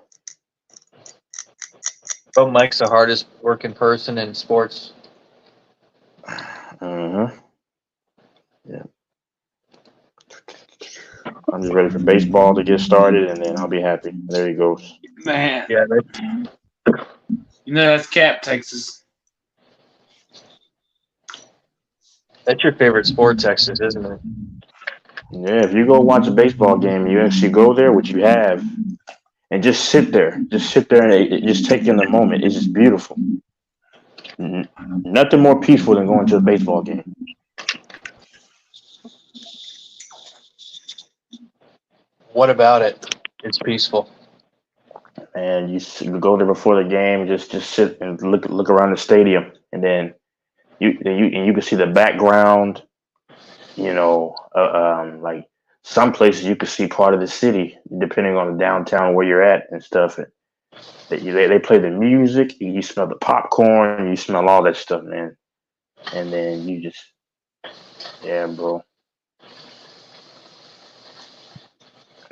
Goat Mike's the hardest working person in sports. Mm-hmm. Yeah. I'm just ready for baseball to get started, and then I'll be happy. There he goes. Man, Yeah, that's Cap, Texas. that's your favorite sport, Texas, isn't it? Yeah, if you go watch a baseball game, you actually go there, which you have, and just sit there. Just sit there and just take in the moment. It's just beautiful. Nothing more peaceful than going to a baseball game. What about it? It's peaceful. And you go there before the game, just sit and look around the stadium, and then you can see the background. Like some places you can see part of the city depending on the downtown where you're at and stuff. And they play the music. You smell the popcorn. You smell all that stuff, man. And then you just, yeah, bro,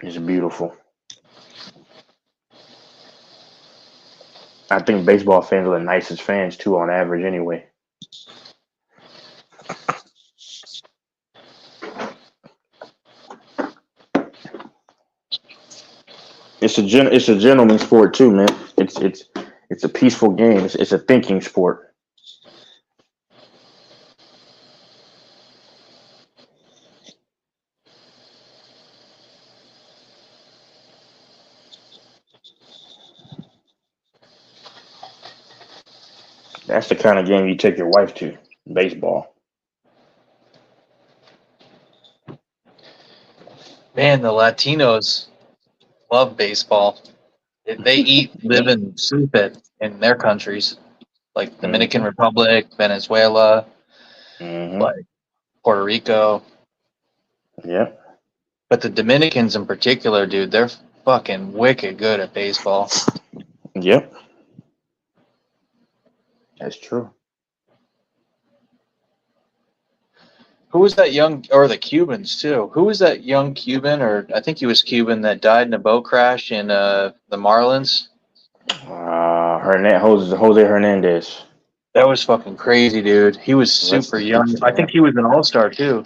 it's beautiful. I think baseball fans are the nicest fans too, on average, anyway. It's a gentleman sport too, man. It's a peaceful game. It's a thinking sport. That's the kind of game you take your wife to. Baseball. Man, the Latinos love baseball. They eat, live, and sleep it in their countries, like Dominican Mm-hmm. Republic, Venezuela, Mm-hmm. like Puerto Rico. Yep. But the Dominicans in particular, dude, they're fucking wicked good at baseball. Yep. That's true. Who was that young, or the Cubans too? Who was that young Cuban, or I think he was Cuban that died in a boat crash in the Marlins? Jose Hernandez. That was fucking crazy, dude. He was Rest super in young. peace to I think him. he was an all-star too.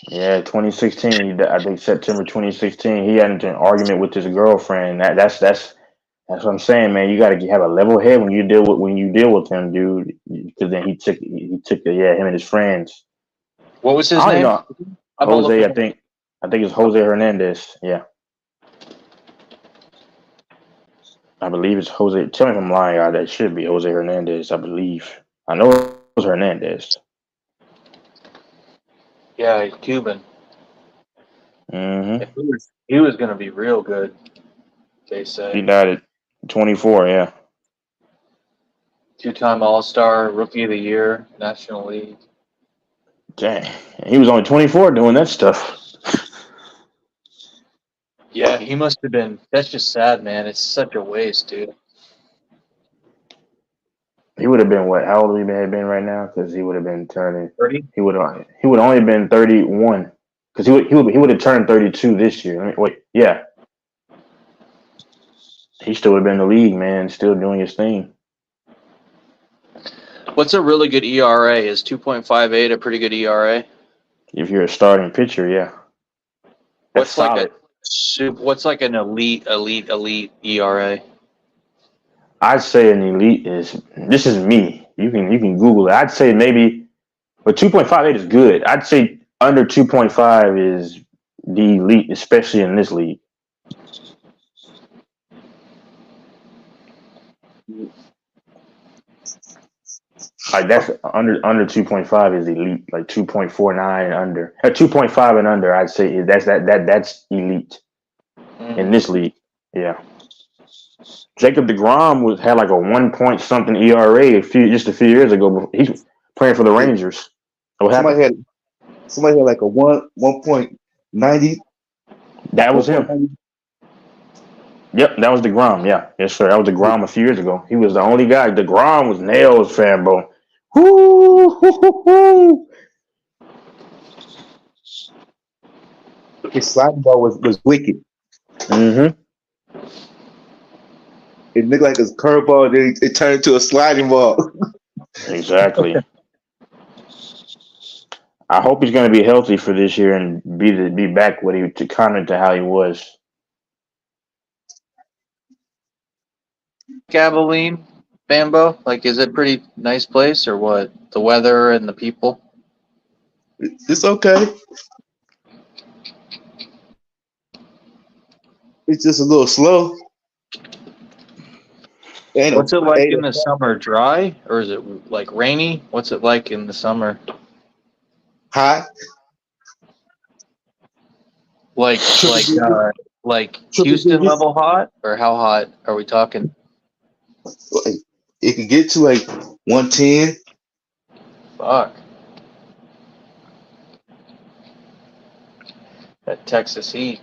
Yeah, 2016. I think September 2016. He had an argument with his girlfriend. That's what I'm saying, man. You got to have a level head when you deal with him, dude. Because then he took him and his friends. What was his I don't even name? know. I'm not Jose, looking. I think it's Jose Hernandez. Yeah, I believe it's Jose. Tell me if I'm lying, y'all. That should be Jose Hernandez. I believe. I know it was Hernandez. Yeah, he's Cuban. Mm-hmm. He was gonna be real good. They say He died at 24. Yeah. 2-time All-Star, Rookie of the Year, National League. Dang. He was only 24 doing that stuff. Yeah, he must have been. That's just sad, man. It's such a waste, dude. He would have been what? How old would he have been right now? Because he would have been turning. 30. He would only been 31. Because he would have turned 32 this year. Wait, yeah. He still would have been in the league, man. Still doing his thing. What's a really good ERA? Is 2.58 a pretty good ERA? If you're a starting pitcher, yeah. That's solid. What's like an elite ERA? I'd say an elite is. This is me. You can Google it. I'd say maybe, but 2.58 is good. I'd say under 2.5 is the elite, especially in this league. Like that's under 2.5 is elite. Like 2.49 and under, 2.5 and under. I'd say that's elite in this league. Yeah. Jacob deGrom had like a 1 point something ERA just a few years ago. He's playing for the Rangers. What happened? Somebody had like a 1.90. That was him. Yep, that was deGrom. Yeah, yes sir. That was deGrom a few years ago. He was the only guy. deGrom was nails, fanbo. Woo! His sliding ball was wicked. Mm-hmm. It looked like his curveball, then it turned into a sliding ball. Exactly. I hope he's going to be healthy for this year and be back to comment to how he was. Abilene, Bambo? Like, is it a pretty nice place or what? The weather and the people? It's okay. It's just a little slow. What's it like in the summer? Dry or is it like rainy? What's it like in the summer? Hot. Like Houston level hot, or how hot are we talking? It can get to like 110. Fuck. That Texas heat.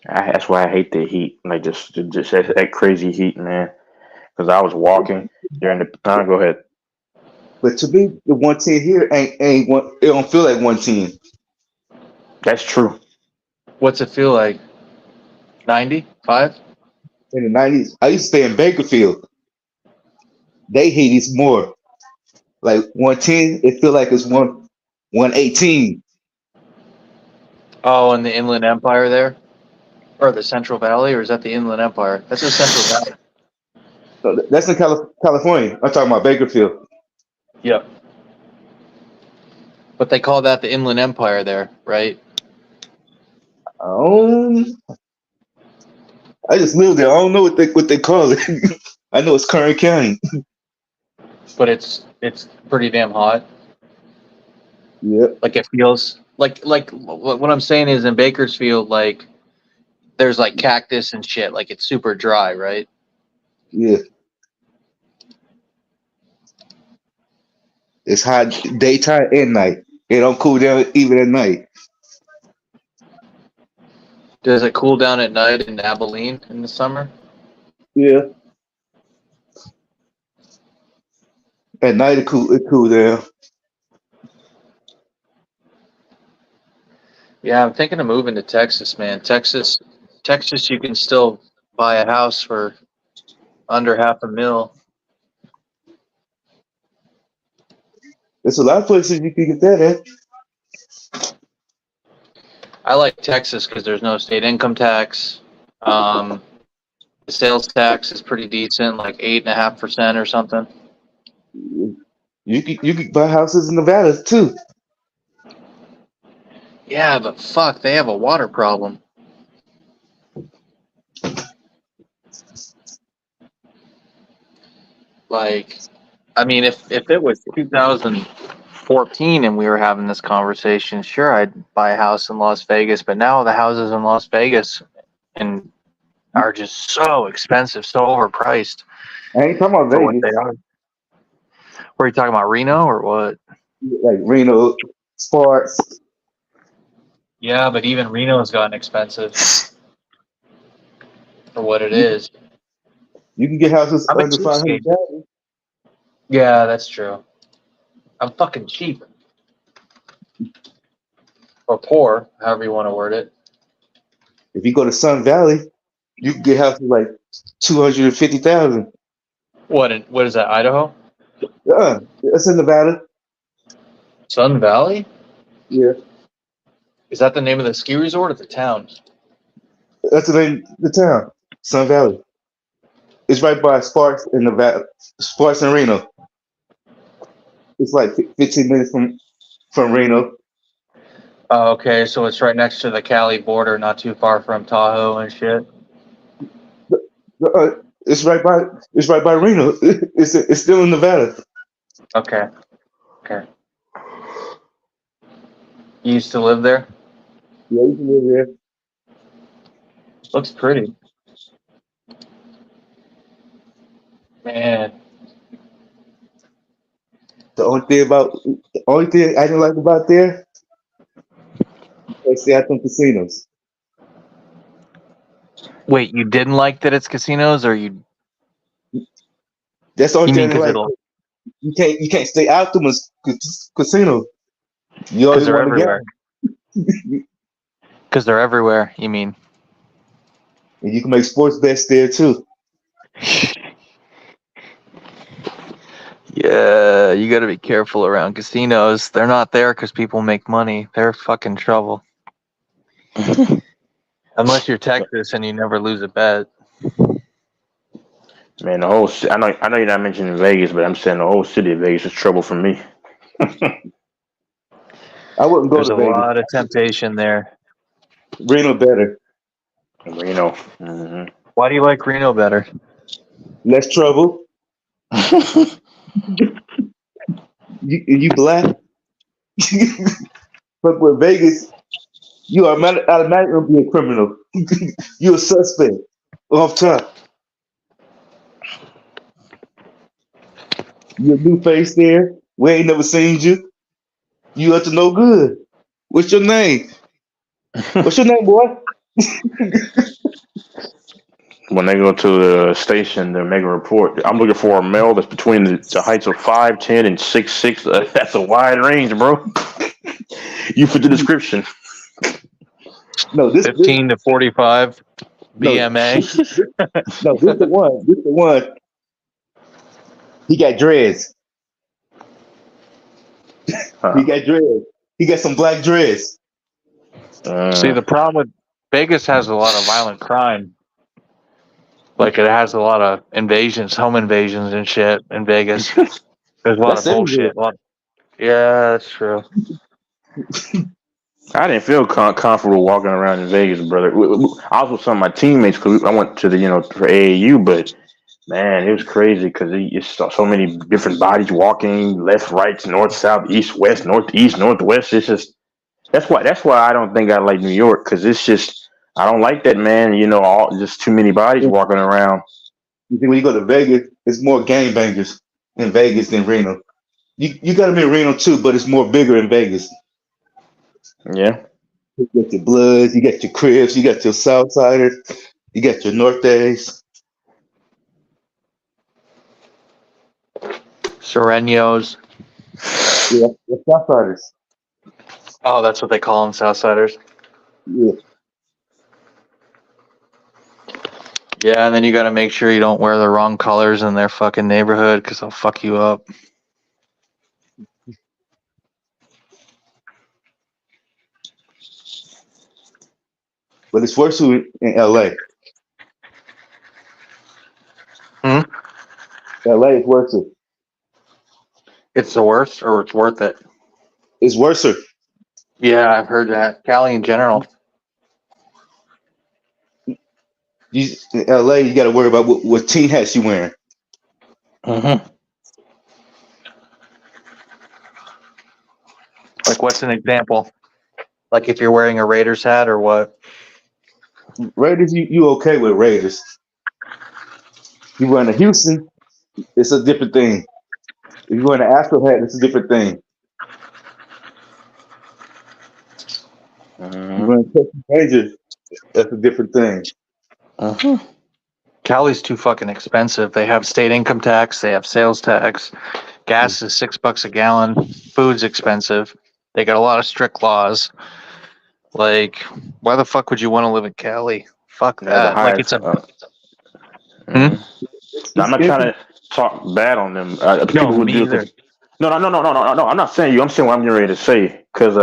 That's why I hate the heat. Like just that crazy heat, man. Because I was walking during the time. Go ahead. But to me, the 110 here ain't one. It don't feel like 110. That's true. What's it feel like? 95? In the 90s, I used to stay in Bakerfield. They heat is more. Like 110, it feel like it's 118. Oh, in the Inland Empire there? Or the Central Valley? Or is that the Inland Empire? That's the Central Valley. So that's in California. I'm talking about Bakerfield. Yep. But they call that the Inland Empire there, right? I just live there. I don't know what they call it. I know it's Kern County. But it's pretty damn hot. Yeah. Like it feels like what I'm saying is in Bakersfield, like there's like cactus and shit. Like it's super dry, right? Yeah. It's hot daytime and night. It don't cool down even at night. Does it cool down at night in Abilene in the summer? Yeah. At night it cool down. Yeah, I'm thinking of moving to Texas, man. Texas, you can still buy a house for under $500,000. There's a lot of places you can get that at. I like Texas because there's no state income tax. The sales tax is pretty decent, like 8.5% or something. You could buy houses in Nevada too. Yeah, but fuck, they have a water problem. Like, I mean, if it was 2014 and we were having this conversation, sure, I'd buy a house in Las Vegas. But now the houses in Las Vegas and are just so expensive, so overpriced I ain't talking about for what they Vegas, are. Were you talking about Reno or what? like Reno, Sparks. Yeah, but even Reno's gotten expensive for what it is. You can get houses I'm a under cheapskate. 500,000. Yeah, that's true. I'm fucking cheap. Or poor, however you want to word it. If you go to Sun Valley, you can get houses like 250,000. What is that, Idaho? That's in Nevada. Sun Valley? Yeah, Is that the name of the ski resort or the town? that's the name of the town, Sun Valley. It's right by Sparks in Nevada, Sparks and Reno. It's like 15 minutes from Reno. Oh, okay, so it's right next to the Cali border, not too far from Tahoe and shit. It's right by Reno. It's still in Nevada. Okay. You used to live there? Yeah, you can live there. Looks pretty. Man. The only thing I didn't like about there, they stay at them casinos. Wait, you didn't like that it's casinos, or you That's the only mean thing I didn't because like. it'll You can't stay out them casino. You always they're want to everywhere. gamble. Because they're everywhere, you mean? And you can make sports bets there too. Yeah, you got to be careful around casinos. They're not there because people make money. They're fucking trouble. Unless you're Texas and you never lose a bet. Man, I know you're not mentioning Vegas, but I'm saying the whole city of Vegas is trouble for me. I wouldn't go There's to a Vegas. lot of temptation there. Reno better. Reno. Mm-hmm. Why do you like Reno better? Less trouble. You black. But with Vegas, you are automatically gonna be a criminal. You're a suspect off top. You're a new face there. We ain't never seen you. You up to no good. What's your name? What's your name, boy? When they go to the station to make a report, I'm looking for a male that's between the heights of 5'10" and 6'6". That's a wide range, bro. You fit the description. No, this 15 to 45 no, BMA. no, this the one. This the one. He got dreads. He got dreads. He got some black dreads. See, the problem with Vegas has a lot of violent crime. Like, it has a lot of invasions, home invasions and shit in Vegas. There's a lot That's of bullshit. Yeah, that's true. I didn't feel comfortable walking around in Vegas, brother. I was with some of my teammates because I went to for AAU, but man, it was crazy because you saw so many different bodies walking left, right, north, south, east, west, northeast, northwest. It's just that's why I don't think I like New York because it's just I don't like that, man. Just too many bodies walking around. You think when you go to Vegas, it's more gangbangers in Vegas than Reno. You got them in Reno too, but it's more bigger in Vegas. Yeah. You got your Bloods, you got your Crips, you got your Southsiders, you got your Nortes. Sureños. Yeah, the Southsiders. Oh, that's what they call them, Southsiders. Yeah. Yeah, and then you got to make sure you don't wear the wrong colors in their fucking neighborhood because they'll fuck you up. But it's worse in LA. Hmm? LA is worse. It's the worst, or it's worth it. It's worse. Yeah, I've heard that. Cali in general. In LA, you got to worry about what team hats you wearing. Mm-hmm. Like, what's an example? Like, if you're wearing a Raiders hat or what? Raiders, you okay with Raiders. You wearing a Houston, it's a different thing. If you wearing an Astro hat, it's a different thing. You wearing a Texas Rangers, that's a different thing. Uh-huh. Cali's too fucking expensive. They have state income tax. They have sales tax. Gas is $6 a gallon. Food's expensive. They got a lot of strict laws. Like, why the fuck would you want to live in Cali? Fuck Yeah, the that. Like, highest. it's a. No, I'm not It's trying to talk bad on them. People No, who me do. either. No. I'm not saying you. I'm saying what I'm getting ready to say because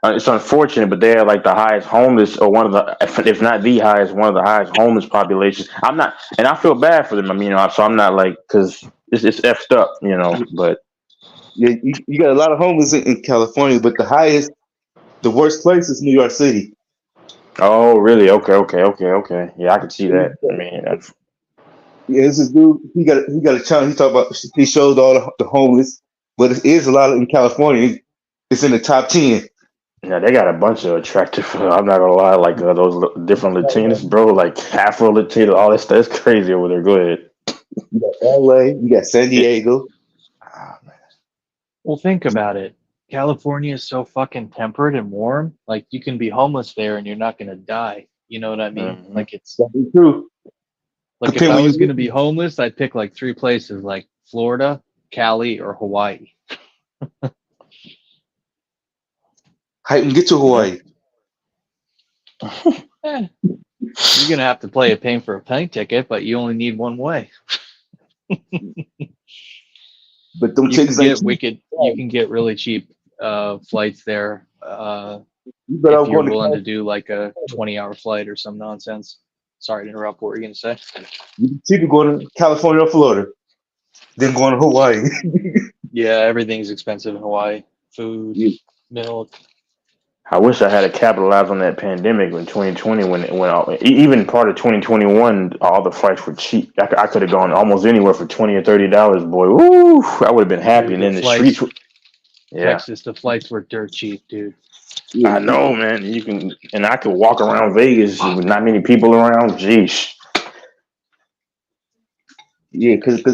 it's unfortunate, but they're like the highest homeless, or one of the, if not the highest, one of the highest homeless populations. I'm not, and I feel bad for them. I mean, so I'm not like, because it's effed up, But Yeah, you got a lot of homeless in California, but the worst place is New York City. oh, really? Okay. Yeah, I can see that. I mean, Yeah, this is dude. He got a channel. He shows all the homeless, but it is a lot in California. It's in the top 10. yeah, they got a bunch of attractive. I'm not gonna lie, like different Latinas, bro, like Afro Latino, all that stuff. It's crazy over there. Go ahead. You got LA, you got San Diego. Well, think about it. California is so fucking temperate and warm. Like, you can be homeless there and you're not going to die. You know what I mean? Like, it's. That's true. Like, if I was going to be homeless, I'd pick like 3 places, like Florida, Cali, or Hawaii. How you can get to Hawaii? You're going to have to pay for a plane ticket, but you only need one way. But them you can get really cheap flights there if you're willing to do like a 20-hour flight or some nonsense. Sorry to interrupt. What were you going to say? You cheaper going to California or Florida than going to Hawaii. Yeah, everything's expensive in Hawaii. Food, milk. I wish I had to capitalize on that pandemic in 2020 when even part of 2021, all the flights were cheap. I could have gone almost anywhere for $20 or $30. Boy, woo! I would have been happy. And then the streets, Texas, the flights were dirt cheap, dude. I know, man. And I could walk around Vegas with not many people around. Jeez. Yeah, because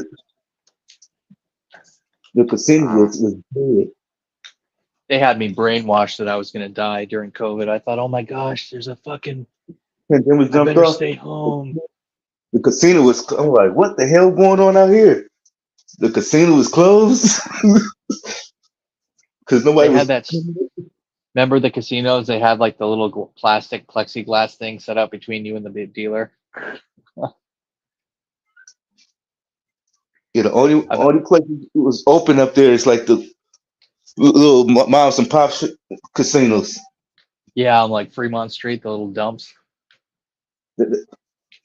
the casino was big. They had me brainwashed that I was going to die during COVID. I thought, oh my gosh, there's a fucking. I better stay home. The casino was. I'm like, what the hell going on out here? The casino was closed because nobody had that. Remember the casinos? They had like the little plastic plexiglass thing set up between you and the dealer. Yeah, the only place it was open up there is like the little moms and pop casinos. Yeah, on like Fremont Street, the little dumps.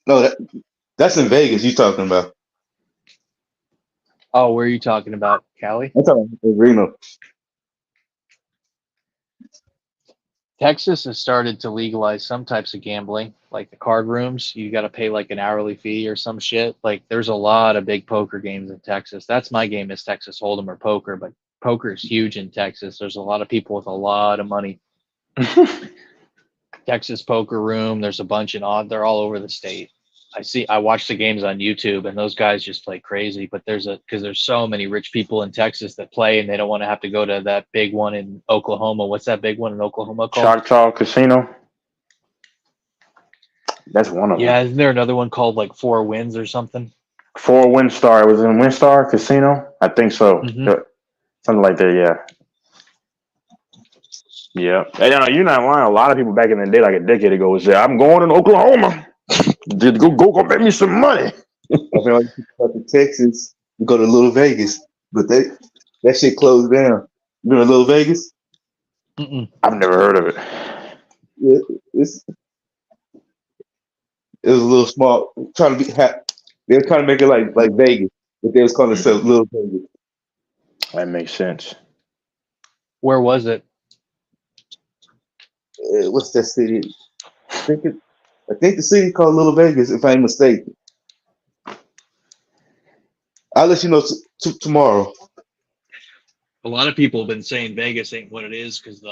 No, that's in Vegas. You talking about? Oh, where are you talking about, Cali? I'm talking about Reno. Texas has started to legalize some types of gambling, like the card rooms. You got to pay like an hourly fee or some shit. Like, there's a lot of big poker games in Texas. That's my game, is Texas Hold'em or poker, but poker is huge in Texas. There's a lot of people with a lot of money. Texas Poker Room. There's a bunch they're all over the state. I watch the games on YouTube, and those guys just play crazy. But because there's so many rich people in Texas that play, and they don't want to have to go to that big one in Oklahoma. What's that big one in Oklahoma called? Choctaw Casino. That's one of them. Yeah, isn't there another one called like Four Winds or something? Four WinStar. It was in WinStar Casino, I think so. Mm-hmm. Something like that. Yeah. Yeah, and you're not lying. A lot of people back in the day, like a decade ago, would say, "I'm going to Oklahoma. Go make me some money." I mean, all you people go to Texas, you go to Little Vegas, but that shit closed down. You know Little Vegas? Mm-mm. I've never heard of it. Yeah, it was a little small. Trying to be, they were trying to make it like Vegas, but they was calling themselves Little Vegas. That makes sense. Where was it? What's that city? I think the city called Little Vegas, if I ain't mistaken. I'll let you know tomorrow. A lot of people have been saying Vegas ain't what it is because the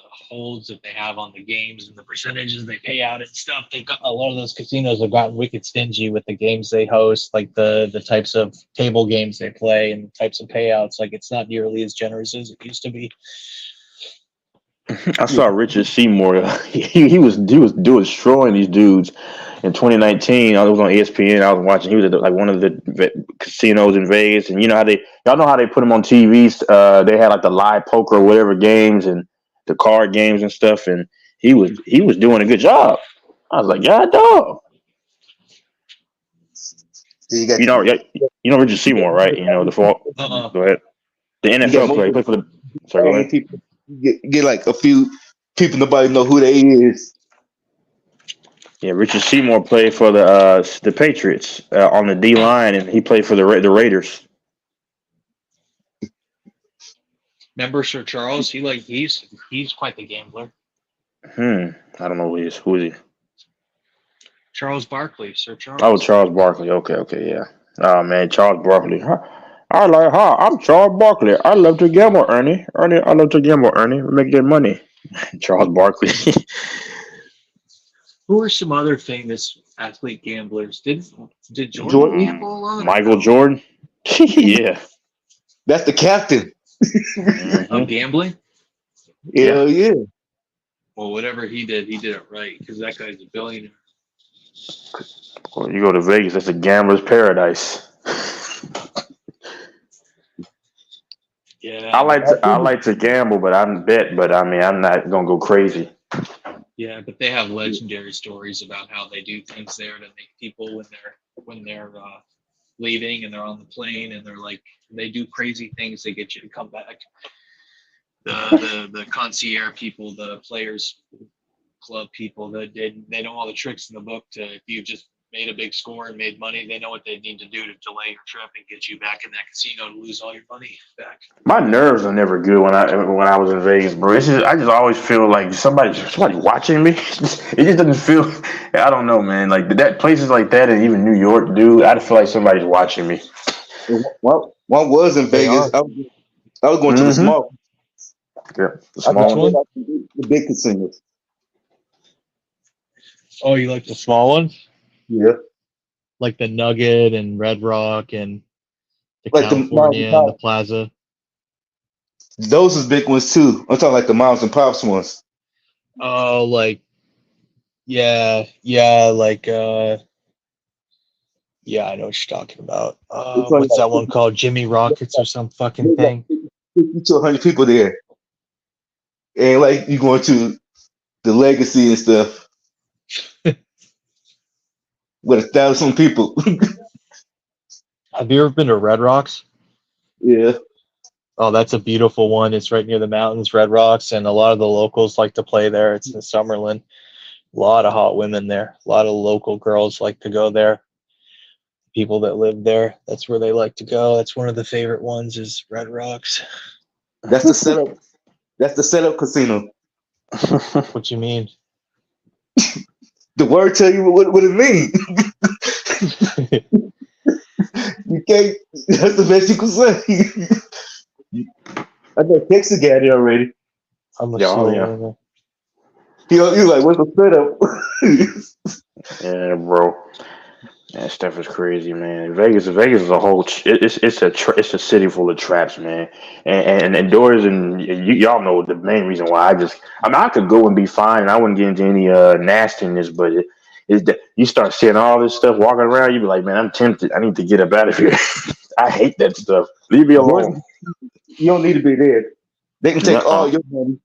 holds that they have on the games and the percentages they pay out and stuff. They got a lot of those casinos have gotten wicked stingy with the games they host, like the types of table games they play and the types of payouts. Like it's not nearly as generous as it used to be. I saw Richard Seymour. He was destroying these dudes in 2019. I was on ESPN. I was watching. He was at like one of the casinos in Vegas, and y'all know how they put him on TVs. They had like the live poker or whatever games and the card games and stuff, and he was doing a good job. I was like, yeah, dog. So you got You know Richard Seymour, right? You know the fall. Go ahead. The NFL player. He played for the. Sorry, go ahead. People get like a few people nobody know who they is. Yeah, Richard Seymour played for the Patriots on the D line, and he played for the Raiders. Remember Sir Charles? He's quite the gambler. I don't know who he is. Who is he? Charles Barkley, Sir Charles. Oh, Charles Barkley. Okay, yeah. Oh man, Charles Barkley. I'm Charles Barkley. I love to gamble, Ernie. I love to gamble, Ernie. Make that money. Charles Barkley. Who are some other famous athlete gamblers? Did Jordan gamble a lot? Michael Jordan. Yeah. That's the captain. Of gambling? Hell yeah. Well, whatever he did it right because that guy's a billionaire. Well, you go to Vegas, that's a gambler's paradise. Yeah. I like to gamble, but I'm not gonna go crazy. Yeah, but they have legendary stories about how they do things there to make people when they're leaving and they're on the plane and they do crazy things. They get you to come back. The concierge people, the players club people, they know all the tricks in the book to if you just made a big score and made money, they know what they need to do to delay your trip and get you back in that casino to lose all your money back. My nerves are never good when I was in Vegas, bro. I just always feel like somebody watching me. It just doesn't feel. I don't know, man. Like that places like that, and even New York, dude. I feel like somebody's watching me. One was in Vegas. I was going to the small. Yeah, the small one. The big casinos. Oh, you like the small one? Yeah. Like the Nugget and Red Rock and the like California and the Plaza. Those is big ones too. I'm talking like the Moms and Pops ones. Oh, like yeah, like I know what you're talking about. What's that one called? Jimmy Rockets or some fucking thing? 50 to 100 people there. And like you going to the Legacy and stuff. With 1,000 people. Have you ever been to Red Rocks? Yeah. Oh, that's a beautiful one. It's right near the mountains, Red Rocks, and a lot of the locals like to play there. It's in Summerlin. A lot of hot women there. A lot of local girls like to go there. People that live there, that's where they like to go. That's one of the favorite ones is Red Rocks. That's the setup. That's the setup casino. What you mean? The word tell you what it means. You can't. That's the best you can say. I got Texas got it already. Yeah. He like, what's the setup? Yeah, bro. That stuff is crazy, man. Vegas is a whole. It's a city full of traps, man. And indoors, and y'all know the main reason why. I could go and be fine, and I wouldn't get into any nastiness, but you start seeing all this stuff walking around, you be like, man, I'm tempted. I need to get up out of here. I hate that stuff. Leave me alone. You don't need to be there. They can take all your money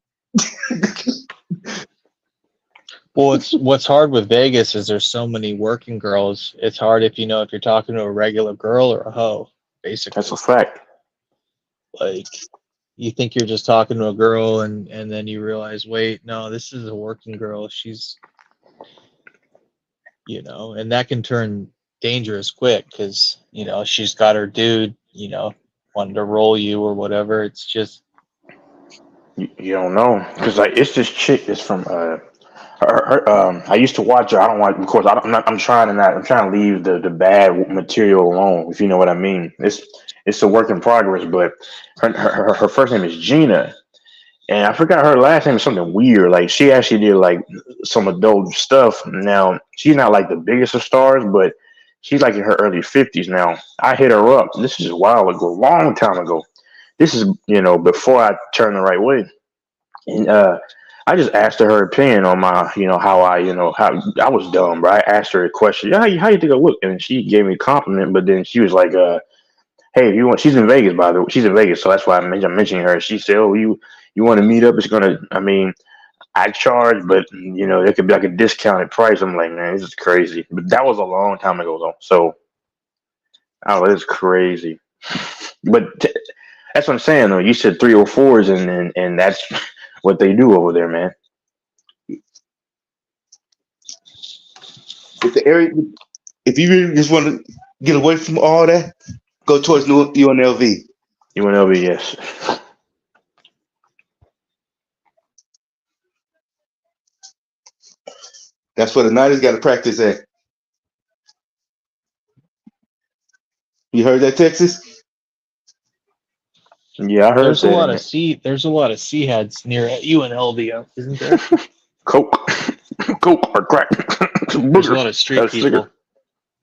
Well, what's hard with Vegas is there's so many working girls. It's hard if you're talking to a regular girl or a hoe, basically. That's a fact. Like you think you're just talking to a girl and then you realize, wait, no, this is a working girl. She's, and that can turn dangerous quick because, she's got her dude, wanting to roll you or whatever. It's just, You don't know because like it's this chick that's from I used to watch her. I don't want, of course. I'm trying to not. I'm trying to leave the bad material alone. If you know what I mean. It's a work in progress. But her first name is Gina, and I forgot her last name is something weird. Like she actually did like some adult stuff. Now she's not like the biggest of stars, but she's like in her early 50s now. I hit her up. This is a while ago, long time ago. This is before I turned the right way, and I just asked her opinion on my, how how I was dumb, bro. I asked her a question. Yeah, how you think I look? And she gave me a compliment, but then she was like, hey, if you want, she's in Vegas, by the way. She's in Vegas, so that's why I'm mentioning her. She said, oh, you want to meet up? I charge, but there could be like a discounted price. I'm like, man, this is crazy. But that was a long time ago, though. So, oh, it's crazy. But that's what I'm saying, though. You said 304s, and that's what they do over there, man. If you really just want to get away from all that, go towards UNLV. UNLV, yes. That's where the Niners got to practice at. You heard that, Texas? Yeah, I heard there's that. There's a lot of C heads near UNLV, isn't there? Coke or crack. There's a lot of street people.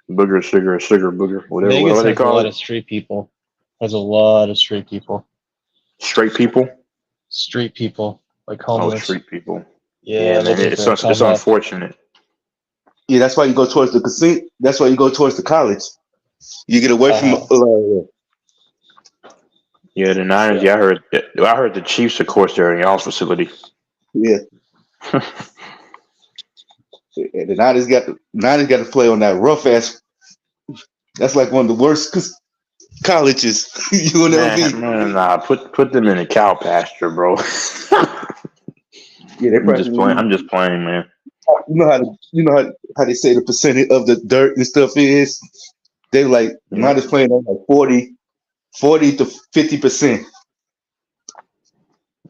Booger, sugar, booger, whatever. Vegas what they has call a lot it? of street people. Has a lot of street people. Straight people. Street people, like Oh, homeless. street people. Yeah, man, it's unfortunate. Yeah, that's why you go towards the casino. That's why you go towards the college. You get away from. Yeah, the Niners. Yeah, I heard the Chiefs, of course, they're in y'all's facility. Yeah. The Niners got to play on that rough ass. That's like one of the worst colleges. UNLV. Man, nah, put them in a cow pasture, bro. Yeah, I'm just playing, man. You know how they say the percentage of the dirt and stuff is. They like Niners playing on like 40 to 50%.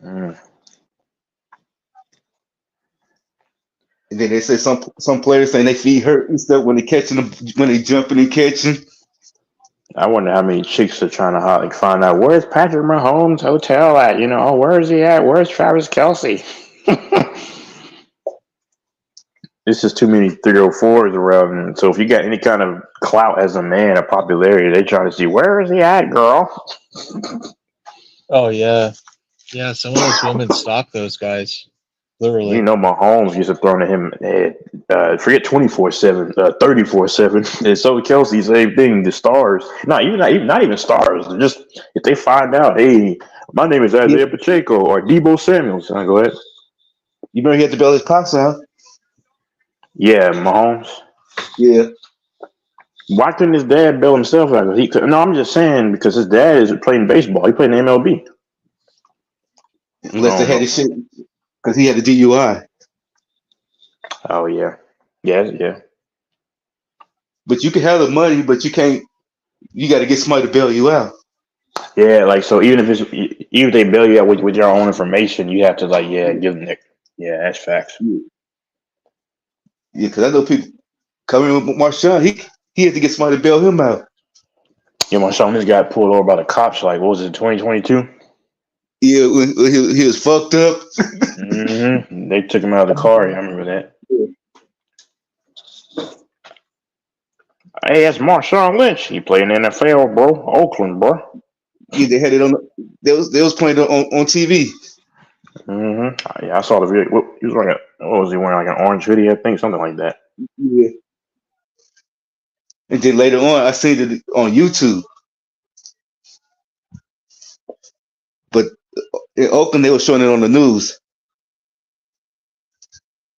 And then they say some players saying they feet hurt and stuff when they catching them, when they jumping and catching. I wonder how many chicks are trying to find out where's Patrick Mahomes' hotel at. Where is he at? Where's Travis Kelce? This is too many 304s around. And so if you got any kind of clout as a man, a popularity, they try to see where is he at, girl. Oh yeah, yeah. Some of those women stalk those guys. Literally. Mahomes used to throw to him, forget 24/7, 34/7. And so Kelce, same thing. The stars, not even stars. Just if they find out, hey, my name is Isaiah Pacheco or Debo Samuels, go ahead. You remember he had to bail his pops out? Yeah, Mahomes. Yeah. Why couldn't his dad bail himself out? No, I'm just saying because his dad is playing baseball. He played in MLB. Unless they had his shit. Because he had a DUI. Oh, yeah. Yeah. But you can have the money, but you can't. You got to get somebody to bail you out. Yeah, like, so even if they bail you out with your own information, you have to, give them the. Yeah, that's facts. Yeah, because I know people coming with Marshawn, he had to get somebody to bail him out. Yeah, Marshawn just got pulled over by the cops, what was it, 2022? Yeah, when he was fucked up. Mm-hmm. They took him out of the car. I remember that. Hey, that's Marshawn Lynch. He played in the NFL, bro. Oakland, bro. Yeah, they had it on. They was playing on TV. Mm-hmm. Yeah, I saw the video. He was wearing what was he wearing? Like an orange hoodie, I think, something like that. Yeah. And then later on, I seen it on YouTube. But in Oakland, they were showing it on the news.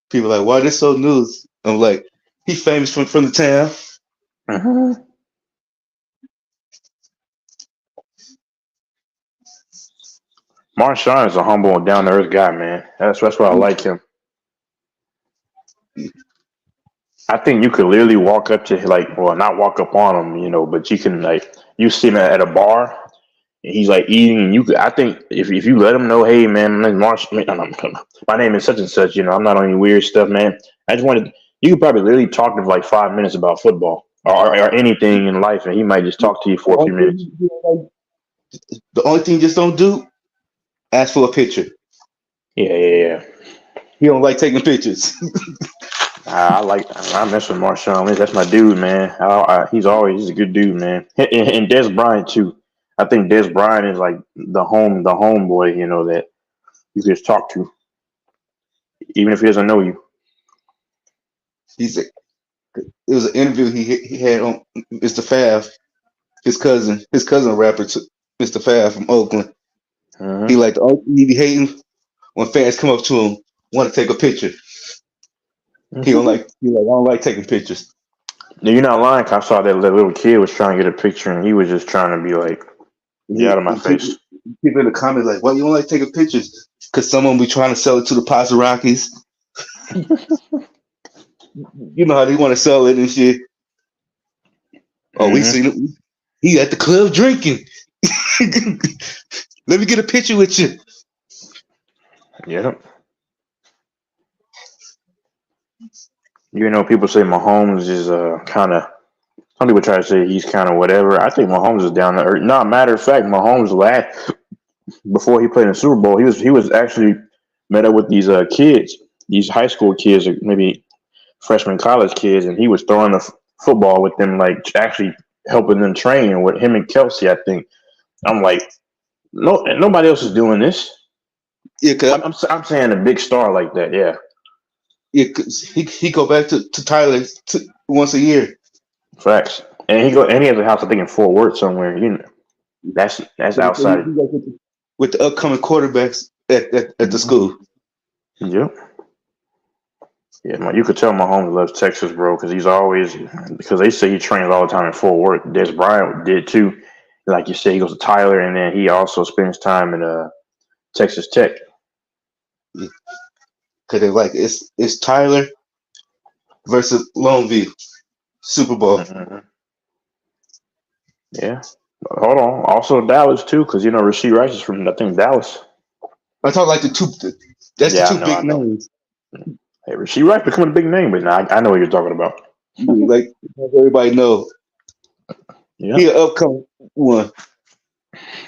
People like, why this so news? I'm like, he famous from the town. Mhm. Marshawn is a humble and down to earth guy, man. That's why I like him. I think you could literally walk up to like, well, not walk up on him, but you can like you see him at a bar and he's like eating, and you could. I think if you let him know, hey man, my name is my name is such and such. I'm not on any weird stuff, man. I just wanted. You could probably literally talk to him for like 5 minutes about football or anything in life, and he might just talk to you for a few minutes. The only thing you just don't do, ask for a picture. Yeah. He don't like taking pictures. I mess with Marshawn Lynch. That's my dude, man. He's a good dude, man. And Des Bryant too. I think Des Bryant is like the homeboy, that you can just talk to, even if he doesn't know you. It was an interview he had on Mr. Fav, his cousin rapper, Mr. Fav from Oakland. Mm-hmm. He like the only thing he be hating when fans come up to him want to take a picture. He don't like. I don't like taking pictures. No, you're not lying. 'Cause I saw that little kid was trying to get a picture, and he was just trying to be like, "Get out of my face." People in the comments like, "Why you don't like taking pictures?" Because someone be trying to sell it to the Passerokis. You know how they want to sell it and shit. Oh, we seen it. He at the club drinking. Let me get a picture with you. Yeah. People say Mahomes is kind of. Some people try to say he's kind of whatever. I think Mahomes is down to earth. No, matter of fact, Mahomes before he played in the Super Bowl, he was actually met up with these kids, these high school kids, or maybe freshman college kids, and he was throwing the football with them, like actually helping them train. With him and Kelsey, I think. I'm like, no, nobody else is doing this. Yeah, I'm saying a big star like that. Yeah. Yeah, cause he go back to Tyler once a year. Facts. And he has a house, I think, in Fort Worth somewhere. That's outside. With the upcoming quarterbacks at the school. Yep. Yeah, you could tell Mahomes loves Texas, bro, because they say he trains all the time in Fort Worth. Des Bryant did too. Like you said, he goes to Tyler, and then he also spends time in Texas Tech. Because they're like, it's Tyler versus Longview Super Bowl. Mm-hmm. Yeah. But hold on. Also Dallas too, because Rasheed Rice is from, I think, Dallas. I talk like the two big names. Hey, Rasheed Rice becoming a big name, but I know what you're talking about. Like everybody know. Yeah. He an upcoming one.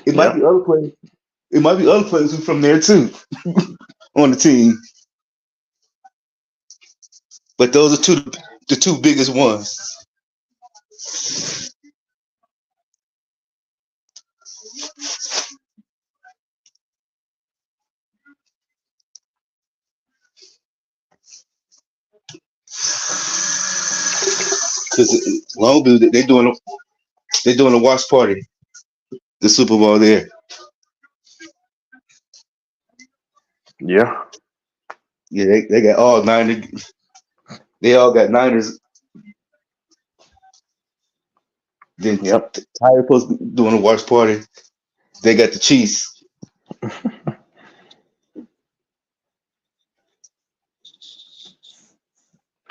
It might be other players. It might be other players who from there too on the team. But those are the two biggest ones. Because Longview, they're doing a watch party. The Super Bowl there. Yeah. Yeah, they got all Niners. They all got Niners. Then Tyler supposed to be doing a watch party. They got the Chiefs.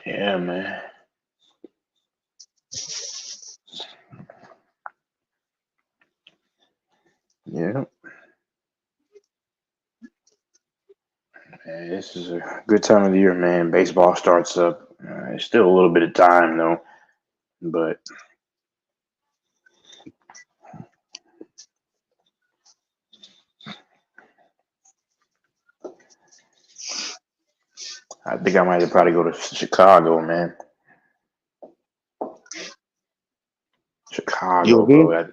Yeah, man. Yeah. Man, this is a good time of the year, man. Baseball starts up. It's still a little bit of time, though. But I think I might probably go to Chicago, man. Chicago, bro.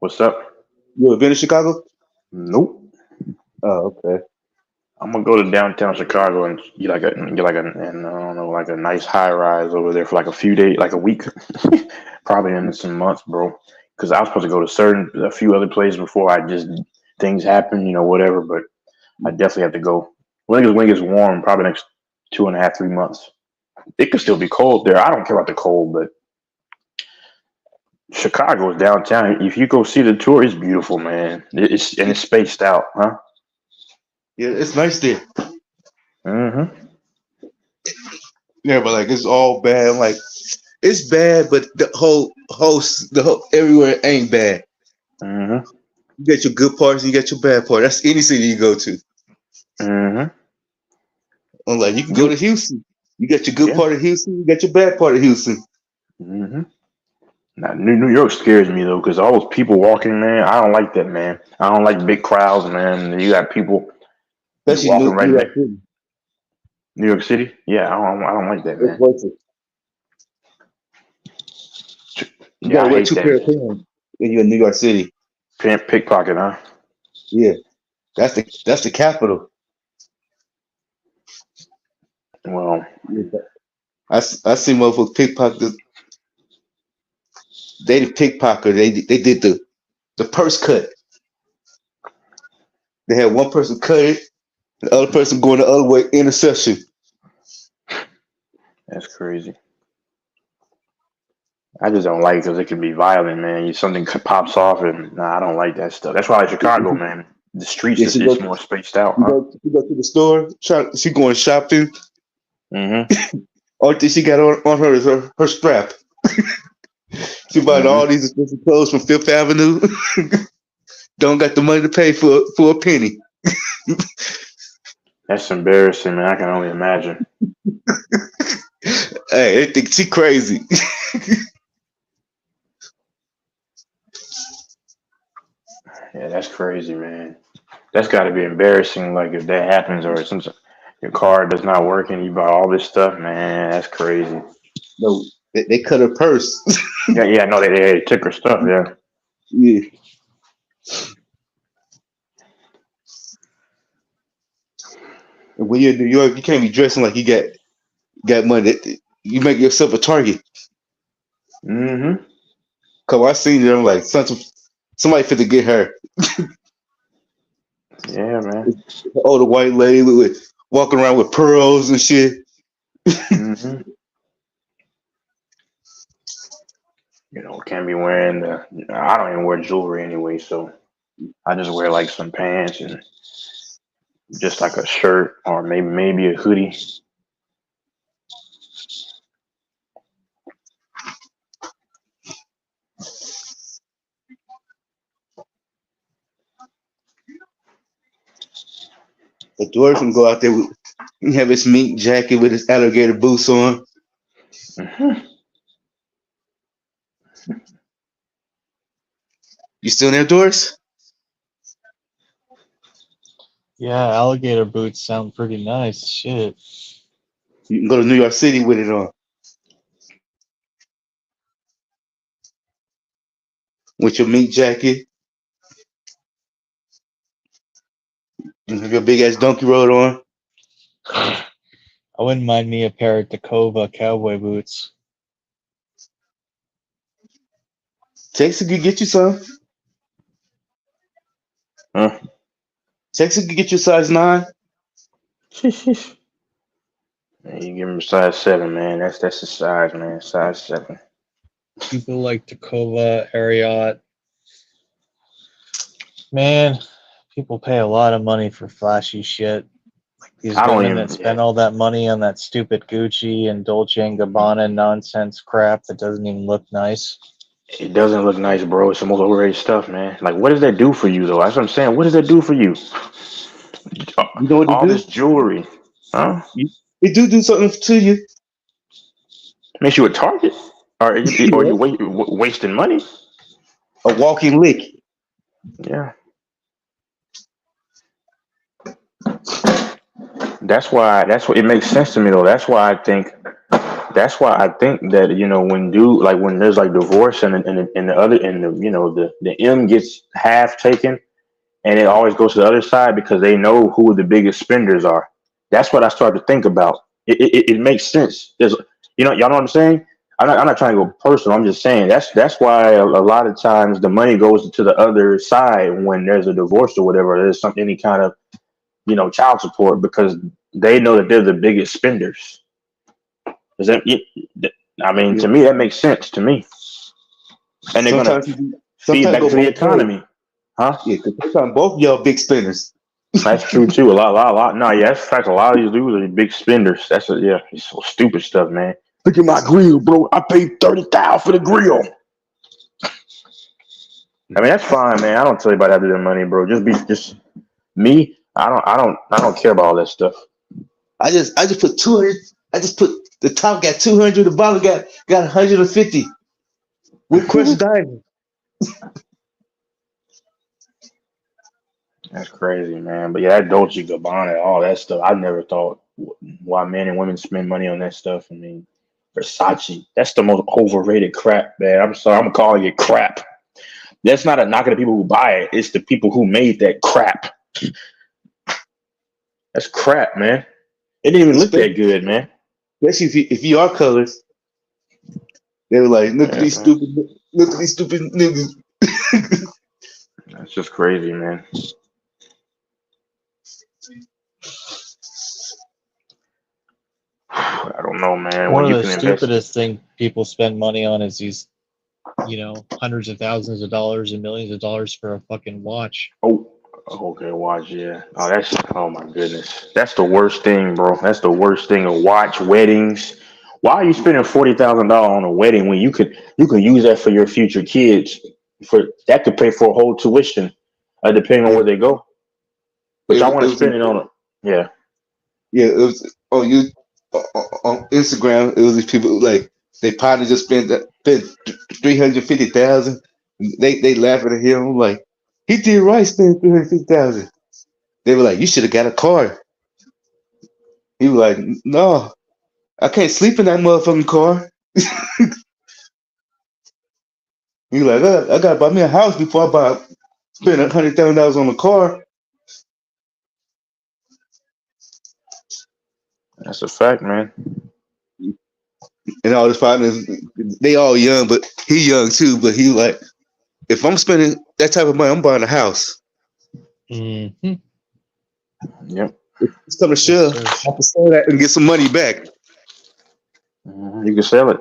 What's up? You ever been to Chicago? Nope. Oh, okay. I'm gonna go to downtown Chicago and get like a nice high rise over there for like a few days, like a week, probably in some months, bro. Because I was supposed to go to a few other places before things happen, whatever. But I definitely have to go when it gets warm, probably next 2.5, 3 months. It could still be cold there. I don't care about the cold, but Chicago's downtown. If you go see the tour, it's beautiful, man. It's spaced out, huh? Yeah, it's nice there. Mm-hmm. Yeah, but like it's all bad. Like it's bad, but the whole everywhere ain't bad. Mm-hmm. You get your good parts and you get your bad part. That's any city you go to. Mm-hmm. Like you can go to Houston. You get your good Yeah. part of Houston. You get your bad part of Houston. Mm-hmm. Now, New York scares me though, because all those people walking, man. I don't like that, man. I don't like big crowds, man. You got people Especially walking right New York there. City. New York City, yeah, I don't like that, It's man. worth it. You Yeah, gotta I wear hate 2 pair of that. pants when you're in New York City. Pickpocket, huh? Yeah, that's the capital. Well, I see motherfuckers pickpocket. They the pickpocket. They did the purse cut. They had one person cut it, the other person going the other way, interception. that's crazy. I just don't like it because it can be violent, man. Something pops off, and nah, I don't like that stuff. That's why I like Chicago, man. The streets Yeah, is more spaced out, huh? she go to the store. She going shopping. Mm-hmm. Only thing she got on her is her strap. She bought all these expensive clothes from Fifth Avenue. Don't got the money to pay for a penny. That's embarrassing, man. I can only imagine. Hey, they think she crazy. Yeah, that's crazy, man. That's got to be embarrassing. Like if that happens, or since your car does not work and you buy all this stuff, man, that's crazy. No, they cut her purse. Yeah, no, they took her stuff. Yeah. Yeah. And when you're in New York, you can't be dressing like you got money. You make yourself a target. Mm-hmm. Cause I seen them like somebody fit to get her. Yeah, man. Oh, the white lady with walking around with pearls and shit. Mm-hmm. You know, can't be wearing the. I don't even wear jewelry anyway, so I just wear like some pants and just like a shirt or maybe a hoodie. The dwarf can go out there with have his mink jacket with his alligator boots on. Mm-hmm. You still there, Doris? Yeah, alligator boots sound pretty nice. Shit. You can go to New York City with it on. With your mink jacket. You have your big ass donkey road on. I wouldn't mind me a pair of Tacova cowboy boots. Texas could get you some. Huh? Texas could get you a size 9. Man, you give him a size 7, man. That's the size, man. Size 7. People like Tacova, Ariat. Man, people pay a lot of money for flashy shit. Like these I don't women even. that spend all that money on that stupid Gucci and Dolce and Gabbana nonsense crap that doesn't even look nice. It doesn't look nice, bro. It's the most overrated stuff, man. Like, what does that do for you, though? That's what I'm saying. What does that do for you? You know what it All do? this jewelry, huh? It do something to you. Makes you a target, or Yeah. you wasting money. A walking lick. Yeah. That's why. That's what it makes sense to me, though. That's why I think. That's why I think that when there's like divorce and the other and the M gets half taken and it always goes to the other side because they know who the biggest spenders are. That's what I start to think about. It makes sense. Y'all know what I'm saying? I'm not trying to go personal. I'm just saying that's why a lot of times the money goes to the other side when there's a divorce or whatever. There's any kind of child support because they know that they're the biggest spenders. Does that? I mean, Yeah. to me, that makes sense to me. And they're gonna Sometimes you feed sometimes back go to the both ways. economy, huh? Yeah, 'cause sometimes both y'all big spenders. That's true too. A lot. No, yeah, that's fact. A lot of these dudes are big spenders. Yeah, it's so stupid stuff, man. Look at my grill, bro. I paid $30,000 for the grill. I mean, that's fine, man. I don't tell anybody how to do their money, bro. Just me. I don't care about all that stuff. I just put 200. I just put the top got 200. The bottom got 150 with crushed diamond. That's crazy, man. But yeah, that Dolce Gabbana, all that stuff. I never thought why men and women spend money on that stuff. I mean, Versace, that's the most overrated crap, man. I'm sorry, I'm calling it crap. That's not a knock at the people who buy it. It's the people who made that crap. That's crap, man. It didn't even look that good, man. Especially if you are colors, they were like, look at these stupid niggas. That's just crazy, man. I don't know, man. One When of you the can invest, stupidest thing people spend money on is these, hundreds of thousands of dollars and millions of dollars for a fucking watch. oh, okay, watch, yeah. Oh my goodness, that's the worst thing, bro. That's the worst thing. A watch, weddings. Why are you spending $40,000 on a wedding when you could use that for your future kids? For that could pay for a whole tuition, depending on where they go. But y'all want to spend it on it, yeah. Yeah, it was on Instagram. It was these people like they probably just spent 350,000. They laughing at him like he did right spending 350,000. They were like, you should have got a car. He was like, no, I can't sleep in that motherfucking car. He was like, I gotta buy me a house before I spend $100,000 on a car. That's a fact, man. And all his partners, they all young, but he young too. But he like, if I'm spending that type of money, I'm buying a house. Mm-hmm. Yep. It's coming to shove. I can sell that and get some money back. You can sell it.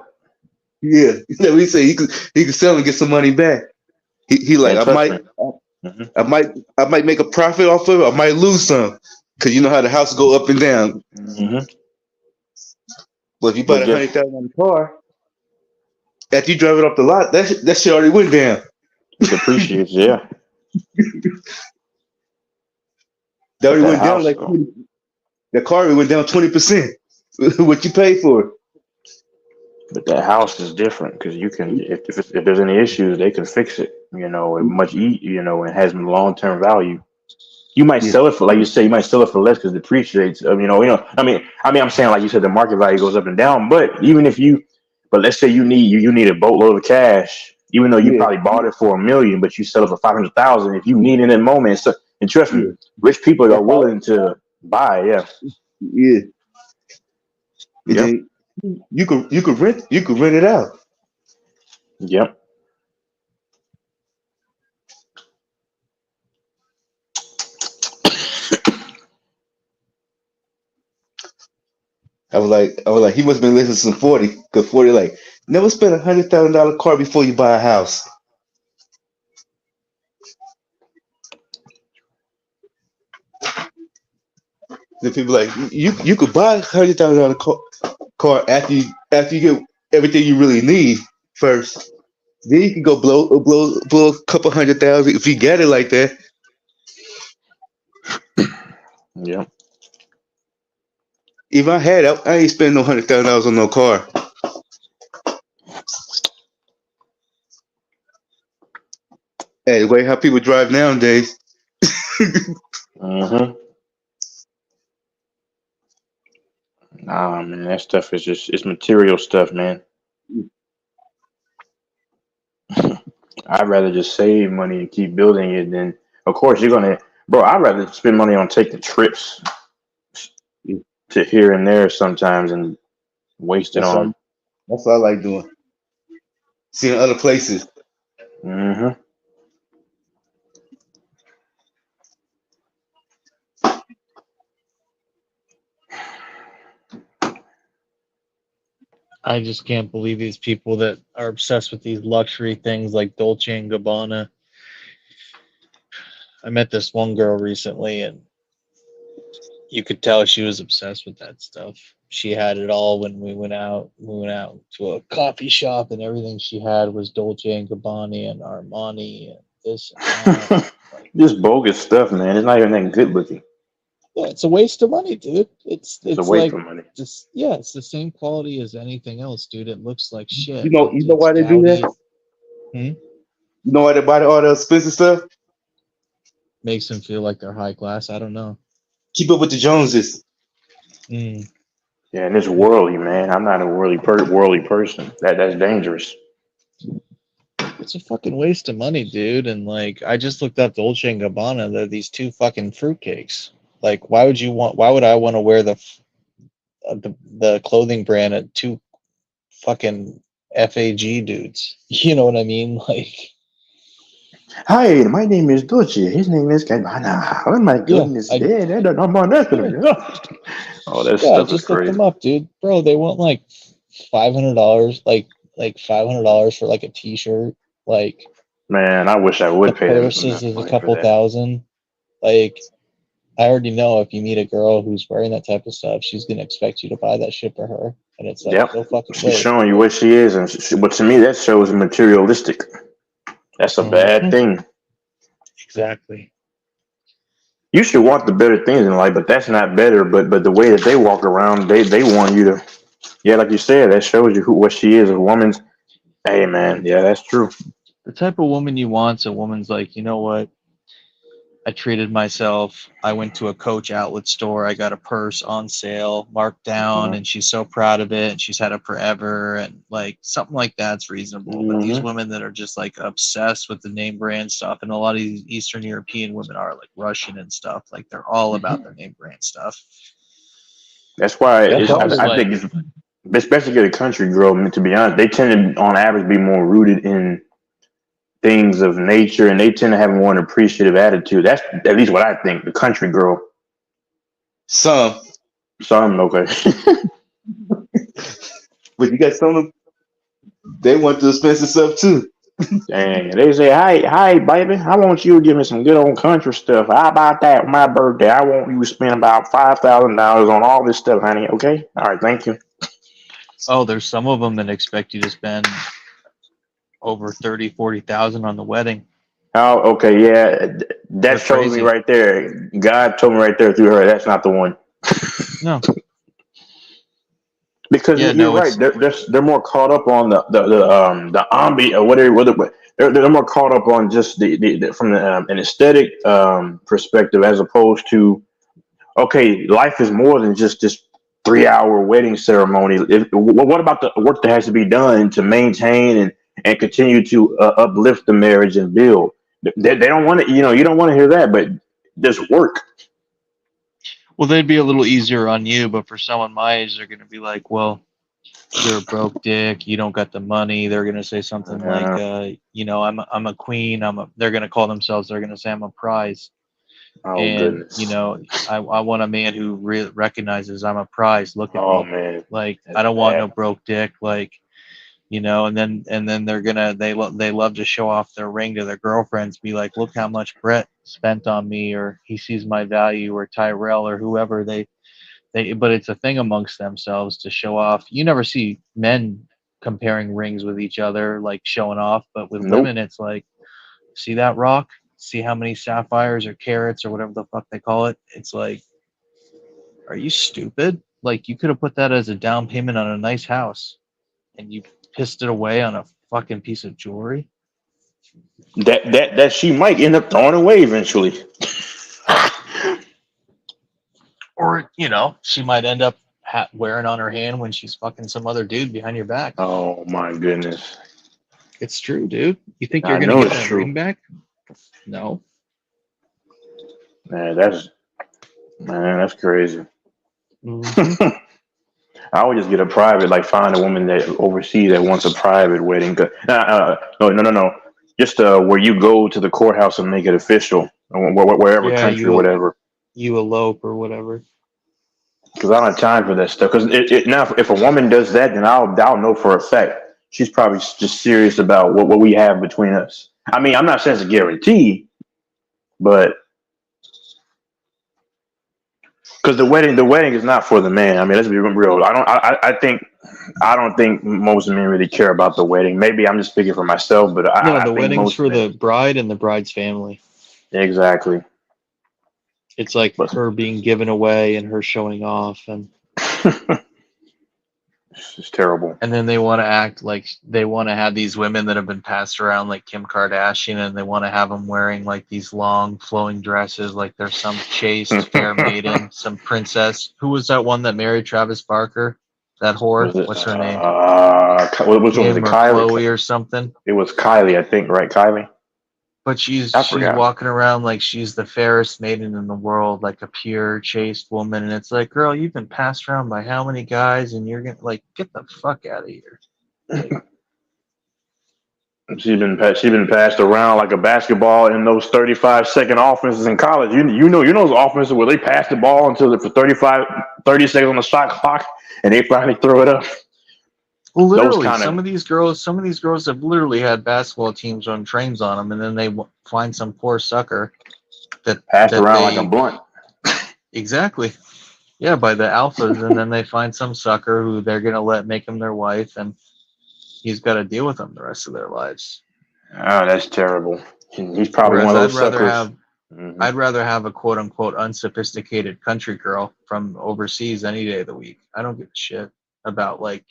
Yeah, we say he could sell and get some money back. He like, I might make a profit off of it. I might lose some because you know how the house go up and down. Mm-hmm. But if you buy $100,000 on the car, after you drive it off the lot, that shit already went down. It appreciates, yeah. That already went down like the car went down 20%. What you paid for it. But that house is different because you can, if there's any issues, they can fix it. It has long term value. You might sell it for, like you say, you might sell it for less because it depreciates. I'm saying, like you said, the market value goes up and down. But but let's say you need a boatload of cash, even though you probably bought it for $1 million, but you sell it for 500,000. If you need it in that moment, and trust me, rich people are willing to buy. Yeah. Yeah. Yeah. You could rent it out. Yep. I was like, he must have been listening to 40, because 40 like, never spend $100,000 car before you buy a house. The people like, you could buy $100,000 car after you get everything you really need first. Then you can go blow a couple $100,000 if you get it like that. Yeah. If I had it, I ain't spending no $100,000 on no car. Hey, the way how people drive nowadays. Mm-hmm. Nah, man, that stuff is it's material stuff, man. I'd rather just save money and keep building it than, of course, I'd rather spend money on taking trips to here and there sometimes and waste it on. That's what I like doing. Seeing other places. Mm-hmm. I just can't believe these people that are obsessed with these luxury things like Dolce and Gabbana. I met this one girl recently, and you could tell she was obsessed with that stuff. She had it all when we went out. We went out to a coffee shop, and everything she had was Dolce and Gabbana and Armani and this and that. Like, Just bogus stuff, man. It's not even that good looking. yeah, it's a waste of money, dude. It's a It's waste like of money. just yeah, it's the same quality as anything else, dude. It looks like You shit. know, you know It's why they do dowdy. that? Hmm? You know why they buy all the expensive stuff? Makes them feel like they're high class. I don't know. Keep up with the Joneses. Mm. Yeah, and it's worldly, man. I'm not a worldly person. That's dangerous. It's a fucking waste of money, dude. And like, I just looked up Dolce and Gabbana. They're these two fucking fruitcakes. Like, why would you want? Why would I want to wear the clothing brand at two fucking FAG dudes? You know what I mean? Like, Hi, my name is Dolce. His name is Gabbana. Oh my yeah, goodness. I Yeah, I'm on that. Oh, that yeah, I stuff is just looked them crazy. up, dude. Bro, they want like $500, like $500 for like a T-shirt. Like Man, I wish I the would pay them purse enough is a money for couple that. thousand. Like, I already know if you meet a girl who's wearing that type of stuff, she's gonna expect you to buy that shit for her, and it's like, Yep. no fucking She's way. showing you what she is, but to me, that shows materialistic. That's a bad Mhm. thing. Exactly. You should want the better things in life, but that's not better. But the way that they walk around, they want you to. Yeah, like you said, that shows you what she is. A woman's. Hey, man. Yeah, that's true. The type of woman you want's a woman's like, you know what? I treated myself. I went to a Coach outlet store. I got a purse on sale, marked down, Hmm. and she's so proud of it. And she's had it forever. And like something like that's reasonable. But these Hmm. women that are just like obsessed with the name brand stuff, and a lot of these Eastern European women are like Russian and stuff. Like they're all about their name brand stuff. That's why And I'm just I like, think it's especially get a country girl. I mean, to be honest, they tend to, on average, be more rooted in things of nature, and they tend to have more an appreciative attitude. That's at least what I think. The country girl. Some. Some okay. But you got some of them, they want the expensive stuff too. Dang, they say, hi, baby. I want you to give me some good old country stuff. How about that? For my birthday, I want you to spend about $5,000 on all this stuff, honey. Okay. All right. Thank you. oh, there's some of them that expect you to spend over 30, 40,000 on the wedding. Oh, okay. Yeah, They're that shows me crazy. right there. God told me right there through her that's not the one. No. Because Yeah, you're no, right. it's They're more caught up on the ambi or whatever. They're more caught up on just the from an aesthetic perspective as opposed to okay, life is more than just this 3 hour wedding ceremony. What about the work that has to be done to maintain and continue to uplift the marriage and build? They don't want to, you don't want to hear that, but there's work. well, they'd be a little easier on you, but for someone my age, they're gonna be like, well, you're a broke dick, you don't got the money. They're gonna say something like, Uh, I'm a queen, they're gonna call themselves, they're gonna say I'm a prize. oh And goodness. I want a man who recognizes I'm a prize. Look at Oh me. man, Like I that's don't want no bad. broke dick. Like and then they love to show off their ring to their girlfriends. Be like, look how much Brett spent on me, or he sees my value, or Tyrell, or whoever they. But it's a thing amongst themselves to show off. You never see men comparing rings with each other, like showing off. But with Nope. women, it's like, see that rock? See how many sapphires or carats or whatever the fuck they call it? It's like, are you stupid? Like, you could have put that as a down payment on a nice house and you pissed it away on a fucking piece of jewelry. That she might end up throwing away eventually. Or, she might end up wearing on her hand when she's fucking some other dude behind your back. Oh my goodness. It's true, dude. You think you're I going to know get it's that true. ring back? No. Man, that's crazy. Mm-hmm. I would just get a private, like find a woman that overseas that wants a private wedding. No. Just where you go to the courthouse and make it official, wherever Yeah, country or whatever. you elope or whatever. Because I don't have time for that stuff. Because now, if a woman does that, then I'll know for a fact she's probably just serious about what we have between us. I mean, I'm not saying it's a guarantee, but because the wedding is not for the man. I mean, let's be real. I don't think most men really care about the wedding. Maybe I'm just speaking for myself, but No, I the think wedding's most for men the bride and the bride's family. exactly. It's like But her being given away and her showing off, and it's just terrible. then they want to act like they want to have these women that have been passed around like Kim Kardashian, and they want to have them wearing like these long flowing dresses like they're some chaste fair maiden, some princess. Who was that one that married Travis Barker? That whore? Was it? What's her name? Which one was it? Kim or Kylie? Chloe or something? It was Kylie, I think. Right, Kylie. But she's I forgot. walking around like she's the fairest maiden in the world, like a pure, chaste woman. And it's like, girl, you've been passed around by how many guys, and you're gonna like get the fuck out of here. Like, She's been passed around like a basketball in those 35-second offenses in college. You know those offenses where they pass the ball until for 30 seconds on the shot clock and they finally throw it up. literally, some of these girls have literally had basketball teams run trains on them, and then they find some poor sucker passed that around they like a blunt. exactly, yeah, by the alphas, and then they find some sucker who they're gonna let make them their wife, and he's got to deal with them the rest of their lives. Oh, that's terrible. He's probably Whereas one of those suckers. I'd rather have a quote unquote unsophisticated country girl from overseas any day of the week. I don't give a shit about like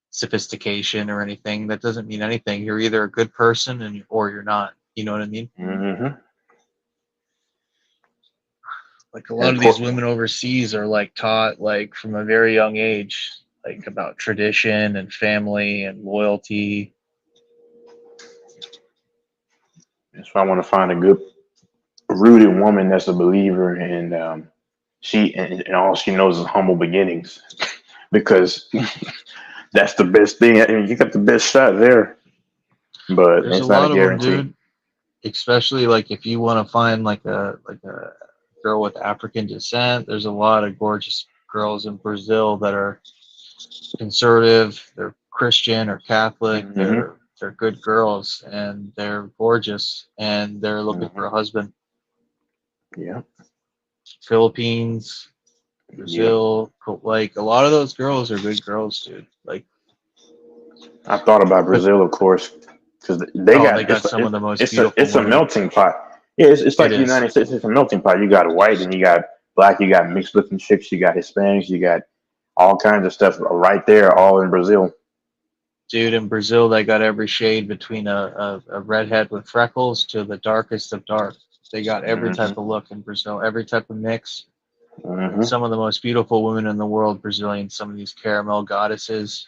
sophistication or anything. That doesn't mean anything. You're either a good person or you're not. You know what I mean? Mm-hmm. Like a lot of these women overseas are like taught like from a very young age, like about tradition and family and loyalty. That's why I want to find a good rooted woman that's a believer, and and all she knows is humble beginnings, because that's the best thing. I mean, you got the best shot there, but There's a it's not a lot of them, guarantee. dude. Especially like if you want to find like a girl with African descent, there's a lot of gorgeous girls in Brazil that are conservative, they're Christian or Catholic, Mm-hmm. they're good girls and they're gorgeous and they're looking for a husband. Yeah. Philippines, Yep. Brazil, like a lot of those girls are good girls, dude. Like I thought about Brazil, of course, because they got some of the most beautiful it's a women. melting pot. Yeah, it's like It the is. United States. It's a melting pot. You got white and you got black. You got mixed looking chicks. You got Hispanics. You got all kinds of stuff right there, all in Brazil. Dude, in Brazil, they got every shade between a redhead with freckles to the darkest of dark. They got every type of look in Brazil, every type of mix. Mm-hmm. Some of the most beautiful women in the world, Brazilian. Some of these caramel goddesses.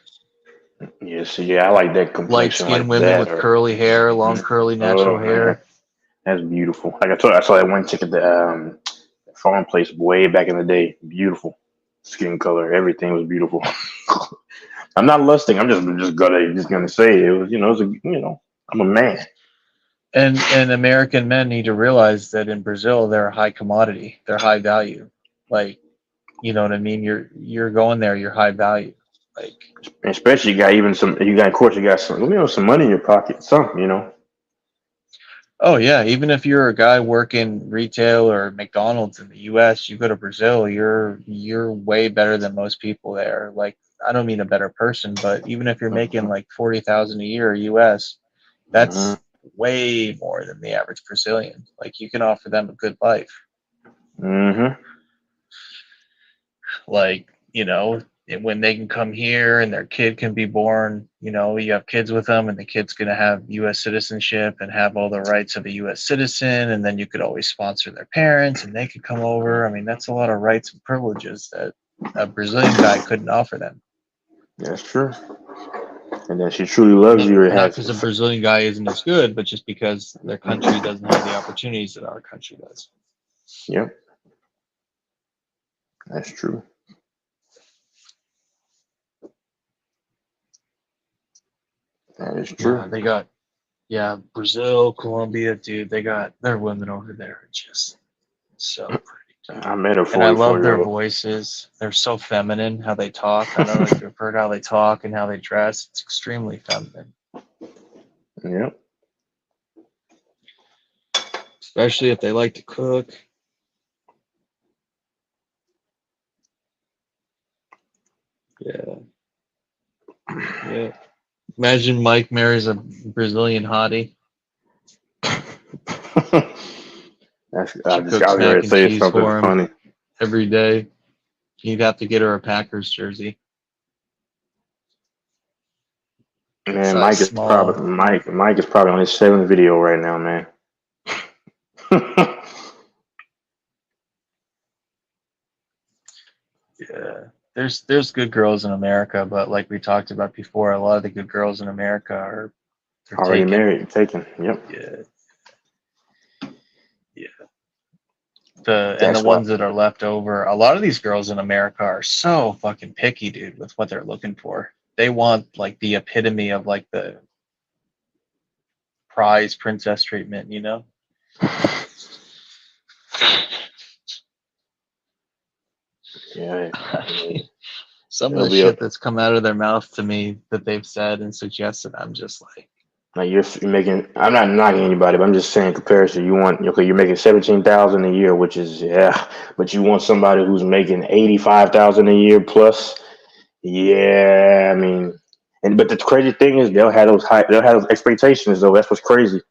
Yes, yeah, I like that complexion. Light-skinned like women that, with curly hair, long curly natural hair. That's beautiful. Like I saw that one chick at the farm place way back in the day. Beautiful skin color, everything was beautiful. I'm not lusting. I'm just gonna say it was. I'm a man. And American men need to realize that in Brazil they're a high commodity. They're high value. Like, you know what I mean? You're going there, you're high value. Like, especially you got of course you got some money in your pocket, some. oh yeah, even if you're a guy working retail or McDonald's in the US, you go to Brazil, you're way better than most people there. Like, I don't mean a better person, but even if you're making like 40,000 a year US, that's way more than the average Brazilian. Like, you can offer them a good life. Mm-hmm. Like, when they can come here and their kid can be born, you have kids with them and the kid's going to have U.S. citizenship and have all the rights of a U.S. citizen. And then you could always sponsor their parents and they could come over. I mean, that's a lot of rights and privileges that a Brazilian guy couldn't offer them. That's true. And then she truly loves you. Not because a Brazilian guy isn't as good, but just because their country doesn't have the opportunities that our country does. Yep. That's true. That is true. Yeah, they got, Brazil, Colombia, dude, they got their women over there are just so pretty, I met a And I love their 44-year-old. voices. They're so feminine how they talk. I don't know if you've heard how they talk and how they dress. It's extremely feminine, Yep. especially if they like to cook. Yeah. Yeah. Imagine Mike marries a Brazilian hottie. That's, She I was cooks ready mac to and say cheese something for him funny. every day. You'd have to get her a Packers jersey, Man, size small. Mike is probably on his 7th video right now, man. Yeah. There's good girls in America, but like we talked about before, a lot of the good girls in America they're Already taken. married, taken. Yep. Yeah. Yeah. The That's why. ones that are left over, a lot of these girls in America are so fucking picky, dude, with what they're looking for. They want like the epitome of like the prize princess treatment, you know? Yeah. Some of It'll the be up. shit that's come out of their mouth to me that they've said and suggested, I'm just like, Like you're making. I'm not knocking anybody, but I'm just saying comparison. You want okay, you're making 17,000 a year, which is yeah, but you want somebody who's making 85,000 a year plus. Yeah, I mean, and but the crazy thing is they'll have those expectations though. That's what's crazy.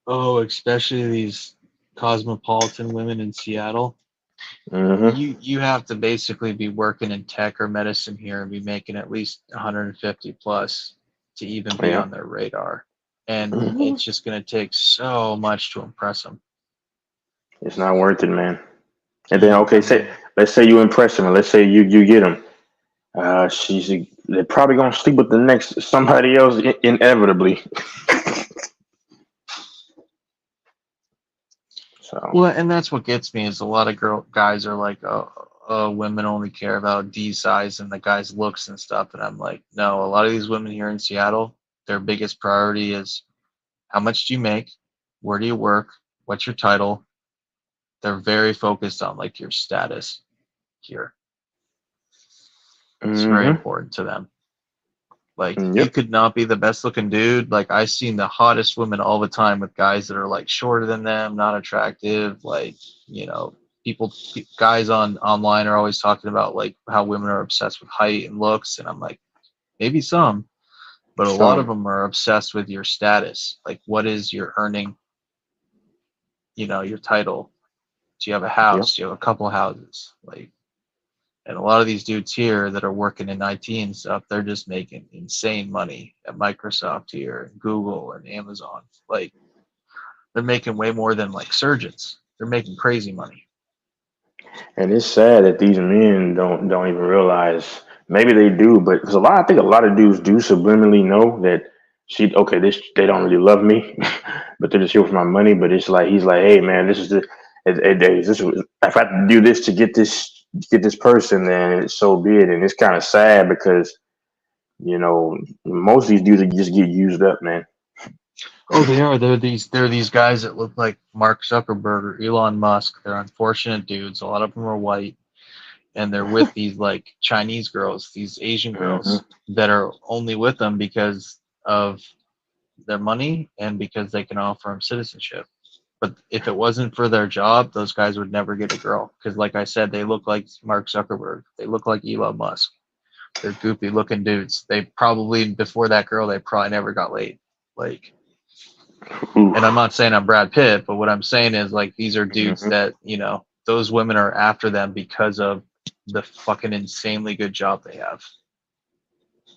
oh, especially these cosmopolitan women in Seattle. Hmm. You have to basically be working in tech or medicine here and be making at least 150 plus to even be Yeah. on their radar. And Hmm. it's just going to take so much to impress them. It's not worth it, man. And then I okay, say mean, let's say you impress them, and let's say you get them. They're probably gonna sleep with the next somebody else inevitably. So well, and that's what gets me is a lot of guys are like, women only care about D size and the guy's looks and stuff. And I'm like, no, a lot of these women here in Seattle, their biggest priority is how much do you make? Where do you work? What's your title? They're very focused on like your status here. It's very hmm. important to them. Like you Yep. could not be the best looking dude. Like I seen the hottest women all the time with guys that are like shorter than them, not attractive. Like you know, guys online are always talking about like how women are obsessed with height and looks, and I'm like, maybe some, but a lot of Some. them are obsessed with your status. Like, what is your earning? You know, your title. Do you have a Yep. house? Do you have a couple houses? Like, and a lot of these dudes here that are working in IT and stuff, they're just making insane money at Microsoft here, and Google and Amazon. Like they're making way more than like surgeons. They're making crazy money. And it's sad that these men don't even realize. Maybe they do, but because I think a lot of dudes do subliminally know that they don't really love me, but they're just here for my money. But it's like he's like, hey man, this is the if I have to do this to get this person, then it's so be it. And it's kind of sad because most of these dudes just get used up, man. Oh, they are. They're these guys that look like Mark Zuckerberg or Elon Musk. They're unfortunate dudes. A lot of them are white, and they're with these like Chinese girls, these Asian Hmm. girls that are only with them because of their money and because they can offer them citizenship. But if it wasn't for their job, those guys would never get a girl. Because, like I said, they look like Mark Zuckerberg. They look like Elon Musk. They're goofy looking dudes. They probably, before that girl, they probably never got laid. Like, and I'm Oof. not saying I'm Brad Pitt, but what I'm saying is, like, these are dudes Hmm. that, those women are after them because of the fucking insanely good job they have.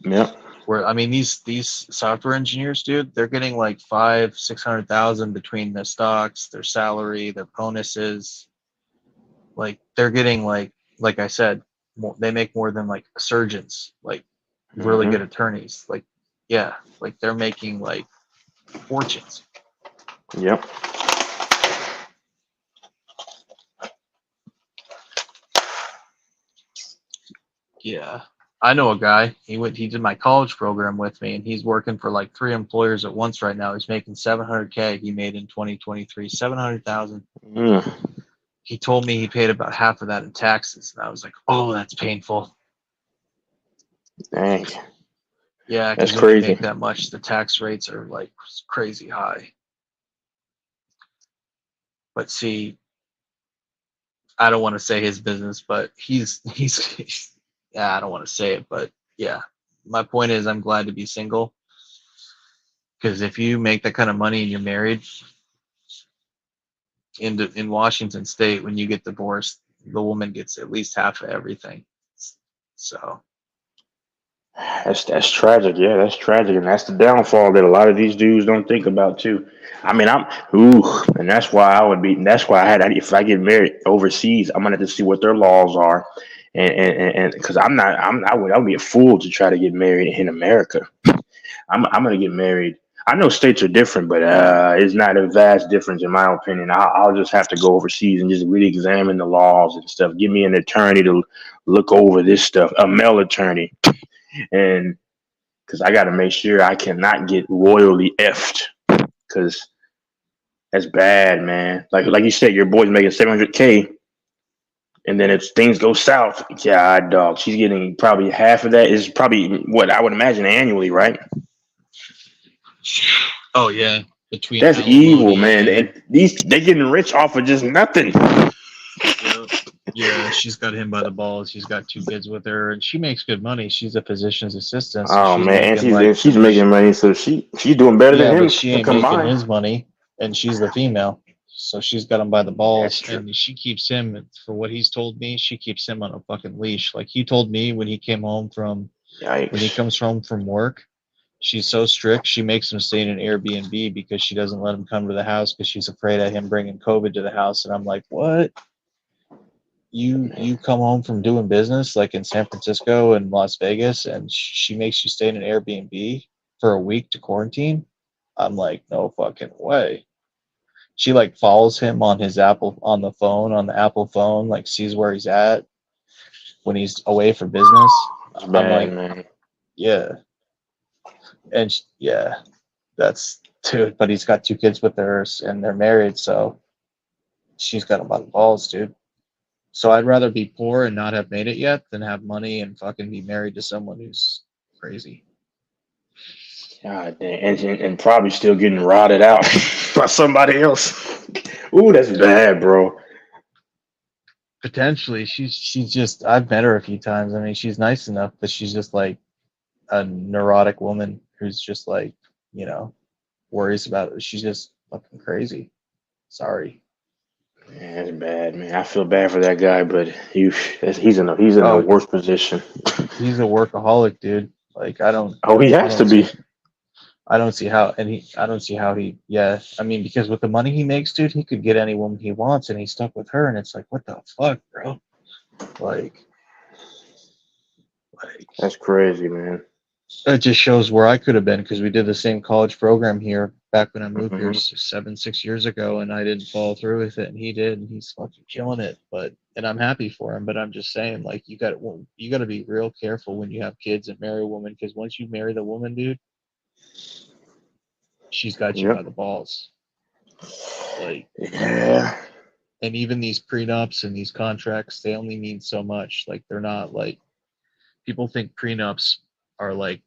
Yep. Where I mean, these software engineers, dude, they're getting like 500,000-600,000 between their stocks, their salary, their bonuses. Like they're getting like I said, they make more than like surgeons, like really Hmm. good attorneys. Like yeah, like they're making like fortunes. Yep. Yeah. I know a guy. He did my college program with me, and he's working for like 3 employers at once right now. He's making 700K. He made in 2023, 700,000. Mm. he told me he paid about half of that in taxes, and I was like, oh, that's painful. Dang, Yeah, that's because when you crazy. make that much, the tax rates are like crazy high. But see, I don't want to say his business, but he's yeah, I don't want to say it, but yeah. My point is, I'm glad to be single, because if you make that kind of money and you're married in Washington State, when you get divorced, the woman gets at least half of everything. So That's tragic. Yeah, that's tragic, and that's the downfall that a lot of these dudes don't think about too. I mean, and that's why I would be. That's why if I get married overseas, I'm gonna have to see what their laws are, and because I would be a fool to try to get married in America. I'm gonna get married. I know states are different, but it's not a vast difference in my opinion. I'll just have to go overseas and just really examine the laws and stuff. Give me an attorney to look over this stuff, a male attorney, and because I got to make sure I cannot get royally effed, because that's bad, man. Like you said, your boy's making 700K, and then if things go south, yeah, dog, she's getting probably half of that. Is probably what I would imagine annually, right? oh yeah, between That's evil, alimony man. and And they're getting rich off of just nothing. yeah, she's got him by the balls. He's got 2 kids with her, and she makes good money. She's a physician's assistant, so Oh she's man, and making like she's making money, so she's doing better than yeah, but him she ain't making combined. his money, and she's the female, so she's got him by the That's balls, true. and she keeps him, for what he's told me, she keeps him on a fucking leash. Like he told me when he Yikes. comes home from work, she's so strict. She makes him stay in an Airbnb because she doesn't let him come to the house because she's afraid of him bringing COVID to the house. And I'm like, what? You come home from doing business like in San Francisco and Las Vegas, and she makes you stay in an Airbnb for a week to quarantine? I'm like, no fucking way. She like follows him on his on the Apple phone, like sees where he's at when he's away for business. It's I'm bad, like, man. yeah, and yeah, that's dude. But he's got 2 kids with her, and they're married, so she's got him by the balls, dude. So I'd rather be poor and not have made it yet than have money and fucking be married to someone who's crazy. God damn, and probably still getting rotted out by somebody else. Ooh, that's bad, bro. Potentially, she's just, I've met her a few times. I mean, she's nice enough, but she's just like a neurotic woman who's just like, you know, worries about it. She's just fucking crazy. Sorry. Man, that's bad, man. I feel bad for that guy, but he's in a Oh, worse position. he's a workaholic, dude. Like Oh, he I has to don't be. see I don't see how, I don't see how he, yeah. I mean, because with the money he makes, dude, he could get any woman he wants, and he's stuck with her, and it's like, what the fuck, bro? Like, That's crazy, man. it just shows where I could have been, because we did the same college program here back when I moved here Hmm. 6 years ago, and I didn't follow through with it, and he did, and he's fucking killing it. And I'm happy for him, but I'm just saying, like, you got to be real careful when you have kids and marry a woman, because once you marry the woman, dude, she's got you by Yep. the balls. Like, Yeah. and even these prenups and these contracts, they only mean so much. Like, they're not like, people think prenups are like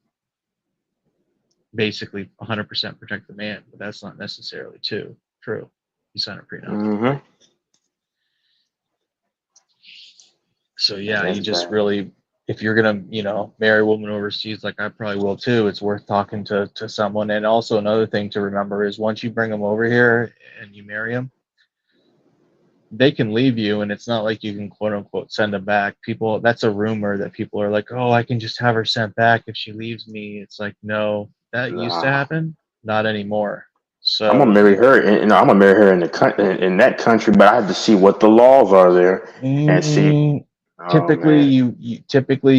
basically 100% protect the man, but that's not necessarily true. You sign a prenup. Hmm. So Man, yeah, that's you just bad. really, if you're gonna, marry a woman overseas, like I probably will too, it's worth talking to someone. And also another thing to remember is once you bring them over here and you marry them, they can leave you, and it's not like you can quote unquote send them back. People, that's a rumor that people are like, oh, I can just have her sent back if she leaves me. It's like, no, that used to Nah. happen, not anymore. I'm gonna So marry her, and I'm gonna marry her in that country, but I have to see what the laws are there and see. mm, Oh typically man.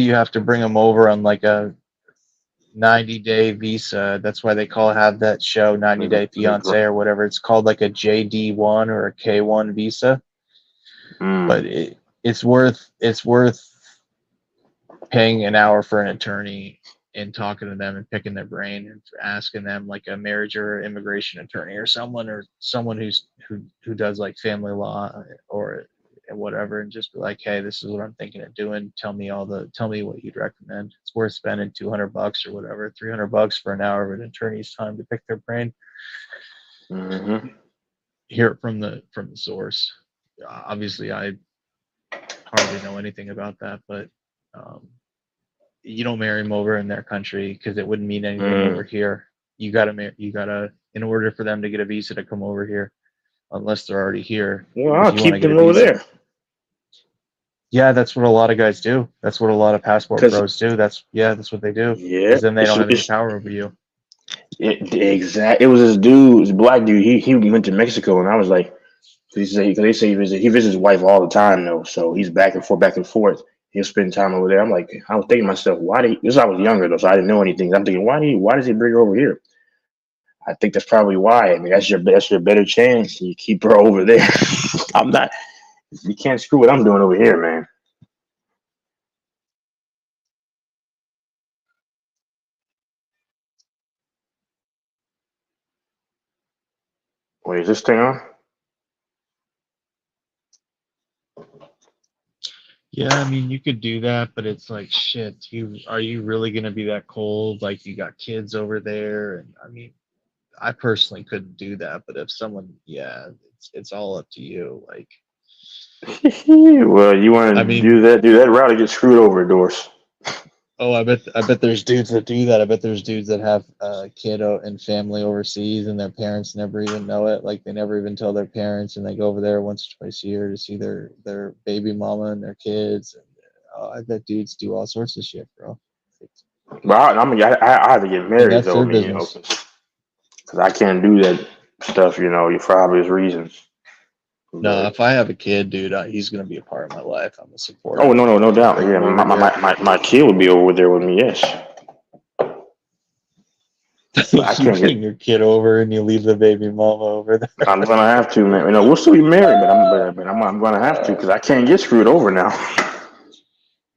you have to bring them over on like a 90-day visa. That's why they have that show 90 Day Let me Fiance go. or whatever. It's called like a JD1 or a K1 visa. Mm. But it's worth paying an hour for an attorney and talking to them and picking their brain and asking them like a marriage or immigration attorney or someone who does like family law or whatever, and just be like, hey, this is what I'm thinking of doing. Tell me what you'd recommend. It's worth spending $200 or whatever, $300 for an hour of an attorney's time to pick their brain. Mm-hmm. Hear it from the source. Obviously, I hardly know anything about that, but you don't marry them over in their country because it wouldn't mean anything over here. You gotta, in order for them to get a visa to come over here, unless they're already here. Well, If I'll you want to keep get a them over visa, there. yeah, that's what a lot of guys do. That's what a lot of passport Because bros do. That's what they do. yeah, Because then they don't have any power over you. It was this dude, this black dude. He went to Mexico, and I was like, cause they say he visits his wife all the time though, so he's back and forth, back and forth. He'll spend time over there. I'm like, I was thinking to myself, why did this? I was younger though, so I didn't know anything. I'm thinking, why does he bring her over here? I think that's probably why. I mean, that's your better chance. You keep her over there. I'm not. You can't screw what I'm doing over here, man. Wait, is this thing on? Yeah, I mean, you could do that, but it's like, shit. Are you really gonna be that cold? Like, you got kids over there, and I mean, I personally couldn't do that. But if someone, yeah, it's all up to you. Like, Well, you want I to mean, do that route to get screwed over, Doris. oh, I bet there's dudes that do that. I bet there's dudes that have a kid and family overseas, and their parents never even know it. Like, they never even tell their parents, and they go over there once or twice a year to see their baby mama and their kids. And I bet dudes do all sorts of shit, bro. Well, I have to get And married that's though. I their mean, business. because I can't do that stuff, for obvious reasons. No, But if I have a kid, dude, he's gonna be a part of my life. I'm gonna support oh him. no I'm gonna doubt. bring Yeah, him over there. my kid would be over there with me. Yes, but I You can't bring get. your kid over and you leave the baby mama over there. I'm gonna have to, man. We'll still be married, but I'm gonna have to because I can't get screwed over now.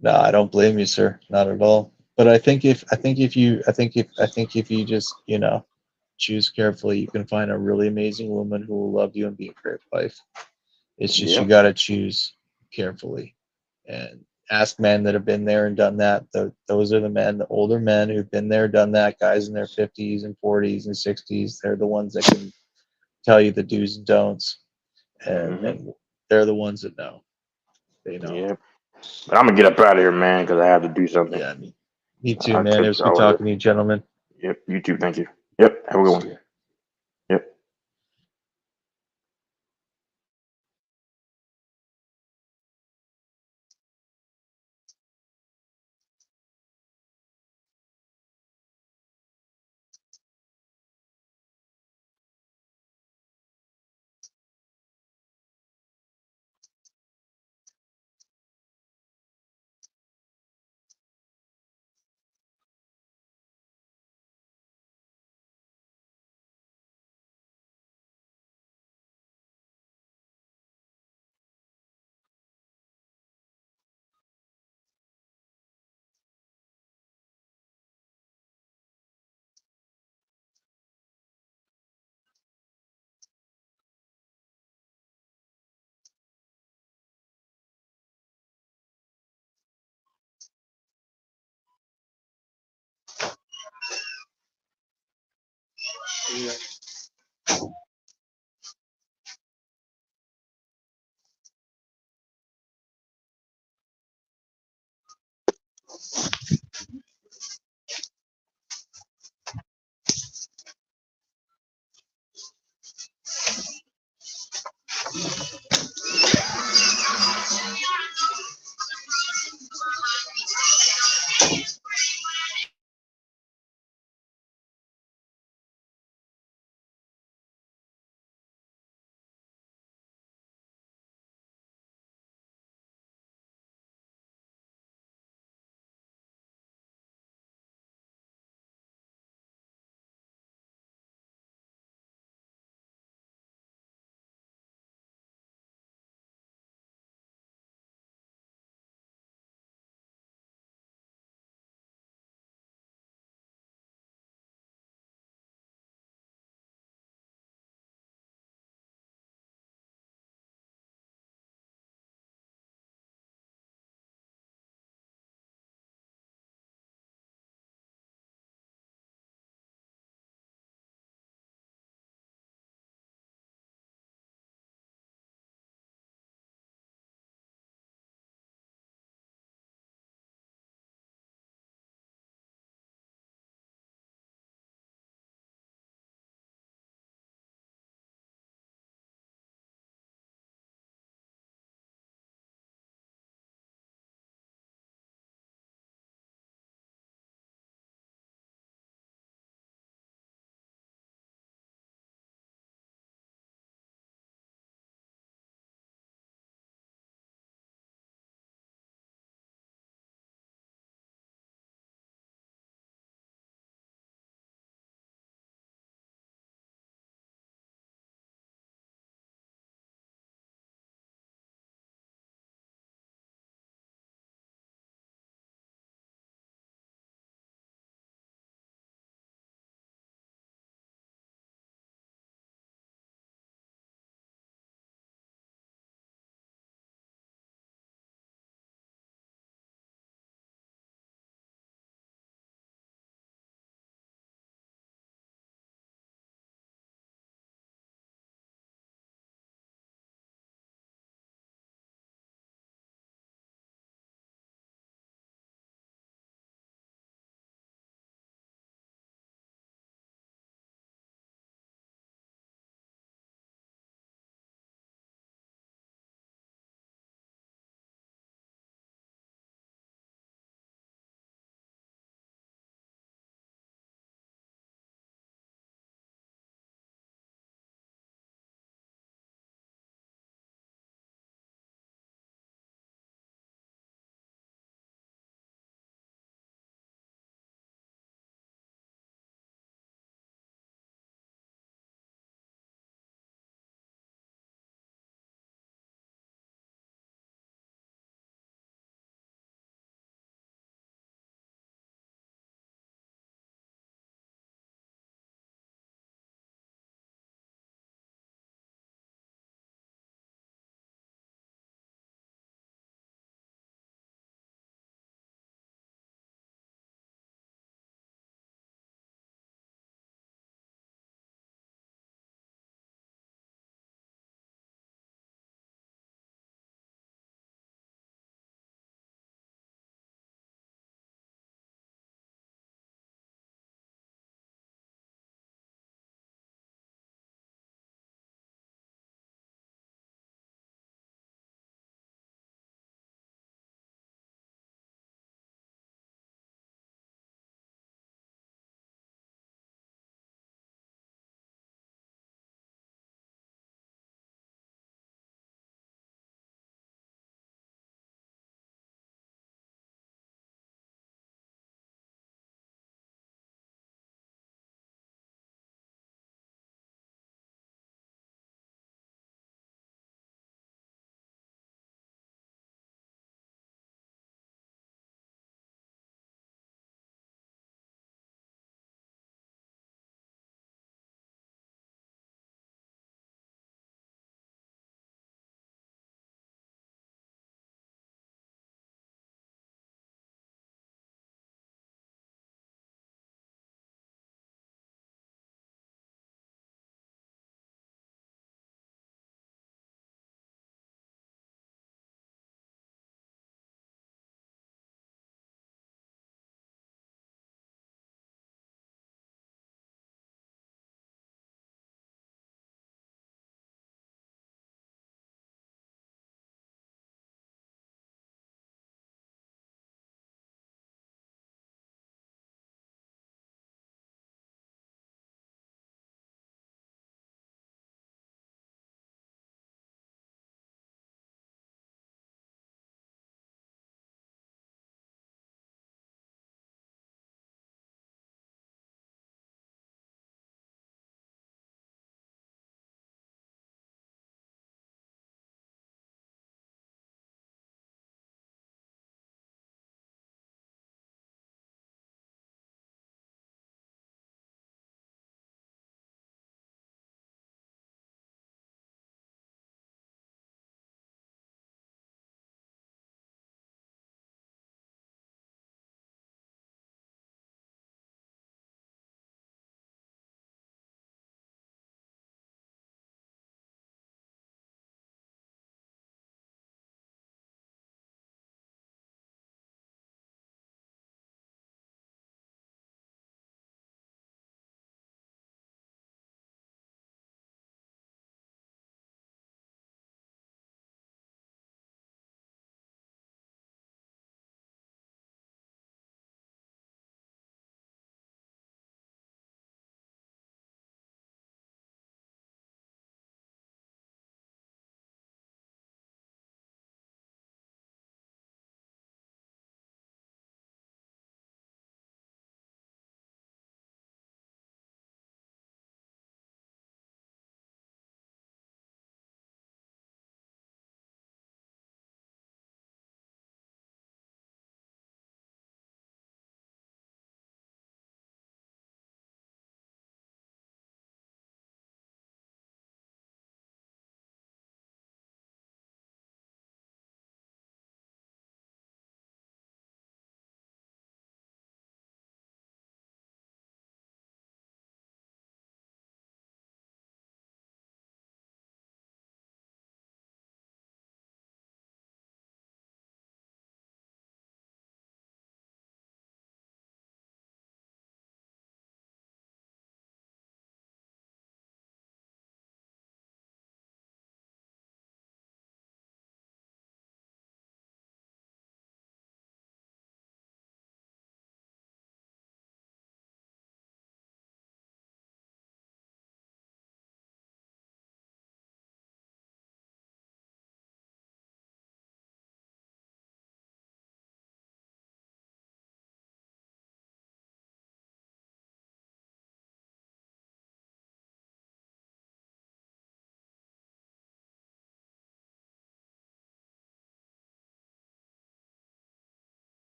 No, I don't blame you, sir. Not at all. But I think if you just, choose carefully, you can find a really amazing woman who will love you and be a great wife. It's just you Yep. got to choose carefully and ask men that have been there and done that. Those are the men, the older men who've been there, done that, guys in their 50s and 40s and 60s. They're the ones that can tell you the do's and don'ts. Hmm. And they're the ones that know. They know. Yep. But I'm gonna get up out of here, man, because I have to do something. Yeah, me too, I'll man. It catch was good y'all later. talking to you, gentlemen. Yep. You too. Thank you. Yep. Have a good See one. ya. Yep.